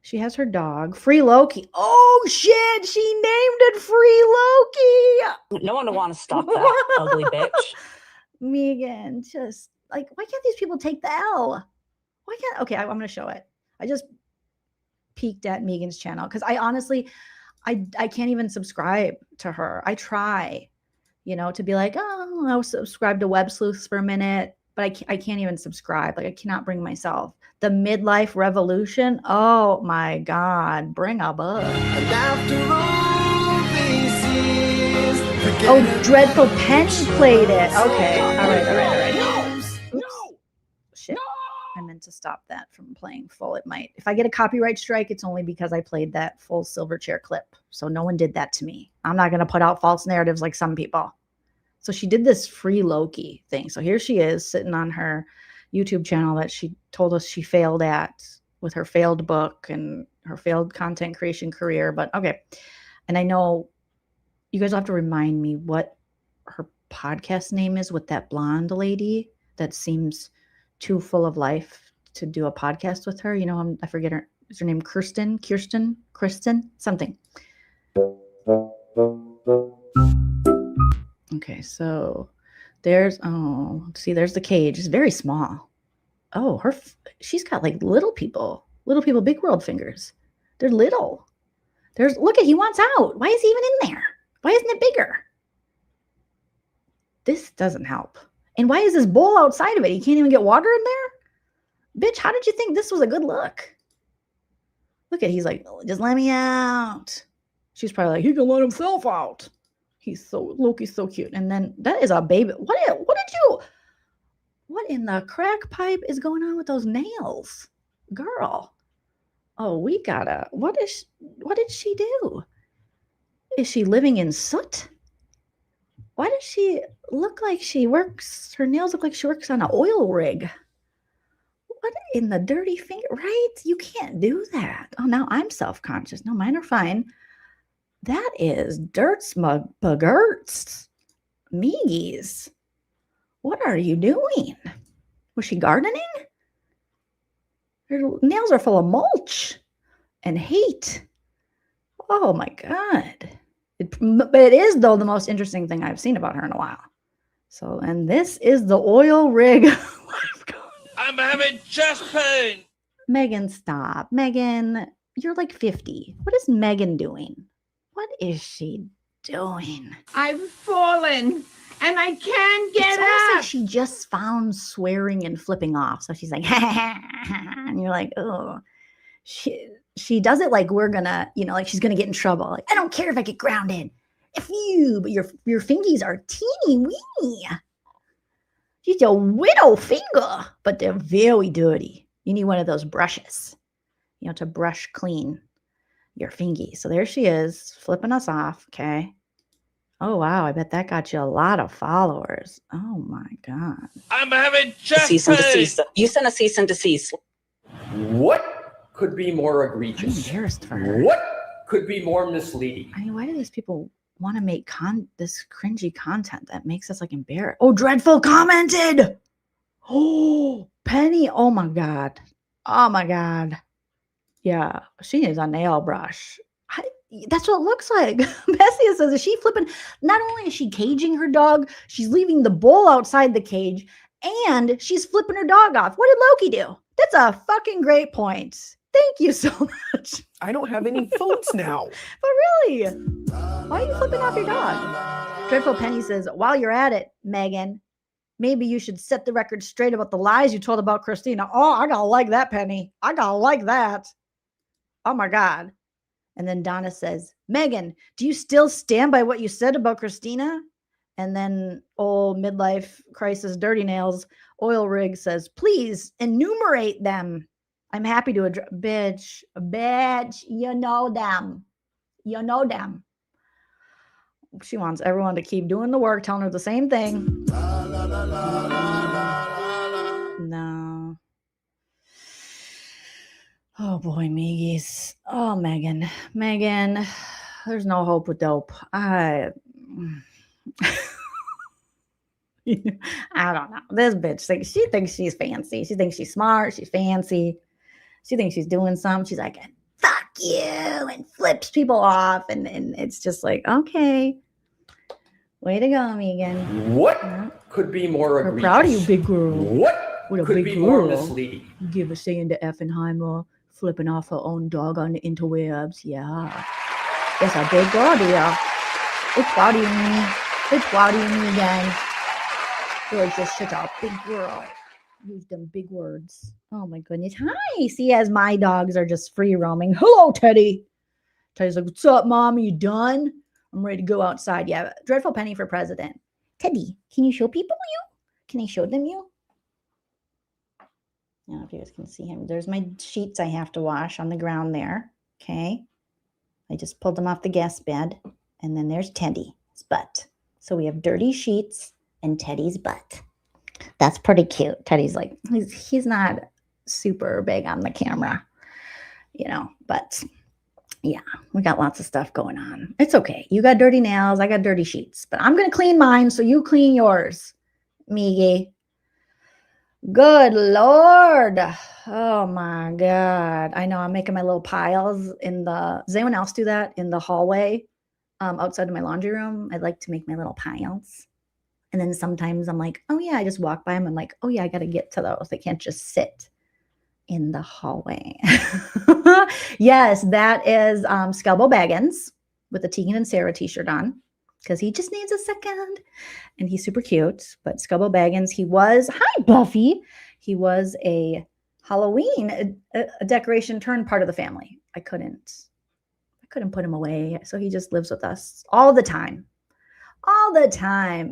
She has her dog, Free Loki. Oh, shit. She named it Free Loki. No one would want to stalk that ugly bitch. Megan, just like, why can't these people take the L? Why can't, okay, I'm going to show it. I just peeked at Megan's channel because I honestly, I can't even subscribe to her. I try, to be like, oh, I'll subscribe to websleuths for a minute, but I can't even subscribe. Like I cannot bring myself. The midlife revolution. Oh my God. Bring a bug. And after all this years, oh, Dreadful Penny played it. Okay. All right. No. Shit. I meant to stop that from playing full. It might. If I get a copyright strike, it's only because I played that full Silverchair clip. So no one did that to me. I'm not going to put out false narratives like some people. So she did this Free Loki thing. So here she is sitting on her YouTube channel that she told us she failed at with her failed book. And her failed content creation career. But okay. And I know you guys will have to remind me what her podcast name is with that blonde lady that seems too full of life to do a podcast with her. You know, I forget her. Is her name Kristen, something. Okay, so there's, there's the cage. It's very small. Oh, she's got like little people, big world fingers. They're little. Look he wants out. Why is he even in there? Why isn't it bigger? This doesn't help. And why is this bowl outside of it? He can't even get water in there? Bitch, how did you think this was a good look? Look he's like, just let me out. She's probably like, he can let himself out. Loki's so cute. And then that is a baby. What in the crack pipe is going on with those nails? Girl. Oh, what did she do? Is she living in soot? Why does she look like her nails look like she works on an oil rig? What in the dirty finger, right? You can't do that. Oh, now I'm self-conscious. No, mine are fine. That is dirt smug buggerts. Meegies. What are you doing? Was she gardening? Her nails are full of mulch and hate. Oh my God. But it is, though, the most interesting thing I've seen about her in a while. So, and this is the oil rig. I'm having chest pain. Megan, stop. Megan, you're like 50. What is Megan doing? What is she doing? I've fallen and I can't get up. up. She just found swearing and flipping off. So she's like, and you're like, oh, she does it like we're gonna, like she's gonna get in trouble. Like, I don't care if I get grounded. If you, but your fingies are teeny weeny. She's a widow finger, but they're very dirty. You need one of those brushes, to brush clean your fingies. So there she is, flipping us off. Okay. Oh, wow. I bet that got you a lot of followers. Oh, my God. I'm having chest Cease and pain. desist. You sent a cease and desist. What could be more egregious? I'm embarrassed for her. What could be more misleading? I mean, why do these people want to make this cringy content that makes us like embarrassed? Oh, Dreadful commented. Oh, Penny. Oh, my God. Oh, my God. Yeah, she needs a nail brush. That's what it looks like. Bessia says, is she flipping? Not only is she caging her dog, she's leaving the bowl outside the cage, and she's flipping her dog off. What did Loki do? That's a fucking great point. Thank you so much. I don't have any votes now. But really, why are you flipping off your dog? Dreadful Penny says, while you're at it, Megan, maybe you should set the record straight about the lies you told about Christina. Oh, I gotta like that, Penny. I gotta like that. Oh my God. And then Donna says, Megan, do you still stand by what you said about Christina? And then old midlife crisis dirty nails oil rig says, please enumerate them. I'm happy to address. Bitch, you know them. You know them. She wants everyone to keep doing the work, telling her the same thing. No. Oh boy, Miggies. Oh, Megan, there's no hope with dope. I don't know. This bitch she thinks she's fancy. She thinks she's smart. She's fancy. She thinks she's doing something. She's like, fuck you, and flips people off. And it's just like, okay. Way to go, Megan. What could be more egregious? We're proud of you, big girl. What With a could big be girl. more misleading? Give a saying to Effenheimer, flipping off her own dog on the interwebs. Yeah. That's a big girl, dear. We're proud of you, me. We're proud of you, me, gang. You're just such a big girl. Use them big words. Oh, my goodness. Hi. See, as my dogs are just free roaming. Hello, Teddy. Teddy's like, what's up, Mom? Are you done? I'm ready to go outside. Yeah, Dreadful Penny for president. Teddy, can you show people you? Can I show them you? I don't know if you guys can see him. There's my sheets I have to wash on the ground there. Okay. I just pulled them off the guest bed. And then there's Teddy's butt. So we have dirty sheets and Teddy's butt. That's pretty cute. Teddy's like, he's not super big on the camera. you know, but yeah, we got lots of stuff going on. It's okay. You got dirty nails. I got dirty sheets, but I'm going to clean mine. So you clean yours, Miggy. Good Lord. Oh my God. I know I'm making my little piles in does anyone else do that in the hallway outside of my laundry room? I like to make my little piles. And then sometimes I'm like, oh yeah, I just walk by them. I'm like, oh yeah, I got to get to those. They can't just sit in the hallway. Yes, that is Scalbo Baggins with the Tegan and Sarah t-shirt on because he just needs a second and he's super cute. But Scalbo Baggins, hi Buffy, he was a Halloween a decoration turned part of the family. I couldn't put him away, so he just lives with us all the time.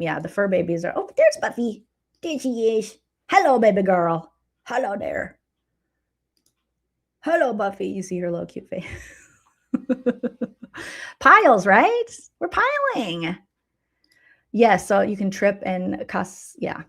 Yeah, the fur babies are, oh, there's Buffy. There she is. Hello, baby girl. Hello there. Hello, Buffy. You see her little cute face. Piles, right? We're piling. Yeah, so you can trip and cuss. Yeah.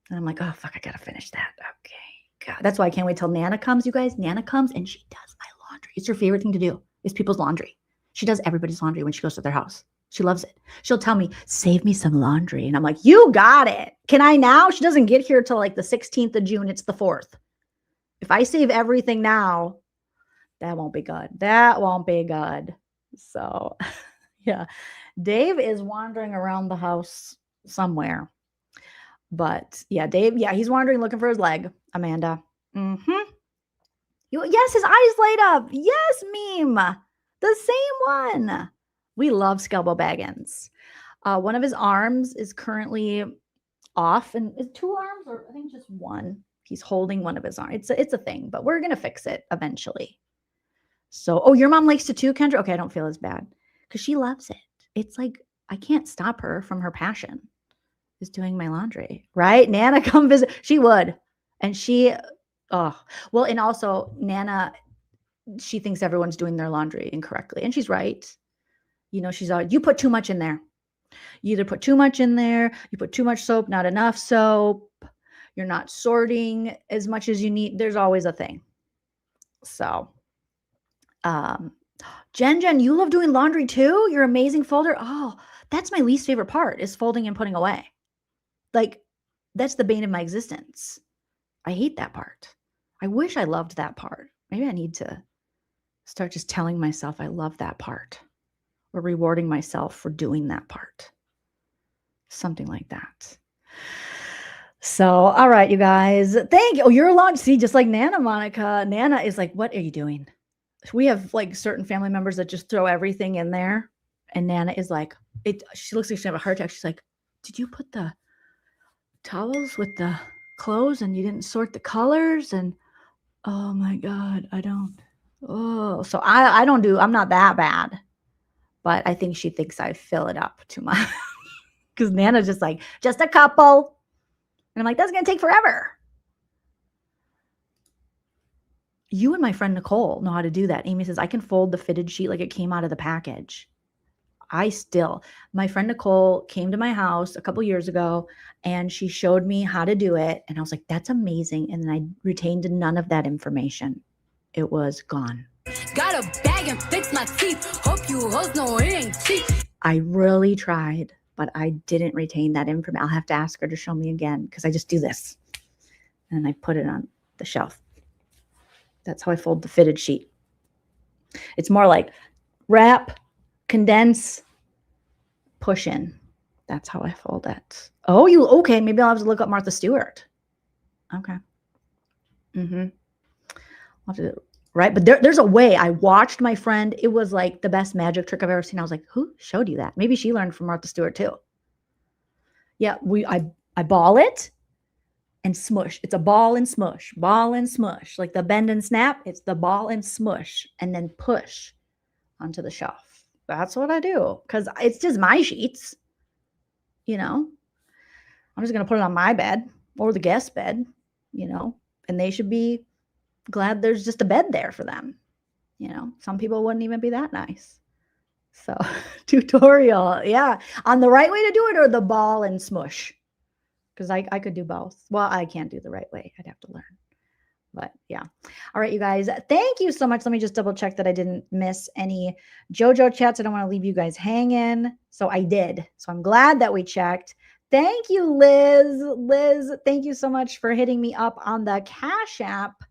And I'm like, oh, fuck, I got to finish that. Okay. God, that's why I can't wait till Nana comes, you guys. Nana comes and she does my laundry. It's her favorite thing to do is people's laundry. She does everybody's laundry when she goes to their house. She loves it. She'll tell me, save me some laundry. And I'm like, you got it. Can I now? She doesn't get here till like the 16th of June. It's the 4th. If I save everything now, that won't be good. That won't be good. So, yeah. Dave is wandering around the house somewhere. But, yeah, Dave, yeah, he's wandering looking for his leg, Amanda. Mm-hmm. Yes, his eyes light up. Yes, meme. The same one. We love Scalbo Baggins. One of his arms is currently off. And is 2 arms or I think just one? He's holding one of his arms. It's a thing, but we're going to fix it eventually. So, oh, your mom likes to too, Kendra? Okay, I don't feel as bad because she loves it. It's like I can't stop her from her passion is doing my laundry, right? Nana, come visit. She would. And well, and also Nana, she thinks everyone's doing their laundry incorrectly. And she's right. You know, you put too much in there. You either put too much in there, you put too much soap, not enough soap. You're not sorting as much as you need. There's always a thing. So, Jen, you love doing laundry too? Your amazing folder. Oh, that's my least favorite part is folding and putting away. Like, that's the bane of my existence. I hate that part. I wish I loved that part. Maybe I need to start just telling myself I love that part or rewarding myself for doing that part. Something like that. So, all right, you guys. Thank you. Oh, you're allowed. See, just like Nana, Monica. Nana is like, what are you doing? We have like certain family members that just throw everything in there. And Nana is like, she looks like she have a heart attack. She's like, did you put the towels with the clothes and you didn't sort the colors? And oh my God, I don't. Oh, so I'm not that bad. But I think she thinks I fill it up too much. Because Nana's just like, just a couple. And I'm like, that's going to take forever. You and my friend Nicole know how to do that. Amy says, I can fold the fitted sheet like it came out of the package. My friend Nicole came to my house a couple years ago and she showed me how to do it. And I was like, that's amazing. And then I retained none of that information. It was gone. Got a bag and fix my teeth. Hope you hoes know it ain't cheap. I really tried, but I didn't retain that information. I'll have to ask her to show me again because I just do this. And I put it on the shelf. That's how I fold the fitted sheet. It's more like wrap, condense, push in. That's how I fold it. Oh, okay. Maybe I'll have to look up Martha Stewart. Okay. I'll have to, right? But there's a way. I watched my friend. It was like the best magic trick I've ever seen. I was like, who showed you that? Maybe she learned from Martha Stewart too. Yeah, I ball it and smush. It's a ball and smush, like the bend and snap. It's the ball and smush and then push onto the shelf. That's what I do because it's just my sheets, you know. I'm just going to put it on my bed or the guest bed, you know, and they should be glad there's just a bed there for them. You know, some people wouldn't even be that nice. So tutorial. Yeah. On the right way to do it or the ball and smush. Because I could do both. Well, I can't do the right way. I'd have to learn. But yeah. All right, you guys, thank you so much. Let me just double check that I didn't miss any JoJo chats. I don't want to leave you guys hanging. So I did. So I'm glad that we checked. Thank you, Liz. Liz, thank you so much for hitting me up on the Cash App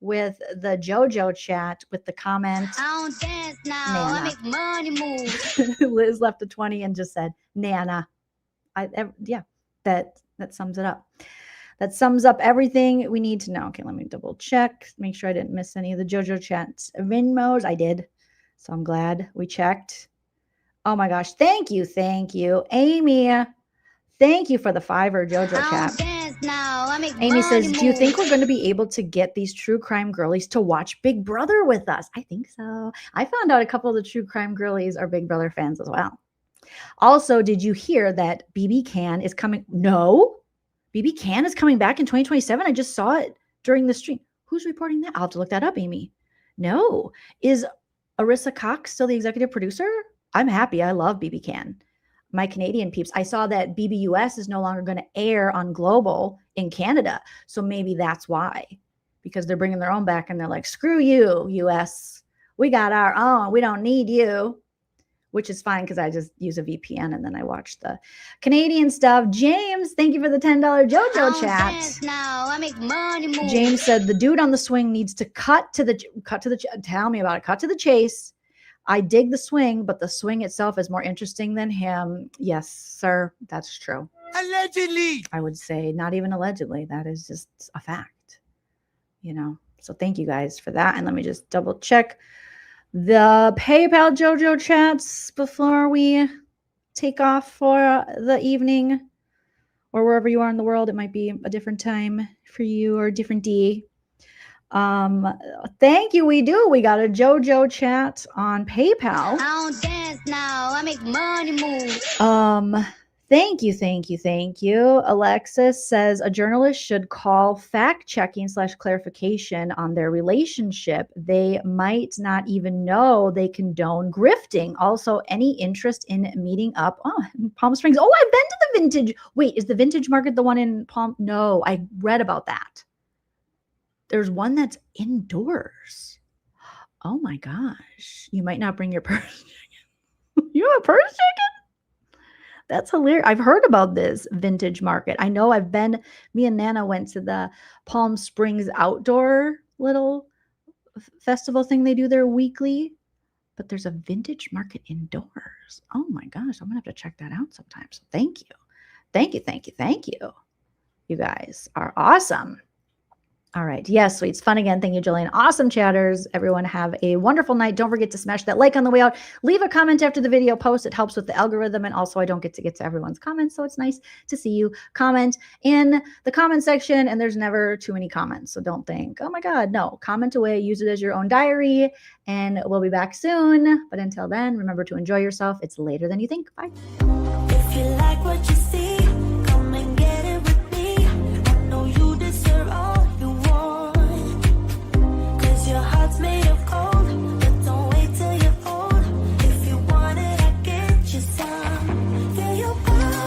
with the JoJo chat with the comment. I don't dance now. Nana. I make money move. Liz left a 20 and just said, Nana. Yeah, that sums it up. That sums up everything we need to know. Okay, let me double check. Make sure I didn't miss any of the JoJo chats. Venmos, I did. So I'm glad we checked. Oh my gosh. Thank you. Thank you. Amy, thank you for the $5 JoJo chat. Now. I make Amy says, money do you move. think we're going to be able to get these true crime girlies to watch Big Brother with us? I think so. I found out a couple of the true crime girlies are Big Brother fans as well. Also, did you hear that BB Can is coming? No. BB Can is coming back in 2027. I just saw it during the stream. Who's reporting that? I'll have to look that up, Amy. No. Is Arissa Cox still the executive producer? I'm happy. I love BB Can. My Canadian peeps. I saw that BBUS is no longer going to air on Global in Canada. So maybe that's why. Because they're bringing their own back and they're like, screw you, US. We got our own. We don't need you. Which is fine because I just use a VPN and then I watch the Canadian stuff. James, thank you for the $10 JoJo chat. Now. I make money move. James said the dude on the swing needs to cut to the tell me about it. Cut to the chase. I dig the swing, but the swing itself is more interesting than him. Yes, sir, that's true. Allegedly. I would say not even allegedly. That is just a fact. You know. So thank you guys for that. And let me just double check the PayPal JoJo chats before we take off for the evening or wherever you are in the world. It might be a different time for you or a different D. Thank you. We got a JoJo chat on PayPal. I don't dance now. I make money move. Thank you. Alexis says a journalist should call fact-checking / clarification on their relationship. They might not even know they condone grifting. Also, any interest in meeting up in Palm Springs. Oh, I've been to the vintage. Wait, is the vintage market the one in Palm? No, I read about that. There's one that's indoors. Oh my gosh. You might not bring your purse. You have a purse chicken? That's hilarious. I've heard about this vintage market. I know me and Nana went to the Palm Springs outdoor little festival thing they do there weekly, but there's a vintage market indoors. Oh my gosh. I'm gonna have to check that out sometime. So thank you. Thank you. You guys are awesome. All right. Yes, sweets. Fun again. Thank you, Jolene. Awesome chatters. Everyone have a wonderful night. Don't forget to smash that like on the way out. Leave a comment after the video post. It helps with the algorithm. And also, I don't get to everyone's comments. So it's nice to see you comment in the comment section. And there's never too many comments. So don't think, oh my God, no. Comment away. Use it as your own diary. And we'll be back soon. But until then, remember to enjoy yourself. It's later than you think. Bye. If you like what you see.